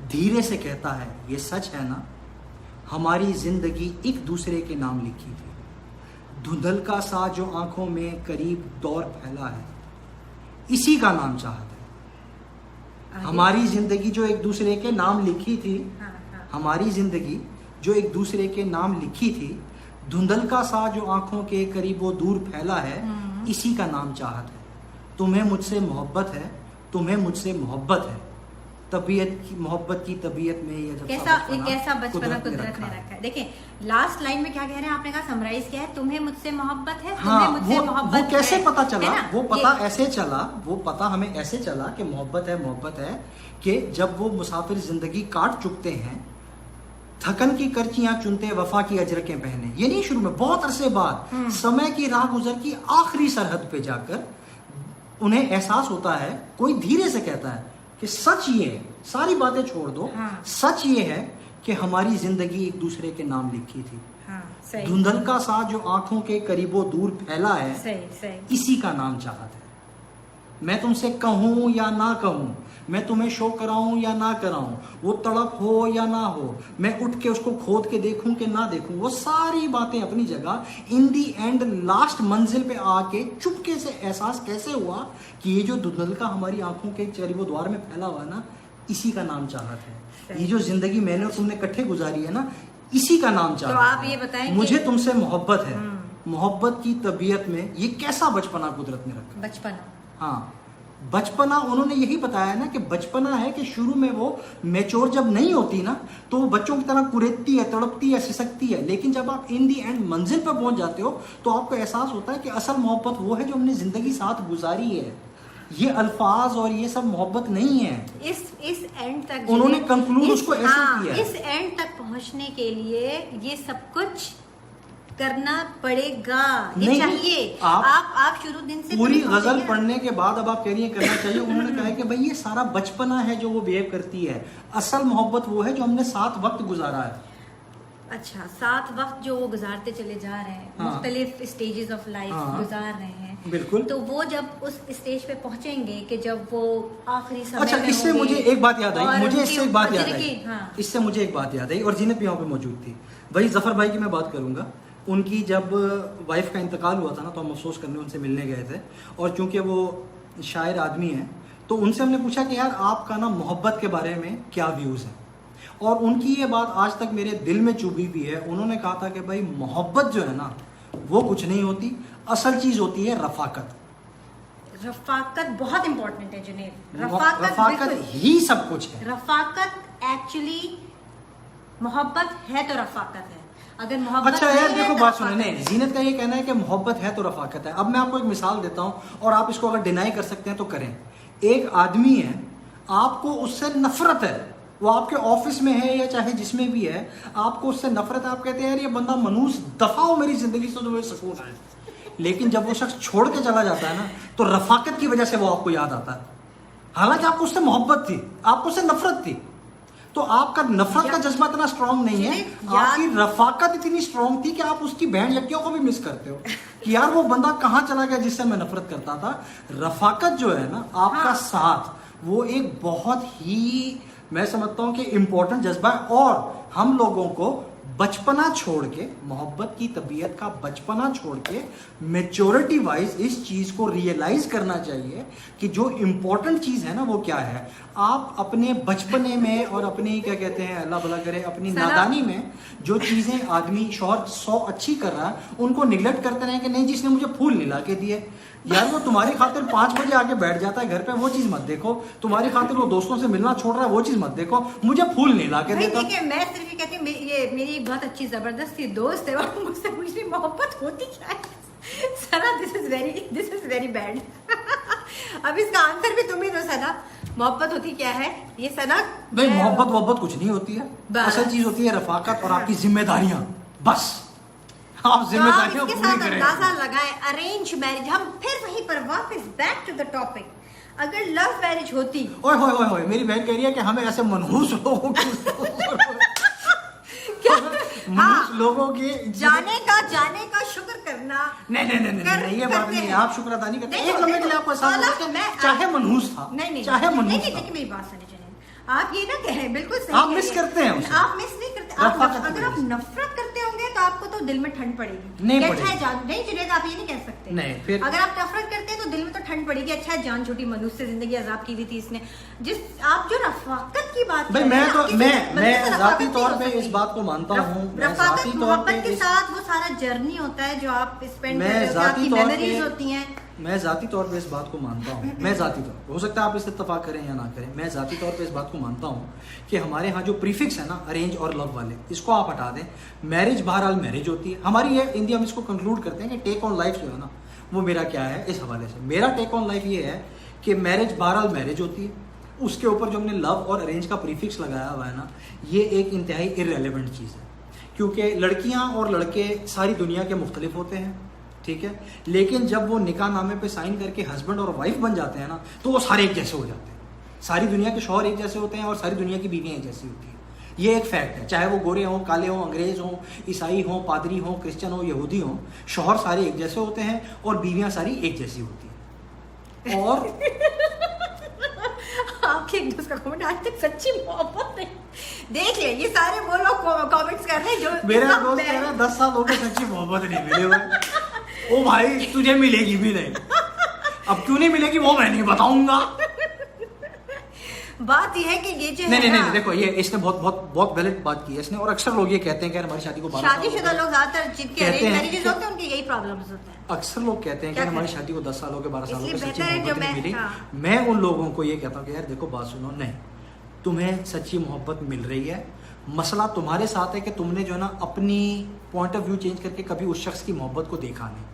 Speaker 1: धीरे से कहता है, ये सच है ना, हमारी जिंदगी एक दूसरे के नाम लिखी थी। धुंधल का सा जो आंखों में करीब दौर फैला है, इसी का नाम चाहत है। हमारी जिंदगी जो एक दूसरे के नाम लिखी थी, हमारी जिंदगी जो एक दूसरे के नाम लिखी थी, धुंधल का सा जो आंखों के करीब वो दूर फैला है, इसी का नाम चाहत है। तुम्हें मुझसे मोहब्बत है, तुम्हें मुझसे मोहब्बत है, तबीयत की मोहब्बत की तबीयत में ये जब
Speaker 3: कैसा बचपना कुदरत ने रखा है। देखिए लास्ट लाइन में क्या कह रहे हैं, आपने कहा समराइज किया है, तुम्हें मुझसे मोहब्बत है,
Speaker 1: हाँ,
Speaker 3: तुम्हें मुझसे मोहब्बत
Speaker 1: वो कैसे
Speaker 3: है,
Speaker 1: पता चला,
Speaker 3: है ना?
Speaker 1: वो पता ऐसे चला, वो पता हमें ऐसे चला कि मोहब्बत है कि जब वो मुसाफिर जिंदगी काट चुकते हैं, थकन की करचियां चुनते वफा की अजरकें पहने। ये नहीं शुरू में, बहुत अरसे बाद समय की राह गुजर की आखिरी सरहद पे जाकर उन्हें एहसास होता है, कोई धीरे से कहता है कि सच ये है, सारी बातें छोड़ दो, सच ये है कि हमारी जिंदगी एक दूसरे के नाम लिखी थी।
Speaker 3: सही।
Speaker 1: धुंधल का सा जो आंखों के करीबो दूर फैला है,
Speaker 3: सही।
Speaker 1: इसी का नाम चाहत है। मैं तुमसे कहूं या ना कहूं, मैं तुम्हें शो कराऊं या ना कराऊं, वो तड़प हो या ना हो, मैं उठ के उसको खोद के देखूं कि ना देखूं, वो सारी बातें अपनी जगह। इन दी एंड लास्ट मंजिल पे आके चुपके से एहसास कैसे हुआ कि ये जो धुंधल का हमारी आंखों के करीबो द्वार में फैला हुआ है ना, इसी का नाम चाहत है। ये जो जिंदगी मैंने और तुमने इकट्ठे गुजारी है ना, इसी का नाम चाहत है।
Speaker 3: तो आप ये बताएं,
Speaker 1: मुझे तुमसे मोहब्बत है, मोहब्बत की तबीयत में ये कैसा बचपना कुदरत ने रखा।
Speaker 3: बचपना,
Speaker 1: हाँ, बचपना उन्होंने यही बताया ना कि बचपना है कि शुरू में वो मैच्योर जब नहीं होती ना, तो वो बच्चों की तरह कुरेदती है, तड़पती है, सिसकती है, लेकिन जब आप इन दी एंड मंजिल पर पहुंच जाते हो तो आपको एहसास होता है कि असल मोहब्बत वो है जो हमने जिंदगी साथ गुजारी है। ये अल्फाज और ये सब मोहब्बत नहीं है।
Speaker 3: इस एंड तक
Speaker 1: उन्होंने कंक्लूड उसको ऐसे किया है।
Speaker 3: इस एंड तक पहुंचने के लिए ये सब कुछ करना पड़ेगा, ये
Speaker 1: नहीं,
Speaker 3: चाहिए। आप शुरू दिन से
Speaker 1: पूरी
Speaker 3: तो
Speaker 1: गजल
Speaker 3: पहुंचेंगे।
Speaker 1: पढ़ने के बाद अब आप कह रही है करना चाहिए। उन्होंने कहा है कि भाई ये सारा बचपना है जो वो बिहेव करती है, असल मोहब्बत वो है जो हमने साथ वक्त गुजारा है।
Speaker 3: अच्छा, साथ वक्त जो वो गुजारते चले जा रहे हैं,
Speaker 1: हाँ।
Speaker 3: मुख्तलिफ स्टेजेस ऑफ लाइफ गुजार रहे हैं,
Speaker 1: बिल्कुल।
Speaker 3: तो वो जब उस स्टेज पे पहुंचेंगे कि जब वो आखिरी समय
Speaker 1: अच्छा,
Speaker 3: में
Speaker 1: इससे
Speaker 3: होंगे
Speaker 1: मुझे एक बात याद आई,
Speaker 3: और
Speaker 1: मुझे
Speaker 3: उनकी
Speaker 1: इससे एक बात याद
Speaker 3: अजर
Speaker 1: आई,
Speaker 3: की, हाँ।
Speaker 1: इससे मुझे एक बात याद आई, और जीनत भी यहाँ पे मौजूद थी। वही जफर भाई की मैं बात करूंगा। उनकी जब वाइफ का इंतकाल हुआ था ना, तो हम अफसोस करने उनसे मिलने गए थे, और चूंकि वो शायर आदमी हैं तो उनसे हमने पूछा कि यार आपका ना मोहब्बत के बारे में क्या व्यूज़ हैं, और उनकी ये बात आज तक मेरे दिल में चुभी हुई है। उन्होंने कहा था कि भाई मोहब्बत जो है ना वो कुछ नहीं होती, असल चीज़ होती है रफाकत।
Speaker 3: रफाकत बहुत इंपॉर्टेंट है जुनैद।
Speaker 1: रफाकत ही सब कुछ है।
Speaker 3: रफाकत एक्चुअली मोहब्बत है तो रफाकत है। अगर मोहब्बत
Speaker 1: अच्छा यार
Speaker 3: नहीं है
Speaker 1: देखो,
Speaker 3: तो
Speaker 1: बात
Speaker 3: रफाकत
Speaker 1: सुने,
Speaker 3: है।
Speaker 1: जीनत का ये कहना है कि मोहब्बत है तो रफाकत है। अब मैं आपको एक मिसाल देता हूं और आप इसको अगर डिनाई कर सकते हैं तो करें। एक आदमी है, आपको उससे नफरत है, वो आपके ऑफिस में है या चाहे जिसमें भी है, आपको उससे नफरत है, आप कहते हैं यार ये बंदा मनूस, दफा हो मेरी जिंदगी से, तो मुझे सुकून है। लेकिन जब वो शख्स छोड़ के चला जाता है ना, तो रफाकत की वजह से वो आपको याद आता है। हालांकि आपको उससे मोहब्बत थी, आपको उससे नफरत थी, तो आपका नफरत का जज्बा इतना स्ट्रांग नहीं है, आपकी रफाकत इतनी स्ट्रांग थी कि आप उसकी बहन यक्कियों को भी मिस करते हो कि यार वो बंदा कहाँ चला गया जिससे मैं नफरत करता था। रफाकत जो है ना, आपका साथ, वो एक बहुत ही, मैं समझता हूँ कि इम्पोर्टेंट जज्बा है, और हम लोगों को बचपना छोड़ के, मोहब्बत की तबीयत का बचपना छोड़ के मेच्योरिटी वाइज इस चीज को रियलाइज करना चाहिए कि जो इम्पोर्टेंट चीज है ना वो क्या है। आप अपने बचपने में और अपनी क्या कहते हैं, अल्लाह भला करे, अपनी नादानी में जो चीजें आदमी शौहर 100 अच्छी कर रहा है उनको निगलेक्ट करते रहे कि नहीं जिसने मुझे फूल नहीं ला के दिए, यार वो तुम्हारी खातिर 5 बजे आके बैठ जाता है घर पे, वो चीज मत देखो। तुम्हारी खातिर वो दोस्तों से मिलना छोड़ रहा है, वो चीज मत देखो। मुझे फूल नहीं ला के
Speaker 3: भाई
Speaker 1: देता।
Speaker 3: देखिए, मैं सिर्फ ये कहती हूँ, ये मेरी एक बहुत अच्छी जबरदस्ती दोस्त है और मुझसे मुझे मोहब्बत होती क्या है सना, दिस इज वेरी बैड। अब इसका आंसर भी तुम ही दो सना, मोहब्बत होती क्या है ये सना?
Speaker 1: भाई मोहब्बत कुछ नहीं होती है,
Speaker 3: बस।
Speaker 1: असल चीज होती है रफाकत और आपकी जिम्मेदारियां, बस आप
Speaker 3: तो आप
Speaker 1: जिम्मेदारियां
Speaker 3: इसके
Speaker 1: पूरी
Speaker 3: साथ
Speaker 1: करें।
Speaker 3: अंदाजा लगाएं, अरेंज मैरिज, हम फिर वहीं पर वापस बैक टू द टॉपिक। अगर लव मैरिज होती,
Speaker 1: ओए होए होए होए, मेरी बहन कह रही है कि हमें ऐसे मनहूस लोगों की
Speaker 3: क्या?
Speaker 1: मनहूस लोगों की
Speaker 3: जाने का शुक्र करना।
Speaker 1: नहीं ये बात नहीं है, आप शुक्र अदा नहीं करते।
Speaker 3: नहीं,
Speaker 1: एक लम्हे के लिए आपको एहसास होगा कि चाहे मनहूस था,
Speaker 3: नहीं
Speaker 1: चाहे मनहूस
Speaker 3: नहीं,
Speaker 1: था,
Speaker 3: देखिए मेरी बात सुनिए, आप ये ना कहें, बिल्कुल सही
Speaker 1: आप
Speaker 3: कह
Speaker 1: मिस
Speaker 3: रही हैं।
Speaker 1: करते हैं उसे।
Speaker 3: आप मिस नहीं करते, आप
Speaker 1: रफाकत
Speaker 3: अगर आप
Speaker 1: की वजह से।
Speaker 3: नफरत करते होंगे तो आपको तो दिल में ठंड पड़ेगी।
Speaker 1: नहीं
Speaker 3: कि
Speaker 1: पड़ेगी।
Speaker 3: अच्छा है जान, नहीं जुनेद आप ये नहीं कह सकते।
Speaker 1: नहीं, फिर
Speaker 3: अगर आप नफरत करते हैं तो दिल में तो ठंड पड़ेगी। अच्छा है जान छूटी, मनुष्य से जिंदगी आजाद की हुई थी इसने। जिस आप जो रफाकत की बात
Speaker 1: भाई
Speaker 3: कर रहे
Speaker 1: मैं
Speaker 3: हैं
Speaker 1: तो
Speaker 3: ना, किसी बंदे से
Speaker 1: मैं
Speaker 3: रफाकत
Speaker 1: जाती
Speaker 3: नहीं
Speaker 1: तौर
Speaker 3: हो
Speaker 1: पे इस
Speaker 3: सकती।
Speaker 1: बात को मानता हूँ, मैं
Speaker 3: रफाकत
Speaker 1: जाती तौर
Speaker 3: मोहब्बत
Speaker 1: पे
Speaker 3: के
Speaker 1: इस
Speaker 3: साथ वो सारा जर्नी होता है जो आप स्पेंड
Speaker 1: मैं
Speaker 3: करते हो,
Speaker 1: जाती
Speaker 3: आपकी
Speaker 1: तौर पे-
Speaker 3: मेमोरीज होती हैं।
Speaker 1: मैं जाती तौर पे इस बात को मानता हूँ, मैं जाती तौर पे, हो सकता है आप इससे इत्तेफाक करें या ना करें, मैं जाती तौर पे इस बात को मानता हूँ कि हमारे यहाँ जो प्रीफिक्स है ना अरेंज और लव वाले, इसको आप हटा दें। मैरिज बहरहाल मैरिज होती है हमारी, ये इंडिया में इसको कंक्लूड करते हैं कि टेक ऑन लाइफ जो है ना वो मेरा क्या है। इस हवाले से मेरा टेक ऑन लाइफ ये है कि मैरिज बहरहाल मैरिज होती है, उसके ऊपर जो हमने लव और अरेंज का प्रीफिक्स लगाया हुआ है ना, ये एक इंतहाई इररेलेवेंट चीज़ है, क्योंकि लड़कियां और लड़के सारी दुनिया के मुख्तलिफ होते हैं, ठीक है, लेकिन जब वो निकाह नामे पे साइन करके हस्बैंड और वाइफ बन जाते हैं ना तो वो सारे एक जैसे हो जाते हैं। सारी दुनिया के शौहर एक जैसे होते हैं और सारी दुनिया की बीवियां एक जैसी होती हैं। ये एक फैक्ट है, चाहे वो गोरे हों, काले हों, अंग्रेज हों, ईसाई हों, पादरी हों, क्रिश्चियन हों, यहूदी हों, शौहर सारे एक जैसे होते हैं और बीवियां सारी एक जैसी होती हैं। और
Speaker 3: आपके एक दूसरे का कमेंट, आज तक सच्ची मोहब्बत नहीं। देख ले, ये सारे वो लोग कमेंट्स कर रहे हैं जो
Speaker 1: मेरा
Speaker 3: सब
Speaker 1: दोस्त कह रहा है 10 साल हो गए सच्ची मोहब्बत नहीं मिली भाई। ओ भाई तुझे मिलेगी भी नहीं, अब क्यों नहीं मिलेगी वो मैं नहीं बताऊंगा।
Speaker 3: बात यह है कि ये जो
Speaker 1: नहीं
Speaker 3: है
Speaker 1: नहीं
Speaker 3: ना,
Speaker 1: नहीं देखो, ये इसने बहुत बहुत बहुत गलत बात की है इसने, और अक्सर लोग ये कहते हैं कि यार हमारी शादी को 12 साल हो
Speaker 3: शादीशुदा
Speaker 1: गए।
Speaker 3: लोग ज्यादातर जिनके
Speaker 1: कहते
Speaker 3: अरेंज
Speaker 1: हैं
Speaker 3: मैरिजेस
Speaker 1: कि-
Speaker 3: होते हैं उनके यही प्रॉब्लम्स होते हैं।
Speaker 1: अक्सर लोग कहते हैं कि
Speaker 3: क्या
Speaker 1: यार हमारी
Speaker 3: कहते हैं?
Speaker 1: शादी को 10 साल हो गए, 12 साल हो गए,
Speaker 3: इसलिए
Speaker 1: सच्ची
Speaker 3: बेहतर है जो
Speaker 1: मोहब्बत नहीं
Speaker 3: मैं-
Speaker 1: मिली।
Speaker 3: हाँ।
Speaker 1: मैं उन लोगों को ये कहता हूँ कि यार देखो बात सुनो, नहीं तुम्हें सच्ची मोहब्बत मिल रही है, मसला तुम्हारे साथ है कि तुमने जो है ना अपनी पॉइंट ऑफ व्यू चेंज करके कभी उस शख्स की मोहब्बत को देखा नहीं।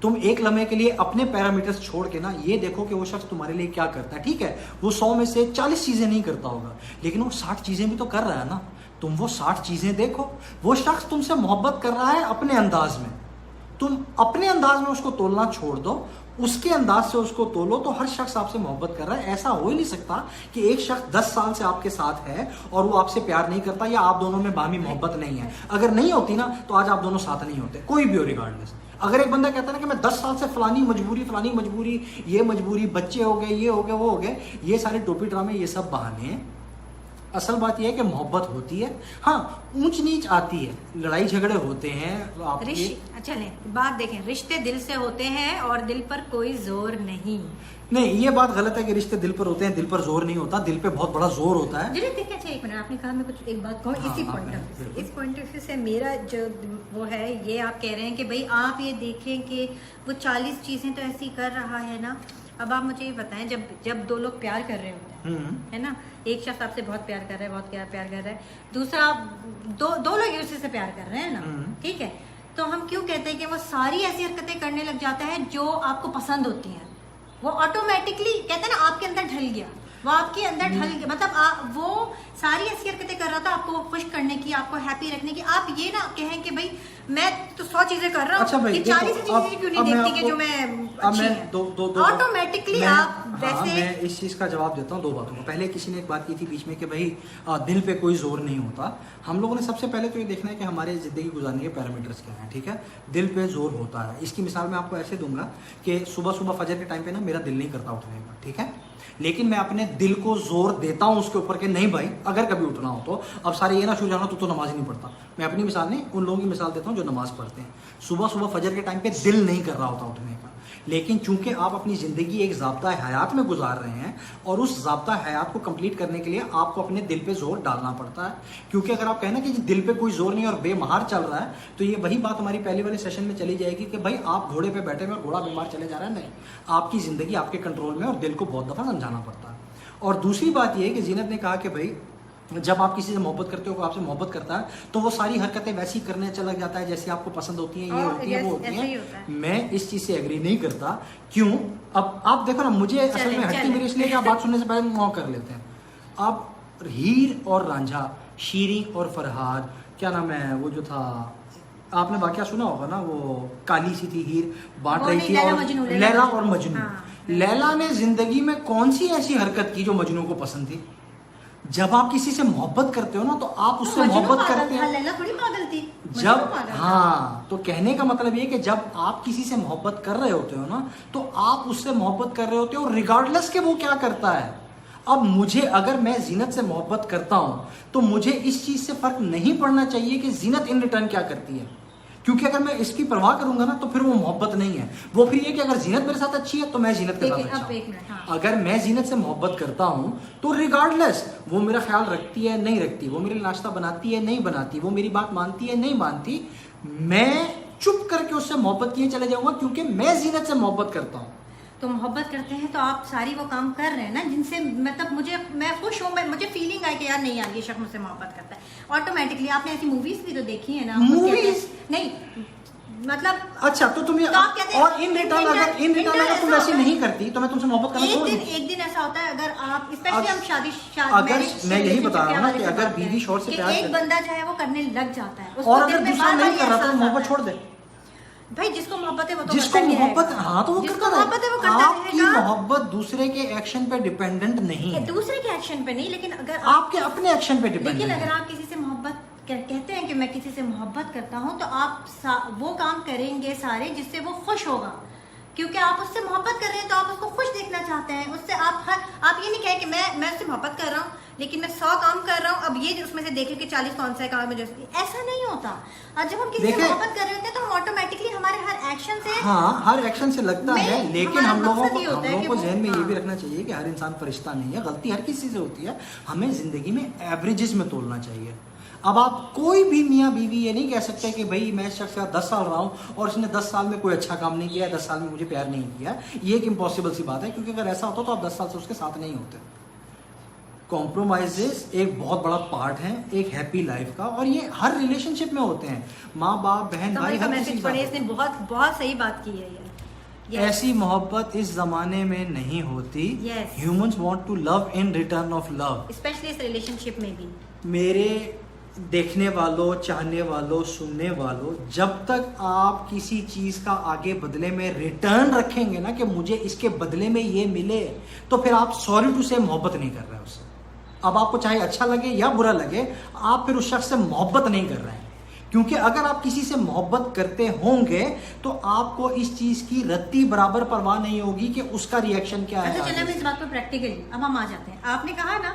Speaker 1: तुम एक लम्हे के लिए अपने पैरामीटर्स छोड़ के ना ये देखो कि वो शख्स तुम्हारे लिए क्या करता है। ठीक है, वो 100 में से 40 चीजें नहीं करता होगा, लेकिन वो 60 चीजें भी तो कर रहा है ना। तुम वो 60 चीजें देखो। वो शख्स तुमसे मोहब्बत कर रहा है अपने अंदाज में, तुम अपने अंदाज में उसको तोलना छोड़ दो, उसके अंदाज से उसको तोलो, तो हर शख्स आपसे मोहब्बत कर रहा है। ऐसा हो ही नहीं सकता कि एक शख्स 10 साल से आपके साथ है और वो आपसे प्यार नहीं करता या आप दोनों में बाहमी मोहब्बत नहीं है। अगर नहीं होती ना तो आज आप दोनों साथ नहीं होते, कोई भी हो रिगार्डलेस। अगर एक बंदा कहता है ना कि मैं 10 साल से फलानी मजबूरी, ये मजबूरी, बच्चे हो गए, ये हो गए, वो हो गए, ये सारे टोपी ड्रामे, ये सब बहाने हैं। असल बात यह है कि मोहब्बत होती है, हाँ ऊंच नीच आती है, लड़ाई झगड़े होते हैं आपके।
Speaker 3: चलें बात देखें, रिश्ते दिल से होते हैं और दिल पर कोई जोर नहीं।
Speaker 1: नहीं, ये बात गलत है कि रिश्ते दिल पर होते हैं, दिल पर जोर नहीं होता, दिल पे बहुत बड़ा जोर होता है।
Speaker 3: जी देखिए, अच्छा एक मिनट, आपने कहा मैं कुछ एक बात कहूँ
Speaker 1: हाँ,
Speaker 3: इसी
Speaker 1: हाँ,
Speaker 3: पॉइंट ऑफ व्यू
Speaker 1: बिल्कुल।
Speaker 3: से, इस पॉइंट ऑफ व्यू से मेरा जो वो है, ये आप कह रहे हैं कि भाई आप ये देखें कि वो 40 चीजें तो ऐसी कर रहा है ना। अब आप मुझे ये बताएं, जब दो लोग प्यार कर रहे होते हैं, है ना, एक शख्स आपसे बहुत प्यार कर रहा है, बहुत प्यार कर रहा है, दूसरा दो लोग एक दूसरे से प्यार कर रहे हैं ना, ठीक है, तो हम क्यों कहते हैं कि वो सारी ऐसी हरकतें करने लग जाता है जो आपको पसंद होती हैं। वो ऑटोमेटिकली कहते हैं ना आपके अंदर ढल गया, वो आपके अंदर ढल गया, मतलब वो सारी ऐसी हरकतें कर रहा था आपको खुश करने की, आपको हैप्पी रखने की। आप ये ना कहें कि भाई मैं तो 100 चीजें कर रहा हूँ,
Speaker 1: अच्छा भाई,
Speaker 3: 40
Speaker 1: देखो,
Speaker 3: चीजें क्यों नहीं देखती कि जो मैं अच्छी हैं। ऑटोमेटिकली आप वैसे
Speaker 1: मैं इस चीज का जवाब देता हूँ 2 बातों को। पहले किसी ने एक बात की थी बीच में कि भाई दिल पे कोई जोर नहीं होता। हम लोगों ने सबसे पहले तो ये देखना है कि हमारे जिंदगी गुजारने के पैरामीटर्स क्या हैं, ठीक है। दिल पे जोर होता है, इसकी मिसाल मैं आपको ऐसे दूंगा कि सुबह फजर के टाइम पे ना मेरा दिल नहीं करता उठने का, ठीक है। लेकिन मैं अपने दिल को जोर देता हूं उसके ऊपर कि नहीं भाई, अगर कभी उठना हो तो अब सारे ये ना शुरू जाना तो नमाज ही नहीं पढ़ता। मैं अपनी मिसाल नहीं, उन लोगों की मिसाल देता हूं जो नमाज पढ़ते हैं। सुबह सुबह फजर के टाइम पे दिल नहीं कर रहा होता उठने का, लेकिन चूंकि आप अपनी ज़िंदगी एक ज़ाब्ता हयात में गुजार रहे हैं और उस ज़ाब्ता हयात को कंप्लीट करने के लिए आपको अपने दिल पे जोर डालना पड़ता है। क्योंकि अगर आप कहना कि दिल पे कोई जोर नहीं और बेमहार चल रहा है, तो ये वही बात हमारी पहले वाले सेशन में चली जाएगी कि भाई आप घोड़े पे बैठे हुए और घोड़ा बीमार चले जा रहा है। नहीं, आपकी ज़िंदगी आपके कंट्रोल में और दिल को बहुत दफ़ा समझाना पड़ता है। और दूसरी बात ये है कि जीनत ने कहा कि भाई जब आप किसी से मोहब्बत करते हो, कोई आपसे मोहब्बत करता है, तो वो सारी हरकतें वैसी करने चला जाता है जैसी आपको पसंद होती हैं, ये होती है, वो होती है। मैं इस चीज़ से एग्री नहीं करता। क्यों? अब आप देखो ना, मुझे असल में हटती मेरी इसलिए कि आप बात सुनने से पहले मौका कर लेते हैं। अब हीर और रांझा, शीरी और फरहाद, क्या नाम है वो जो था, आपने वाकया सुना होगा ना, वो काली सी थी हीर, बांट रही थी, और लैला और मजनू। लैला ने जिंदगी में कौन सी ऐसी हरकत की जो मजनू को पसंद थी? जब आप किसी से मोहब्बत करते हो ना, तो आप उससे मोहब्बत करते हैं।
Speaker 3: लैला थोड़ी पागल थी
Speaker 1: जब, हाँ, तो कहने का मतलब ये कि जब आप किसी से मोहब्बत कर रहे होते हो ना, तो आप उससे मोहब्बत कर रहे होते हो रिगार्डलेस के वो क्या करता है। अब मुझे, अगर मैं जीनत से मोहब्बत करता हूं, तो मुझे इस चीज से फर्क नहीं पड़ना चाहिए कि जीनत इन रिटर्न क्या करती है। क्योंकि अगर मैं इसकी परवाह करूंगा ना, तो फिर वो मोहब्बत नहीं है। वो फिर ये कि अगर जीनत मेरे साथ अच्छी है तो मैं जीनत के साथ अच्छा हूं। अगर मैं जीनत से मोहब्बत करता हूं, तो रिगार्डलेस वो मेरा ख्याल रखती है नहीं रखती, वो मेरे लिए नाश्ता बनाती है नहीं बनाती, वो मेरी बात मानती है नहीं मानती, मैं चुप करके उससे मोहब्बत किए चले जाऊंगा, क्योंकि मैं जीनत से मोहब्बत करता हूं।
Speaker 3: तो मोहब्बत करते हैं तो आप सारी वो काम कर रहे हैं ना जिनसे मतलब मैं खुश हूँ, मुझे फीलिंग आई कि यार नहीं यार ये शख्स मुझसे मोहब्बत करता है ऑटोमेटिकली। आपने ऐसी मूवीज भी तो देखी है ना,
Speaker 1: मूवीज
Speaker 3: नहीं मतलब,
Speaker 1: अच्छा तो तुम और इन रिटर्न अगर तुम ऐसी नहीं करती तो मैं तुमसे मोहब्बत करना छोड़ दूं।
Speaker 3: एक दिन ऐसा होता है, अगर आप स्पेशली हम शादी
Speaker 1: अगर मैं यही बता रहा हूँ ना कि अगर बीवी शौहर से प्यार
Speaker 3: एक बंदा जो है वो करने लग जाता है,
Speaker 1: और अगर दूसरा नहीं कर रहा तो मोहब्बत छोड़ दे।
Speaker 3: भाई जिसको मोहब्बत है वो तो
Speaker 1: जिसको मोहब्बत, हाँ, तो वो करता
Speaker 3: रहेगा।
Speaker 1: आपकी मोहब्बत दूसरे के एक्शन पे डिपेंडेंट नहीं है,
Speaker 3: दूसरे के एक्शन पे नहीं, लेकिन अगर
Speaker 1: आपके अपने एक्शन पे डिपेंडेंट है।
Speaker 3: लेकिन अगर आप किसी से मोहब्बत कहते हैं कि मैं किसी से मोहब्बत करता हूं, तो आप वो काम करेंगे सारे जिससे वो खुश होगा, क्योंकि आप उससे मोहब्बत कर रहे हैं तो आप उसको खुश देखना चाहते हैं। उससे आप ये नहीं कहें कि मैं उससे मोहब्बत कर रहा हूँ लेकिन मैं 100 काम कर रहा हूँ, अब ये उसमें से देखें कि 40 कौन सा काम मुझे, ऐसा नहीं होता। और जब हम किसी से मोहब्बत कर रहे होते हैं तो हम ऑटोमेटिकली हमारे हर एक्शन से,
Speaker 1: हाँ, हर एक्शन से लगता है, लेकिन हम लोगों को ज़हन में ये भी रखना चाहिए कि हर इंसान फरिश्ता नहीं है, गलती हर किसी से होती है। हमें जिंदगी में एवरेजेस में तोलना चाहिए। अब आप कोई भी मियाँ बीवी ये नहीं कह सकते कि भाई मैं इस शख्स के साथ 10 साल रहा हूँ और इसने 10 साल में कोई अच्छा काम नहीं किया, 10 साल में मुझे प्यार नहीं किया। ये एक इम्पॉसिबल सी बात है, क्योंकि अगर ऐसा होता तो आप 10 साल से उसके साथ नहीं होते। कॉम्प्रोमाइजेस एक बहुत बड़ा पार्ट है एक हैप्पी लाइफ का, और ये हर रिलेशनशिप में होते हैं, माँ बाप बहन भाई, हर किसी के साथ।
Speaker 3: बहुत सही बात की है ये।
Speaker 1: ऐसी मोहब्बत इस जमाने में नहीं होती। Humans want to love in return of love,
Speaker 3: specially इस रिलेशनशिप में भी।
Speaker 1: मेरे देखने वालों, चाहने वालों, सुनने वालों, जब तक आप किसी चीज़ का आगे बदले में रिटर्न रखेंगे ना कि मुझे इसके बदले में ये मिले, तो फिर आप सॉरी टू से मोहब्बत नहीं कर रहे उससे। अब आपको चाहे अच्छा लगे या बुरा लगे, आप फिर उस शख्स से मोहब्बत नहीं कर रहे हैं। क्योंकि अगर आप किसी से मोहब्बत करते होंगे तो आपको इस चीज़ की रत्ती बराबर परवाह नहीं होगी कि उसका रिएक्शन क्या है।
Speaker 3: अच्छा, चलिए इस बात पर प्रैक्टिकली अब हम आ जाते हैं। आपने कहा ना,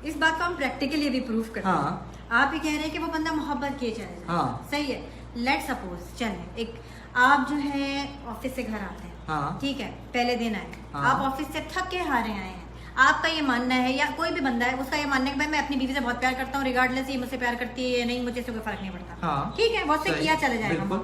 Speaker 3: इस बात को हम प्रैक्टिकली भी प्रूव करते हैं।
Speaker 1: हाँ।
Speaker 3: आप ही कह रहे हैं कि वो बंदा मोहब्बत किए चले जाए।
Speaker 1: हाँ।
Speaker 3: सही है। लेट सपोज चले, एक आप जो है ऑफिस से घर आते हैं।
Speaker 1: हाँ।
Speaker 3: ठीक है, पहले दिन आए।
Speaker 1: हाँ।
Speaker 3: आप ऑफिस से थक के हारे आए हैं। आपका ये मानना है, या कोई भी बंदा है उसका ये मानना है कि भाई मैं अपनी बीवी से बहुत प्यार करता हूँ, रिगार्डलेस ये मुझसे प्यार करती है या नहीं, मुझे इससे कोई फर्क नहीं पड़ता।
Speaker 1: हाँ।
Speaker 3: ठीक है, बहुत से किया चला जाएगा।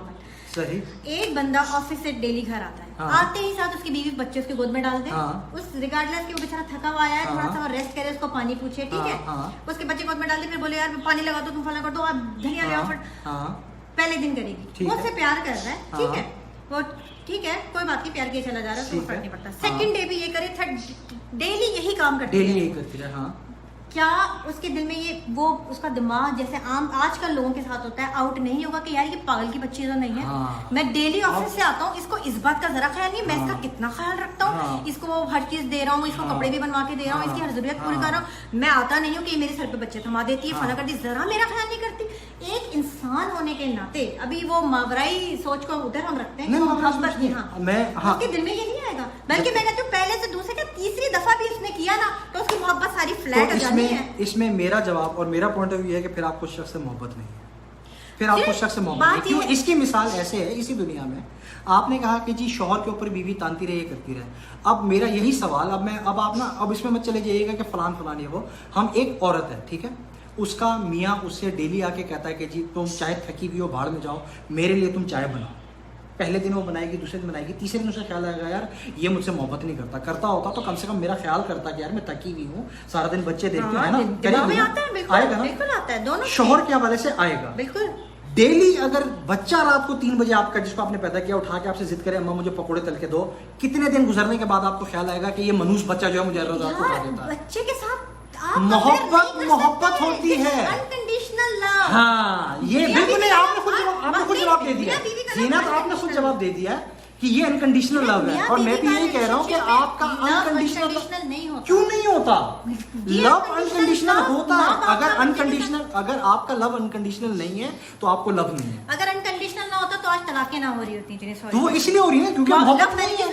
Speaker 1: सही।
Speaker 3: एक बंदा ऑफिस से डेली घर आता है।
Speaker 1: हाँ।
Speaker 3: आते ही साथ उसकी बीवी बच्चे उसके गोद में डाल दे।
Speaker 1: हाँ।
Speaker 3: उस रिगार्डलेस कि वो बेचारा थका हुआ आया है, थोड़ा सा रेस्ट करे, उसको पानी पूछे, ठीक है।
Speaker 1: हाँ।
Speaker 3: उसके बच्चे गोद में डाल दे, फिर बोले यार पानी लगा दो, तुम फला कर दो, आप धनिया ले आओ। पहले दिन करेगी, वो उससे प्यार कर रहा है, ठीक है, वो ठीक है, कोई बात नहीं, प्यार किया चला जा रहा है, तो फर्क नहीं पड़ता। सेकंड डे भी ये करे, थर्ड डेली यही काम करती है। हाँ। क्या उसके दिल में ये वो उसका दिमाग जैसे आजकल लोगों के साथ होता है, आउट नहीं होगा कि यार ये पागल की बच्ची तो नहीं है।
Speaker 1: हाँ।
Speaker 3: मैं डेली ऑफिस से आता हूँ, इसको इस बात का जरा ख्याल नहीं, मैं इसका कितना ख्याल रखता हूँ।
Speaker 1: हाँ।
Speaker 3: इसको हर चीज दे रहा हूँ, इसको कपड़े भी बनवा के दे रहा हूँ, इसकी हर जरूरत पूरी कर रहा हूँ। मैं आता नहीं हूँ कि मेरे सर पे बच्चे थमा देती है, फला करती, जरा मेरा ख्याल नहीं करती। एक इंसान होने के नाते, अभी वो मावराई सोच को उधर हम रखते हैं, उसके दिल में ये नहीं आएगा बल्कि मैं कहती हूँ पहले से दूसरे क्या तीसरी दफा भी इसने किया ना तो उसकी मोहब्बत सारी फ्लैट हो जानी है।
Speaker 1: इसमें मेरा जवाब और मेरा पॉइंट ऑफ व्यू है कि फिर आपको उस शख्स से मोहब्बत नहीं है, फिर आपको उस शख्स से मोहब्बत नहीं। क्यों? इसकी मिसाल ऐसे है इसी दुनिया में, आपने कहा कि जी शौहर के ऊपर बीवी तानती रहे, ये करती रहे। अब मेरा यही सवाल, अब आप ना अब इसमें मत चले जाइएगा कि फलान ये वो, हम एक औरत है, ठीक है, उसका मियाँ उससे डेली आके कहता है कि जी तुम चाय थकी हुई हो भाड़ में जाओ, मेरे लिए तुम चाय बनाओ। पहले दिन वो बनाएगी, दूसरे दिन बनाएगी, तीसरे दिन उसे ख्याल आएगा यार ये मुझसे मोहब्बत नहीं करता, करता होता तो कम से कम मेरा ख्याल करता कि यार मैं थकी हुई हूँ, सारा दिन बच्चे देखती हूँ, है ना, आएगा ना, शौहर के हवाले से आएगा।
Speaker 3: बिल्कुल
Speaker 1: डेली अगर बच्चा रात को 3 बजे आपका जिसको आपने पैदा किया उठा के आपसे जिद करे अम्मा मुझे पकोड़े तल के दो, कितने दिन गुजरने के बाद आपको ख्याल आएगा कि ये मनूस बच्चा जो है मुझे रोज रात को खा देता है।
Speaker 3: बच्चे के साथ
Speaker 1: मोहब्बत होती है,
Speaker 3: अनकंडीशनल लव।
Speaker 1: हाँ ये बिल्कुल नहीं, आपने खुद जवाब दे दिया जीना, तो आपने खुद जवाब दे दिया कि ये अनकंडीशनल लव है। और मैं भी यही कह रहा हूँ कि आपका अनकंडीशनल
Speaker 3: नहीं होता।
Speaker 1: क्यों नहीं होता? लव अनकंडीशनल होता है। अगर आपका लव अनकंडीशनल नहीं है तो आपको लव नहीं है।
Speaker 3: अगर अनकंडीशनल ना होता तो आज तलाकें ना हो रही होती।
Speaker 1: तो वो इसलिए हो रही है क्योंकि मोहब्बत नहीं है,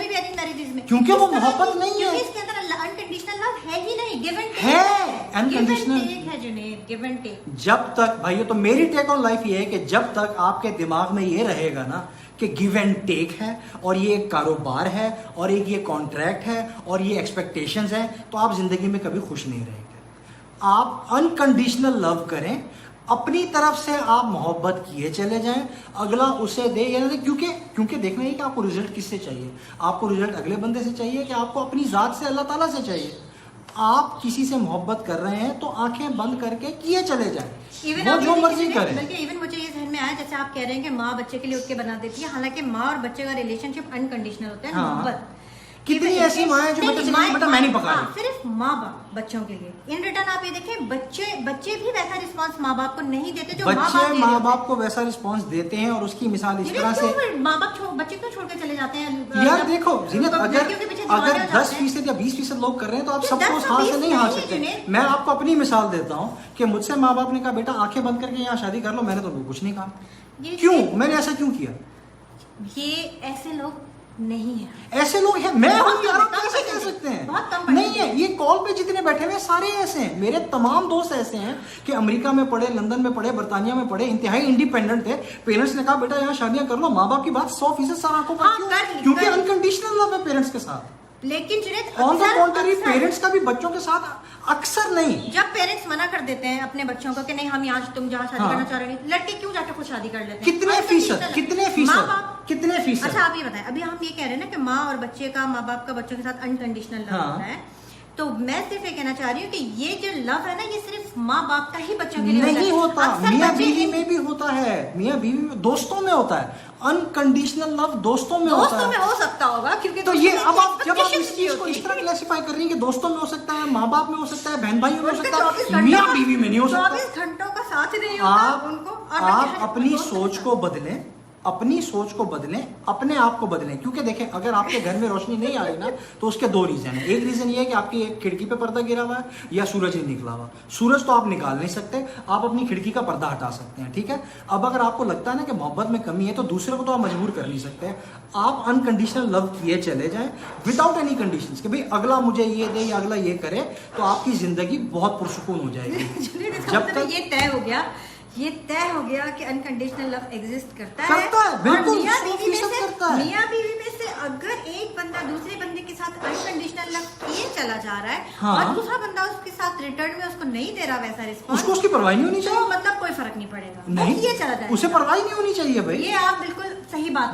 Speaker 1: क्योंकि वो मोहब्बत नहीं है,
Speaker 3: इसके अंदर अनकंडीशनल लव है ही नहीं, गिव एंड टेक
Speaker 1: है, अनकंडीशनल
Speaker 3: है जुनैद, गिव एंड टेक।
Speaker 1: जब तक भाई, तो मेरी टेक ऑन लाइफ ये है कि जब तक आपके दिमाग में ये रहेगा ना कि गिव एंड टेक है और ये एक कारोबार है और एक ये कॉन्ट्रैक्ट है और ये एक्सपेक्टेशंस है, तो आप जिंदगी में कभी खुश नहीं रहेंगे। आप अनकंडीशनल लव करें, अपनी तरफ से आप मोहब्बत किए चले जाएं, अगला उसे दे या ना दे, क्योंकि देखना है कि आपको रिजल्ट किससे चाहिए। आपको रिजल्ट अगले बंदे से चाहिए कि आपको अपनी जात से, अल्लाह ताला से चाहिए। आप किसी से मोहब्बत कर रहे हैं तो आंखें बंद करके किए चले जाएं, वो जो मर्जी करें।
Speaker 3: बल्कि इवन मुझे ये ध्यान में आया, जैसे आप कह रहे हैं कि माँ बच्चे के लिए उठ के बना देती है, हालांकि माँ और बच्चे का रिलेशनशिप अनकंडीशनल होता है।
Speaker 1: हाँ।
Speaker 3: मोहब्बत
Speaker 1: कितनी ऐसी माँ है जो बेटा मैं नहीं पका रही,
Speaker 3: सिर्फ माँ बाप बच्चों के लिए। इन रिटर्न आप ये देखें बच्चे भी वैसा रिस्पांस माँ बाप को नहीं देते जो
Speaker 1: माँ बाप को वैसा रिस्पांस देते हैं। और उसकी मिसाल इस तरह से,
Speaker 3: माँ बाप बच्चे क्यों छोड़ के चले जाते हैं?
Speaker 1: यार देखो जीनत, अगर 10% या 20% लोग कर रहे हैं तो आप सबको हाथ से नहीं हार सकते। मैं आपको अपनी मिसाल देता हूँ कि मुझसे माँ बाप ने कहा बेटा आंखें बंद करके यहाँ शादी कर लो, मैंने तो कुछ नहीं कहा। क्यों? मैंने ऐसा क्यों किया?
Speaker 3: ये ऐसे लोग नहीं है,
Speaker 1: ऐसे लोग हैं, मैं कैसे कह सकते हैं? नहीं है, ये कॉल पे जितने बैठे हुए सारे ऐसे हैं। मेरे तमाम दोस्त ऐसे हैं कि अमेरिका में पढ़े, लंदन में पढ़े, बर्तानिया में पढ़े, इंतहाई इंडिपेंडेंट थे। पेरेंट्स ने कहा बेटा यहाँ शादियां कर लो, माँ बाप की बात 100% सारा आंखों पर, क्योंकि अनकंडीशनल लव है पेरेंट्स के साथ।
Speaker 3: लेकिन
Speaker 1: ऑन द कॉन्ट्री पेरेंट्स का भी बच्चों के साथ अक्सर नहीं।
Speaker 3: जब पेरेंट्स मना कर देते हैं अपने बच्चों को कि नहीं हम यहाँ तुम जहाँ शादी करना चाह रहे हैं, लड़के क्यों जाके खुद शादी कर लेते हैं?
Speaker 1: कितने फीसद?
Speaker 3: अच्छा आप ये बताएं, अभी हम ये कह रहे हैं ना कि माँ और बच्चे का, माँ बाप का बच्चों के साथ अनकंडीशनल लव होता है, तो मैं सिर्फ ये कहना चाह रही हूँ कि ये जो लव है ना, ये सिर्फ माँ बाप का ही बच्चों के लिए
Speaker 1: नहीं होता, मियाँ बीवी में भी होता है, मियाँ बीवी में, दोस्तों में होता है। अनकंडीशनल लव दोस्तों में होता है।
Speaker 3: दोस्तों में हो सकता होगा, क्योंकि
Speaker 1: तो ये अब आप जब आप इस चीज को इस तरह क्लासिफाई कर रही हैं कि दोस्तों में हो सकता है, माँ बाप में हो सकता है, बहन भाइयों में हो सकता है, मियाँ बीवी में नहीं हो सकता।
Speaker 3: 24 घंटों का साथ नहीं होता उनको।
Speaker 1: आप अपनी सोच को बदलें, अपनी सोच को बदलें, अपने आप को बदलें। क्योंकि देखें, अगर आपके घर में रोशनी नहीं आ रही ना तो उसके 2 रीजन है। एक रीजन ये है कि आपकी एक खिड़की पे पर्दा गिरा हुआ है या सूरज नहीं निकला हुआ। सूरज तो आप निकाल नहीं सकते, आप अपनी खिड़की का पर्दा हटा सकते हैं, ठीक है। अब अगर आपको लगता है ना कि मोहब्बत में कमी है तो दूसरे को तो आप मजबूर कर नहीं सकते। आप अनकंडीशनल लव किए चले जाएं विदाउट एनी कंडीशंस कि भाई अगला मुझे ये दे या अगला ये करे, तो आपकी जिंदगी बहुत पुरसुकून हो जाएगी।
Speaker 3: जब तक ये तय हो गया कि अनकंडीशनल लव एग्जिस्ट करता है,
Speaker 1: बिल्कुल,
Speaker 3: मियाँ बीवी में से अगर एक बंदा दूसरे बंदे के साथ अनकंडीशनल लव किए चला जा रहा है,
Speaker 1: हाँ,
Speaker 3: और दूसरा बंदा उसके साथ रिटर्न में उसको नहीं दे रहा वैसा रिस्पॉन्स,
Speaker 1: उसको उसकी परवाह नहीं होनी चाहिए,
Speaker 3: तो मतलब कोई फर्क नहीं पड़ेगा,
Speaker 1: नहीं
Speaker 3: ये चला जाए,
Speaker 1: उसे परवाह नहीं होनी चाहिए भाई।
Speaker 3: ये आप बिल्कुल सही बात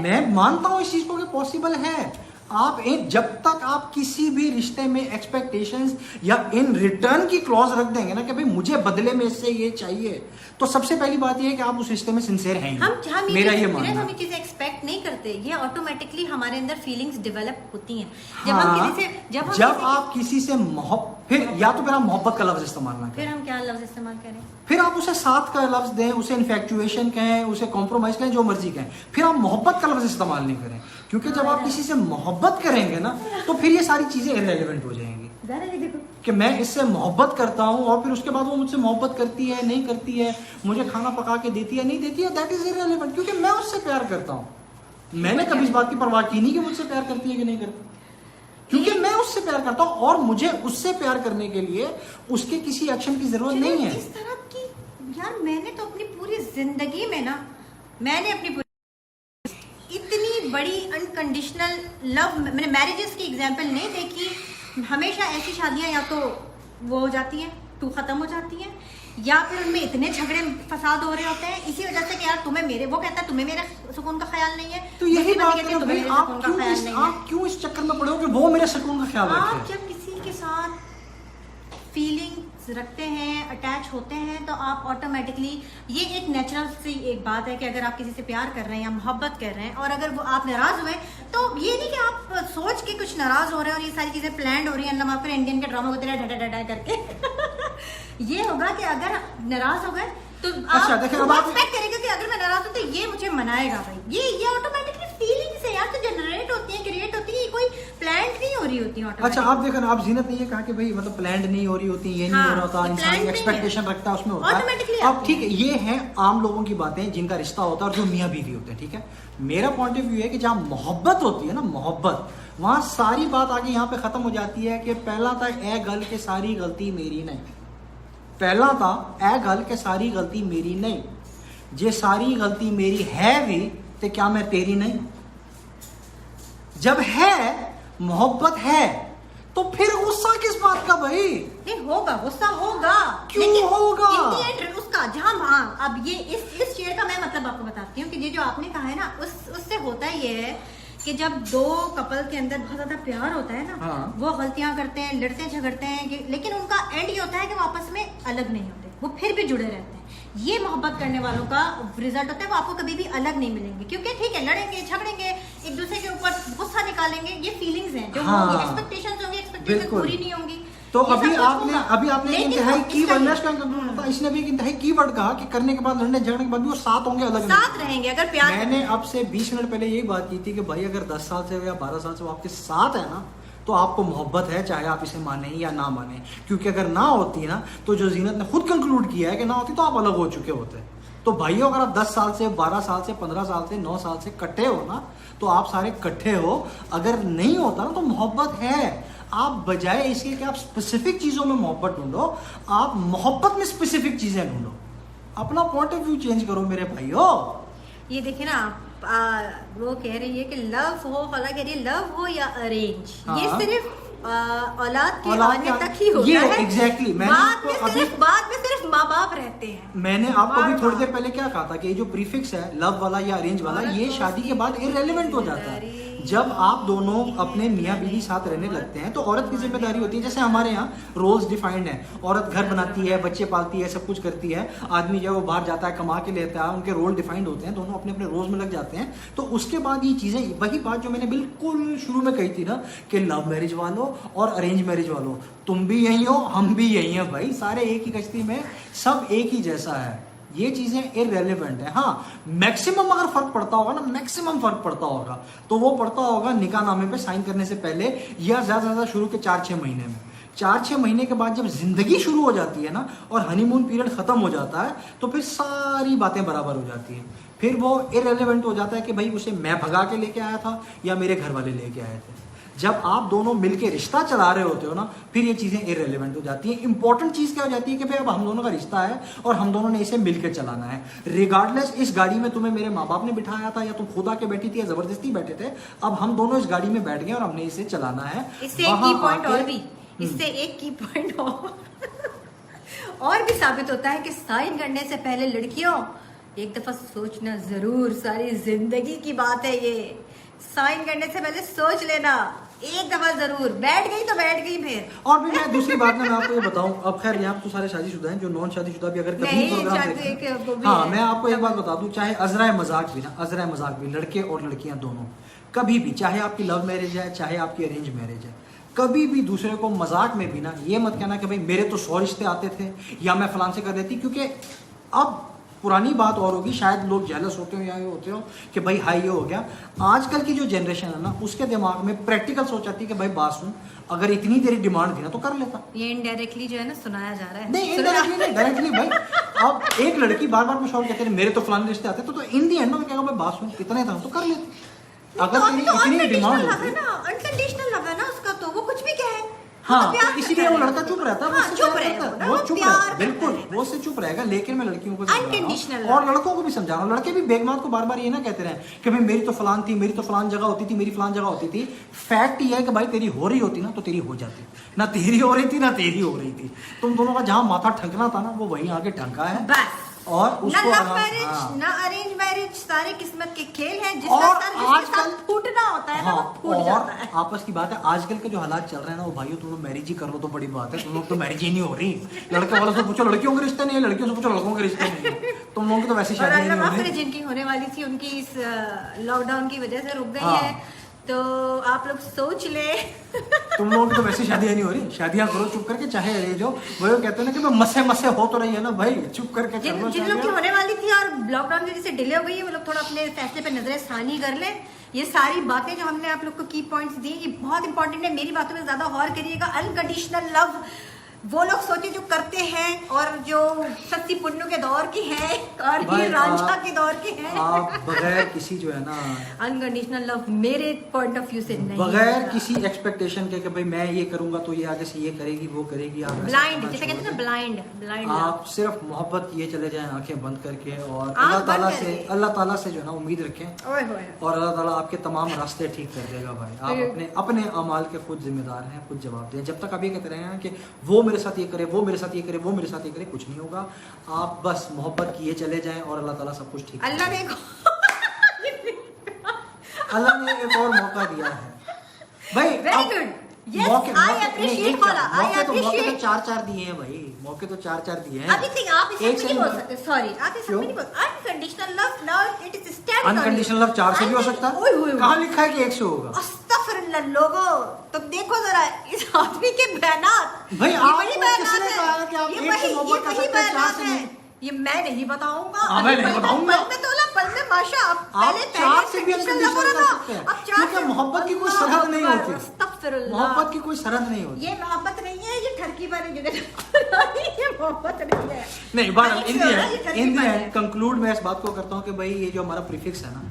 Speaker 1: मैं मानता हूँ इस चीज को कि पॉसिबल है। आप जब तक आप किसी भी रिश्ते में एक्सपेक्टेशंस या इन रिटर्न की क्लॉज रख देंगे ना कि भाई मुझे बदले में इससे ये चाहिए, तो सबसे पहली बात ये है कि आप उस रिश्ते में सिंसियर हैं। मेरा ये मानना है।
Speaker 3: हम ये चीजें एक्सपेक्ट नहीं करते, ये ऑटोमेटिकली हमारे अंदर फीलिंग्स डेवलप होती हैं।
Speaker 1: जब आप किसी से फिर या तो फिर आप मोहब्बत का लफ्ज इस्तेमाल ना करें,
Speaker 3: फिर हम क्या लफ्ज इस्तेमाल करें?
Speaker 1: फिर आप उसे साथ का लफ्ज दें, उसे इन्फेक्चुएशन कहें, उसे कॉम्प्रोमाइज कहें, जो मर्जी कहें, फिर आप मोहब्बत का लफ्ज इस्तेमाल नहीं करें। क्योंकि जब आप किसी से मोहब्बत करेंगे ना तो फिर ये सारी चीजें इररिलेवेंट हो जाएंगी कि मैं इससे मोहब्बत करता हूँ और फिर उसके बाद वो मुझसे मोहब्बत करती है नहीं करती है, मुझे खाना पका के देती है नहीं देती है, दैट इज इररिलेवेंट, क्योंकि मैं उससे प्यार करता हूँ। मैंने कभी इस बात की परवाह की नहीं कि मुझसे प्यार करती है कि नहीं करती, क्योंकि मैं उससे प्यार करता हूं और मुझे उससे प्यार करने के लिए उसके किसी एक्शन की जरूरत नहीं है।
Speaker 3: इस तरह की यार मैंने तो अपनी पूरी जिंदगी में ना, मैंने अपनी इतनी बड़ी अनकंडीशनल लव, मैंने मैरिजेस की एग्जांपल नहीं देखी। हमेशा ऐसी शादियां या तो वो हो जाती हैं, टू खत्म हो जाती हैं, या फिर उनमें इतने झगड़े फसाद हो रहे होते हैं इसी वजह से कि यार तुम्हें मेरे, वो कहता है तुम्हें मेरे सुकून का ख्याल नहीं है,
Speaker 1: तो यही
Speaker 3: दूसरी
Speaker 1: बात
Speaker 3: कहती
Speaker 1: है
Speaker 3: तुम्हें
Speaker 1: भाई,
Speaker 3: मेरे सुकून का ख्याल नहीं है।
Speaker 1: आप क्यों इस चक्कर में पड़े हो कि वो मेरे सुकून का ख्याल
Speaker 3: आप
Speaker 1: रखे।
Speaker 3: जब किसी के साथ फीलिंग्स रखते हैं, अटैच होते हैं, तो आप ऑटोमेटिकली, ये एक नेचुरल सी एक बात है कि अगर आप किसी से प्यार कर रहे हैं या मोहब्बत कर रहे हैं और अगर वो आप नाराज हुए, तो ये नहीं कि आप सोच के कुछ नाराज हो रहे हैं और ये सारी चीजें प्लान्ड हो रही हैं, हम फिर इंडियन के ड्रामा को तेरा डा डा करके ये होगा कि अगर नाराज हो गए तो
Speaker 1: अच्छा,
Speaker 3: आप
Speaker 1: देखिए, अब आप
Speaker 3: एक्सपेक्ट करेंगे कि अगर मैं नाराज हूं तो ये मुझे मनाएगा भाई। ये ऑटोमेटिकली फीलिंग्स है यार, तो जनरेट होती है, क्रिएट होती है, ये कोई प्लान्ड नहीं हो रही होती है
Speaker 1: अच्छा, आप देखो ना, आप जीनत ने ये कहा कि भाई मतलब प्लान्ड नहीं हो रही होती, ये नहीं
Speaker 3: हाँ,
Speaker 1: हो रहा होता,
Speaker 3: ये
Speaker 1: इंसान
Speaker 3: planned नहीं
Speaker 1: एक्सपेक्टेशन
Speaker 3: है।
Speaker 1: रखता है, उसमें होता
Speaker 3: Automatically
Speaker 1: है। अब
Speaker 3: आती
Speaker 1: ठीक है, ये है आम लोगों की बातें जिनका रिश्ता होता है और जो मियाँ बीवी होते हैं, ठीक है। मेरा पॉइंट ऑफ व्यू है कि जहाँ मोहब्बत होती है ना, मोहब्बत, वहां सारी बात आगे यहाँ पे खत्म हो जाती है कि पहला था ए गल के सारी गलती मेरी नहीं, पहला था ए गल के सारी गलती मेरी नहीं, जे सारी गलती मेरी है भी तो क्या मैं तेरी नहीं। जब है मोहब्बत है तो फिर गुस्सा किस बात का भाई।
Speaker 3: नहीं होगा, गुस्सा होगा,
Speaker 1: क्यों
Speaker 3: लेकिन
Speaker 1: होगा?
Speaker 3: in the end उसका जहाँ, हाँ, अब ये इस शेर का मैं मतलब आपको बताती हूँ कि ये जो आपने कहा है ना, उससे होता ये है कि जब दो कपल के अंदर बहुत ज्यादा प्यार होता है ना,
Speaker 1: हाँ।
Speaker 3: वो गलतियां करते हैं, लड़ते हैं, झगड़ते हैं, लेकिन उनका एंड ये होता है कि वो आपस में अलग नहीं होते, वो फिर भी जुड़े रहते हैं। ये मोहब्बत करने वालों का रिजल्ट होता है, वो आपको कभी भी अलग नहीं मिलेंगे, क्योंकि ठीक है लड़ेंगे, झगड़ेंगे, एक दूसरे के ऊपर गुस्सा निकालेंगे, ये फीलिंग्स हैं जो
Speaker 1: हाँ।
Speaker 3: होंगी, एक्सपेक्टेशंस होंगी, एक्सपेक्टेशन
Speaker 1: बिल्कुल।
Speaker 3: पूरी नहीं होंगी।
Speaker 1: तो
Speaker 3: ये सब
Speaker 1: अभी
Speaker 3: कुछ
Speaker 1: आपने
Speaker 3: होगा।
Speaker 1: एक
Speaker 3: लेकिन
Speaker 1: इंतहाई
Speaker 3: इसका
Speaker 1: कीवर्ड,
Speaker 3: ये-
Speaker 1: इसने भी एक इंतहाई कीवर्ड कहा कि करने के बाद, लड़ने झगड़ने के बाद भी वो साथ होंगे, अलग
Speaker 3: साथ रहेंगे अगर प्यार
Speaker 1: मैंने अब से 20 मिनट पहले यही बात की थी कि भाई अगर 10 साल से या 12 साल से वो आपके साथ है ना, तो आपको मोहब्बत है, चाहे आप इसे माने या ना माने। क्योंकि अगर ना होती ना, तो जो जीनत ने खुद कंक्लूड किया है कि ना होती, तो आप अलग हो चुके होते। तो भाइयों, अगर आप 10 साल से, 12 साल से, 15 साल से, 9 साल से इकट्ठे हो ना, तो आप सारे इकट्ठे हो। अगर नहीं होता ना, तो मोहब्बत है। आप बजाय इसके कि आप स्पेसिफिक चीजों में मोहब्बत ढूंढो, आप मोहब्बत में स्पेसिफिक चीजें ढूंढो। अपना पॉइंट ऑफ व्यू चेंज करो मेरे भाइयों।
Speaker 3: ये देखिए ना, वो कह रही है कि लव हो, हला कह रही है लव हो या अरेंज, ये
Speaker 1: हाँ।
Speaker 3: सिर्फ औलाद के
Speaker 1: औलाद
Speaker 3: आने
Speaker 1: का-
Speaker 3: तक ही होता
Speaker 1: ये
Speaker 3: है।
Speaker 1: exactly, मैंने
Speaker 3: बाद में
Speaker 1: आपको
Speaker 3: सिर्फ माँ बाप रहते हैं।
Speaker 1: मैंने आपको भी
Speaker 3: वाह,
Speaker 1: थोड़ी
Speaker 3: वाह।
Speaker 1: देर पहले क्या कहा था कि ये जो प्रीफिक्स है लव वाला या अरेंज वाला, ये शादी के बाद इररेलेवेंट हो जाता है। जब आप दोनों अपने मियाँ बीवी साथ रहने लगते हैं, तो औरत की जिम्मेदारी होती है, जैसे हमारे यहाँ रोल्स डिफाइंड है, औरत घर बनाती है, बच्चे पालती है, सब कुछ करती है, आदमी जो है वो बाहर जाता है, कमा के लेता है, उनके रोल डिफाइंड होते हैं, दोनों अपने अपने रोल्स में लग जाते हैं। तो उसके बाद ये चीजें, वही बात जो मैंने बिल्कुल शुरू में कही थी ना, कि लव मैरिज वालों और अरेंज मैरिज वालों, तुम भी यही हो, हम भी यही हैं भाई, सारे एक ही कश्ती में, सब एक ही जैसा है। ये चीजें इररेलेवेंट है। हाँ, मैक्सिमम अगर फर्क पड़ता होगा ना, मैक्सिमम फर्क पड़ता होगा, तो वो पड़ता होगा निकाहनामे पे साइन करने से पहले, या ज्यादा से ज्यादा शुरू के 4-6 महीने में। 4-6 महीने के बाद जब जिंदगी शुरू हो जाती है ना, और हनीमून पीरियड खत्म हो जाता है, तो फिर सारी बातें बराबर हो जाती हैं। फिर वो इररेलेवेंट हो जाता है कि भाई उसे मैं भगा के लेके आया था या मेरे घर वाले लेके आए थे। जब आप दोनों मिलके रिश्ता चला रहे होते हो ना, फिर ये चीजें इररेलेवेंट हो जाती हैं। इंपॉर्टेंट चीज क्या हो जाती है कि भाई अब हम दोनों का रिश्ता है और हम दोनों ने इसे मिलकर चलाना है। रिगार्डलेस इस गाड़ी में तुम्हें मेरे माँ बाप ने बिठाया था, या तुम खुद आके बैठी थी, या जबरदस्ती बैठे थे, अब हम दोनों इस गाड़ी में बैठ गए और हमने इसे चलाना है।
Speaker 3: इससे एक की पॉइंट और भी, इससे एक की पॉइंट और भी साबित होता है कि साइन करने से पहले लड़कियों एक दफा सोचना जरूर, सारी जिंदगी की बात है ये। साइन करने से पहले सोच लेना एक दफा जरूर, बैठ गई तो बैठ गई फिर।
Speaker 1: और भी मैं दूसरी बात में मैं आपको ये बताऊं, अब खैर यहाँ तो सारे शादीशुदा हैं, जो नॉन शादीशुदा भी अगर कभी
Speaker 3: नहीं,
Speaker 1: प्रोग्राम
Speaker 3: शादी
Speaker 1: देखें,
Speaker 3: के वो भी
Speaker 1: हाँ,
Speaker 3: है।
Speaker 1: मैं आपको एक बात बता दूं, चाहे अजराए मजाक भी ना, अजराए मजाक भी, लड़के और लड़कियां दोनों, कभी भी, चाहे आपकी लव मैरिज है, चाहे आपकी अरेंज मैरिज है, कभी भी दूसरे को मजाक में भी ना ये मत कहना कि भाई मेरे तो 100 रिश्ते आते थे, या मैं फलान से कर देती, क्योंकि अब पुरानी बात और होगी, शायद लोग जेलस होते हो या ये होते हो कि भाई हाई ये हो गया। आजकल की जो जनरेशन है ना, उसके दिमाग में प्रैक्टिकल सोच आती है कि भाई बात सुन, अगर इतनी तेरी डिमांड थी ना तो कर लेता।
Speaker 3: ये इनडायरेक्टली जो है ना सुनाया जा रहा है।
Speaker 1: नहीं, इनडायरेक्टली नहीं, डायरेक्टली भाई। अब एक लड़की बार बार में शौक कहते हैं मेरे तो फलाने रिश्ते आते, तो इन दी एंड में क्या भाई बात सुन, इतने था तो कर लेते। अगर तेरी इतनी डिमांड होती,
Speaker 3: अनकंडीशनल लव है ना उसका, तो वो कुछ भी कहे।
Speaker 1: हाँ,
Speaker 3: वो प्यार
Speaker 1: तो इसीलिए वो लड़का चुप रहता है, वो
Speaker 3: हाँ,
Speaker 1: उससे
Speaker 3: चुप
Speaker 1: प्यार
Speaker 3: रहेगा
Speaker 1: करता है,
Speaker 3: ना,
Speaker 1: वो
Speaker 3: वो
Speaker 1: चुप
Speaker 3: प्यार
Speaker 1: रहता है,
Speaker 3: करता है।
Speaker 1: बिल्कुल वो उससे चुप रहेगा। लेकिन मैं लड़कियों को
Speaker 3: Unconditional
Speaker 1: और लड़कों को भी समझा रहा हूँ, लड़के भी बेगमात को बार बार ये ना कहते रहे कि भाई मेरी तो फलान थी, मेरी तो फलान जगह होती थी, मेरी फलान जगह होती थी। फैक्ट ये है कि भाई तेरी हो रही होती ना तो तेरी हो जाती, ना तेरी हो रही थी ना तेरी हो रही थी। तुम दोनों का जहाँ माथा ठंकना था ना वो वहीं आगे ठंका है।
Speaker 3: बस,
Speaker 1: और
Speaker 3: ना
Speaker 1: उसको
Speaker 3: लव
Speaker 1: हाँ,
Speaker 3: मैरिज ना अरेंज मैरिज, सारे किस्मत के खेल हैं।
Speaker 1: और
Speaker 3: जिसका सर जिसके
Speaker 1: आजकल-
Speaker 3: साथ फूटना होता है ना,
Speaker 1: हाँ,
Speaker 3: वो फूट जाता है।
Speaker 1: और आपस की बात है, आजकल के जो हालात चल रहे हैं ना वो भाइयों तुम लोग मैरिज ही कर लो तो बड़ी बात है। तुम लोग तो मैरिज ही नहीं हो रही। लड़के वालों से पूछो लड़कियों के रिश्ते नहीं है, लड़कियों से पूछो लड़कों के रिश्ते नहीं है। तुम लोगों की तो वैसी
Speaker 3: और
Speaker 1: शादी नहीं
Speaker 3: अल्लाह
Speaker 1: हो
Speaker 3: माफ करे,
Speaker 1: रही।
Speaker 3: जिनकी होने वाली थी उनकी इस लॉकडाउन की वजह से रुक गई
Speaker 1: हाँ।
Speaker 3: है, तो आप लोग सोच ले।
Speaker 1: तुम लोगों की तो वैसी शादियां नहीं हो रही। शादियां करो चुप करके, चाहे अरेंज हो। वो कहते हैं ना कि मैं मसे मसे हो तो रही है ना भाई, चुप करके कर लो
Speaker 3: जिन लोग की
Speaker 1: शादियां।
Speaker 3: होने वाली थी और लॉकडाउन की वजह से डिले हो गई है, वो लोग थोड़ा अपने फैसले पे नजर सानी कर ले। ये सारी बातें जो हमने आप लोग को की पॉइंट्स दी, ये बहुत इंपॉर्टेंट है। मेरी बातों में ज्यादा गौर करिएगा। अनकंडीशनल लव वो लोग सोचे जो करते हैं, और जो सत्ती पुन्नू के दौर की है और
Speaker 1: भाई,
Speaker 3: ये रांझा के दौर के हैं।
Speaker 1: आप बगैर किसी जो है ना,
Speaker 3: अनकंडीशनल लव मेरे पॉइंट ऑफ व्यू से नहीं,
Speaker 1: बगैर किसी एक्सपेक्टेशन के कि भाई मैं ये करूंगा तो ये आगे से ये करेगी वो करेगी, आप ऐसा
Speaker 3: ब्लाइंड,
Speaker 1: करना
Speaker 3: जिसे कहते हैं ना
Speaker 1: छोड़ दें।
Speaker 3: ब्लाइंड
Speaker 1: आप सिर्फ मोहब्बत किए चले जाएं आंखें बंद करके, और
Speaker 3: आंख
Speaker 1: अल्लाह
Speaker 3: बंद
Speaker 1: ताला
Speaker 3: करके।
Speaker 1: से जो है ना उम्मीद रखें,
Speaker 3: ओए होए।
Speaker 1: और अल्लाह ताला आपके तमाम रास्ते ठीक कर देगा भाई। आप अपने अपने अमाल के खुद जिम्मेदार हैं, खुद जवाब दें। जब तक आप ये कहते रहे हैं कि वो मेरे साथ ये करे, वो मेरे साथ ये करे, वो मेरे साथ ये करे, कुछ नहीं होगा। आप बस मोहब्बत किए चले जाएं और अल्लाह ताला सब कुछ ठीक कर
Speaker 3: अल्लाह
Speaker 1: देगा।
Speaker 3: देखो।
Speaker 1: अल्लाह ने एक और मौका दिया है भाई।
Speaker 3: Very
Speaker 1: अब
Speaker 3: good. Yes,
Speaker 1: मौके-
Speaker 3: I
Speaker 1: मौके-
Speaker 3: appreciate
Speaker 1: नहीं, एक
Speaker 3: वाला, I
Speaker 1: मौके तो
Speaker 3: appreciate.
Speaker 1: चार दिए हैं भाई, मौके तो चार दिए हैं।
Speaker 3: अभी तक आप इसे
Speaker 1: एक
Speaker 3: नहीं
Speaker 1: से
Speaker 3: बोल
Speaker 1: नहीं-
Speaker 3: सकते, सॉरी आप इसे
Speaker 1: क्यों?
Speaker 3: नहीं बोल। Unconditional love now it is stand.
Speaker 1: Unconditional love 4 से भी हो सकता है। कहाँ लिखा है कि 1 से होगा?
Speaker 3: अस्तगफिरुल्लाह लोगो, तुम देखो जरा इस आदमी के बयानात।
Speaker 1: भाई,
Speaker 3: ये
Speaker 1: आपको
Speaker 3: वही बयानात
Speaker 1: किसने
Speaker 3: है।
Speaker 1: कहा कि आप
Speaker 3: ये
Speaker 1: एक से
Speaker 3: वही-
Speaker 1: मोहब्बत
Speaker 3: ये
Speaker 1: कर
Speaker 3: वही
Speaker 1: सकते हैं, 4
Speaker 3: बयानात
Speaker 1: से
Speaker 3: है।
Speaker 1: नहीं?
Speaker 3: ये मैं नहीं बताऊंगा।
Speaker 1: हाँ, मैं नहीं
Speaker 3: पल में-
Speaker 1: बताऊंगा।
Speaker 3: पल में तोला, पल में माशा। अब
Speaker 1: आप
Speaker 3: पहले
Speaker 1: 4 से भी
Speaker 3: unconditional love
Speaker 1: अनकंडीशनल
Speaker 3: हो
Speaker 1: कर
Speaker 3: रहा
Speaker 1: सकते
Speaker 3: था।
Speaker 1: हैं,
Speaker 3: अब 4
Speaker 1: क्योंकि
Speaker 3: से
Speaker 1: मोहब्बत की कोई
Speaker 3: अल्लाह
Speaker 1: सरहद नहीं
Speaker 3: अकबर,
Speaker 1: होती।
Speaker 3: अस्तगफिरुल्लाह।
Speaker 1: मोहब्बत की कोई सरहद नहीं होती।
Speaker 3: ये मोहब्बत नहीं है, ये ठरकी वाली जगह ये मोहब्बत नहीं है।
Speaker 1: नहीं, बात
Speaker 3: ये
Speaker 1: इन
Speaker 3: ठरकी
Speaker 1: दी
Speaker 3: वाली है।
Speaker 1: एंड कंक्लूड मैं इस बात को करता हूँ कि भाई ये जो हमारा प्रीफिक्स है ना,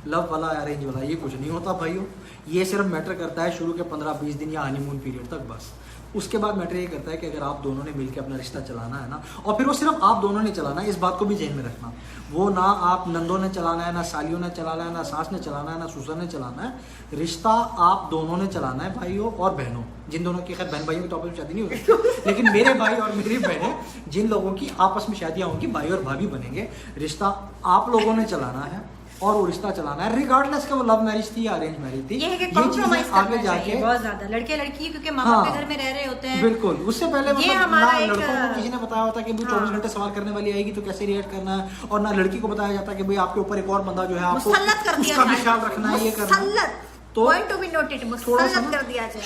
Speaker 1: लव वाला अरेंज वाला, ये कुछ नहीं होता भाइयों। ये सिर्फ मैटर करता है शुरू के 15-20 दिन या हनीमून पीरियड तक, बस। उसके बाद मैटर ये करता है कि अगर आप दोनों ने मिलकर अपना रिश्ता चलाना है ना, और फिर वो सिर्फ आप दोनों ने चलाना है, इस बात को भी ज़हन में रखना। वो ना आप नंदों ने चलाना है, ना सालियों ने चलाना है, ना सास ने चलाना है, ना ससुर ने चलाना है। रिश्ता आप दोनों ने चलाना है, भाइयों और बहनों। जिन दोनों की, खैर बहन भाइयों की तो आपस में शादी नहीं होती, लेकिन मेरे भाई और मेरी बहनें, जिन लोगों की आपस में शादियाँ होंगी, भाई और भाभी बनेंगे, रिश्ता आप लोगों ने चलाना है और वो रिश्ता चलाना है, रिगार्डलेस के वो लव मैरिज थी या अरेंज मैरिज थी।
Speaker 3: ये है कि
Speaker 1: चीजें
Speaker 3: कॉम्प्रोमाइज
Speaker 1: आगे जाके
Speaker 3: बहुत ज्यादा लड़के लड़की, क्योंकि माँ
Speaker 1: हाँ,
Speaker 3: बाप के घर में रह रहे होते हैं।
Speaker 1: बिल्कुल। उससे पहले
Speaker 3: ये
Speaker 1: मतलब
Speaker 3: हमारा
Speaker 1: ना
Speaker 3: एक,
Speaker 1: लड़कों को किसी ने बताया होता कि भाई 24 घंटे सवाल करने वाली आएगी तो कैसे रिएक्ट करना है, और ना लड़की को बताया जाता कि भाई आपके ऊपर एक और बंदा जो है आपको
Speaker 3: मुसल्लत कर दिया
Speaker 1: उसका भी
Speaker 3: जाए।
Speaker 1: ख्याल रखना है, ये करना है।
Speaker 3: मुसल्लत,
Speaker 1: तो
Speaker 3: पॉइंट टू बी नोटेड,
Speaker 1: थोड़ा सा
Speaker 3: मुसल्लत कर दिया जाए।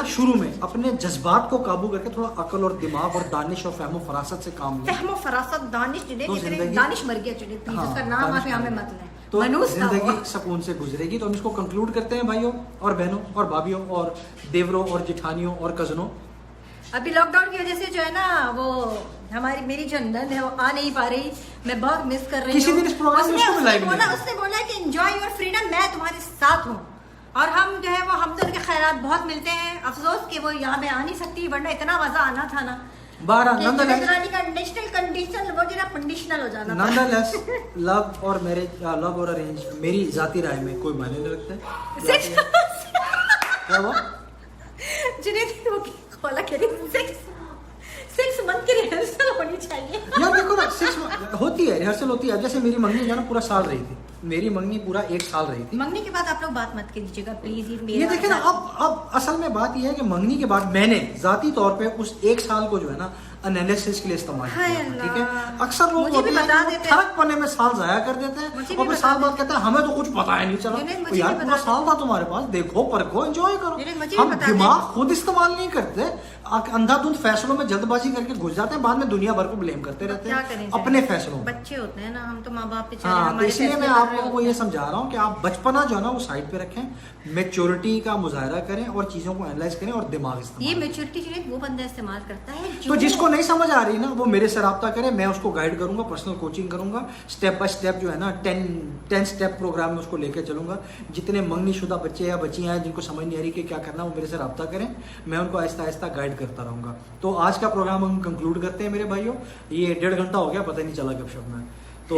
Speaker 1: शुरू में अपने जज्बात को काबू करके थोड़ा अकल और दिमाग और दानिश और फहमो फरासत से काम लें।
Speaker 3: फहमो फरासत, दानिश जुनेद,
Speaker 1: तो
Speaker 3: जितने
Speaker 1: जिंदगी-
Speaker 3: दानिश मर गया जुनेद, प्लीज
Speaker 1: हाँ,
Speaker 3: उसका नाम आप
Speaker 1: दानिश
Speaker 3: यहाँ में
Speaker 1: मर
Speaker 3: मत
Speaker 1: गया।
Speaker 3: लें।
Speaker 1: तो
Speaker 3: मनूस था वो।
Speaker 1: जिंदगी सुकून से गुजरेगी। तो हम इसको कंक्लूड करते हैं भाइयों और बहनों और भाभीियों और देवरों और जेठानियों और कजनों।
Speaker 3: अभी लॉकडाउन की वजह से जो है ना, वो हमारी मेरी जो नंद है वो आ नहीं पा रही, मैं बहुत मिस कर रही हूँ।
Speaker 1: किसी दिन इस प्रोग्राम में उसको बुलाएंगे।
Speaker 3: उसने बोला कि एंजॉय योर फ्रीडम, मैं तुम्हारे साथ हूँ। और हम जो है वो हम तो उनके खैरात बहुत मिलते हैं। अफसोस कि वो यहाँ पे आ नहीं सकती, वरना इतना मजा आना था ना।
Speaker 1: 12
Speaker 3: कि
Speaker 1: नंदलेस
Speaker 3: जुनेद का नेशनल कंडीशन वो जो ना कंडीशनल हो जाना था।
Speaker 1: नंदलेस लव और मैरिज, लव और अरेंज मेरी जाती राय में कोई मायने नहीं रखते। क्या हुआ?
Speaker 3: जुनेद वो खोला कह रही 6 मंथ की रिहर्सल होनी चाहिए।
Speaker 1: यार देखो ना, 6 होती है, रिहर्सल होती है। अब जैसे मेरी मंगनी जो है ना पूरा साल रही थी, मेरी मंगनी पूरा 1 साल रही थी।
Speaker 3: मंगनी के बाद आप लोग बात मत कीजिएगा प्लीज।
Speaker 1: ये देखे ना, अब असल में बात ये है कि मंगनी के बाद मैंने जाती तौर पे उस 1 साल को जो है ना एनालिसिस के लिए इस्तेमाल किया
Speaker 3: हाय
Speaker 1: था,
Speaker 3: अल्लाह।
Speaker 1: ठीक है। अक्सर लोग
Speaker 3: मुझे
Speaker 1: होते
Speaker 3: भी
Speaker 1: हैं
Speaker 3: बता
Speaker 1: कि वो
Speaker 3: देते हैं।
Speaker 1: फर्क पड़ने में साल जाया कर देते हैं
Speaker 3: मुझे
Speaker 1: और
Speaker 3: भी
Speaker 1: फिर
Speaker 3: बता
Speaker 1: साल बाद कहते हैं हमें तो कुछ पता ही नहीं चला।
Speaker 3: जुनेद,
Speaker 1: तो
Speaker 3: मुझे
Speaker 1: यार
Speaker 3: भी
Speaker 1: पूरा
Speaker 3: बता
Speaker 1: साल था तुम्हारे पास, देखो परखो एंजॉय
Speaker 3: जुनेद, मुझे
Speaker 1: करो।
Speaker 3: भी
Speaker 1: हम
Speaker 3: बता
Speaker 1: दिमाग खुद इस्तेमाल नहीं करते, अंधाधुंध फैसलों में जल्दबाजी करके घुस जाते हैं, बाद में दुनिया दुनिया भर को ब्लेम करते रहते
Speaker 3: क्या
Speaker 1: हैं
Speaker 3: करें
Speaker 1: अपने फैसलों में।
Speaker 3: बच्चे होते हैं ना, हम तो माँ बाप पे
Speaker 1: हाँ, तो इसलिए मैं आप लोगों को ये समझा रहा हूँ कि आप बचपना जो है ना वो साइड पे रखें, मेच्योरिटी का मुजाहरा करें और चीजों को एनालाइज करें और दिमाग
Speaker 3: ये
Speaker 1: इस्तेमाल करें।
Speaker 3: मेच्योरिटी चीजें वो बंदा इस्तेमाल करता है
Speaker 1: तो जिसको नहीं समझ आ रही ना वो मेरे से रब्ता करे, मैं उसको गाइड करूंगा, पर्सनल कोचिंग करूंगा, स्टेप बाय स्टेप जो है ना 10 स्टेप प्रोग्राम में उसको लेकर चलूंगा। जितने मंगनीशुदा बच्चे या बच्चियां हैं जिनको समझ नहीं आ रही कि क्या करना, वो मेरे से रब्ता करें, मैं उनको आहिस्ता आहिस्ता गाइड करता रहूंगा। तो आज का प्रोग्राम हम कंक्लूड करते हैं मेरे भाइयों, ये 1.5 घंटा हो गया, पता ही नहीं चला गपशप में। तो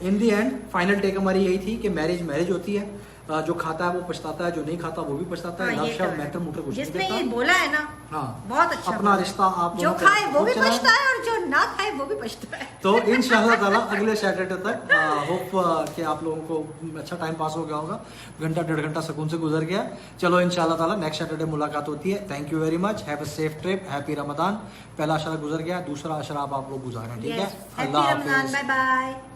Speaker 1: इन दी एंड फाइनल टेक हमारी यही थी कि मैरिज होती है, जो खाता है वो पछताता है, जो नहीं खाता वो भी पछताता है।
Speaker 3: हाँ,
Speaker 1: लव
Speaker 3: ये
Speaker 1: शव
Speaker 3: तो है।
Speaker 1: मैटर मुटर कुछ नहीं
Speaker 3: जिसने
Speaker 1: कहता।
Speaker 3: ये बोला है ना,
Speaker 1: हाँ,
Speaker 3: बहुत अच्छा
Speaker 1: अपना
Speaker 3: बोला।
Speaker 1: रिश्ता आप
Speaker 3: जो
Speaker 1: दोनों
Speaker 3: खाए वो भी
Speaker 1: चलाएं।
Speaker 3: पछता है और जो ना खाए वो भी पछता है।
Speaker 1: तो इंशाल्लाह ताला अगले सैटरडे तक होप कि आप लोगों को अच्छा टाइम पास हो गया होगा, घंटा 1.5 घंटा सुकून से गुजर गया। चलो इंशाल्लाह ताला नेक्स्ट सैटरडे मुलाकात होती है। Thank you very much, have a safe trip, happy Ramzan. पहला अशरा गुजर गया, दूसरा अशरा आप लोग गुजारें, ठीक है।
Speaker 3: Happy Ramzan, bye bye.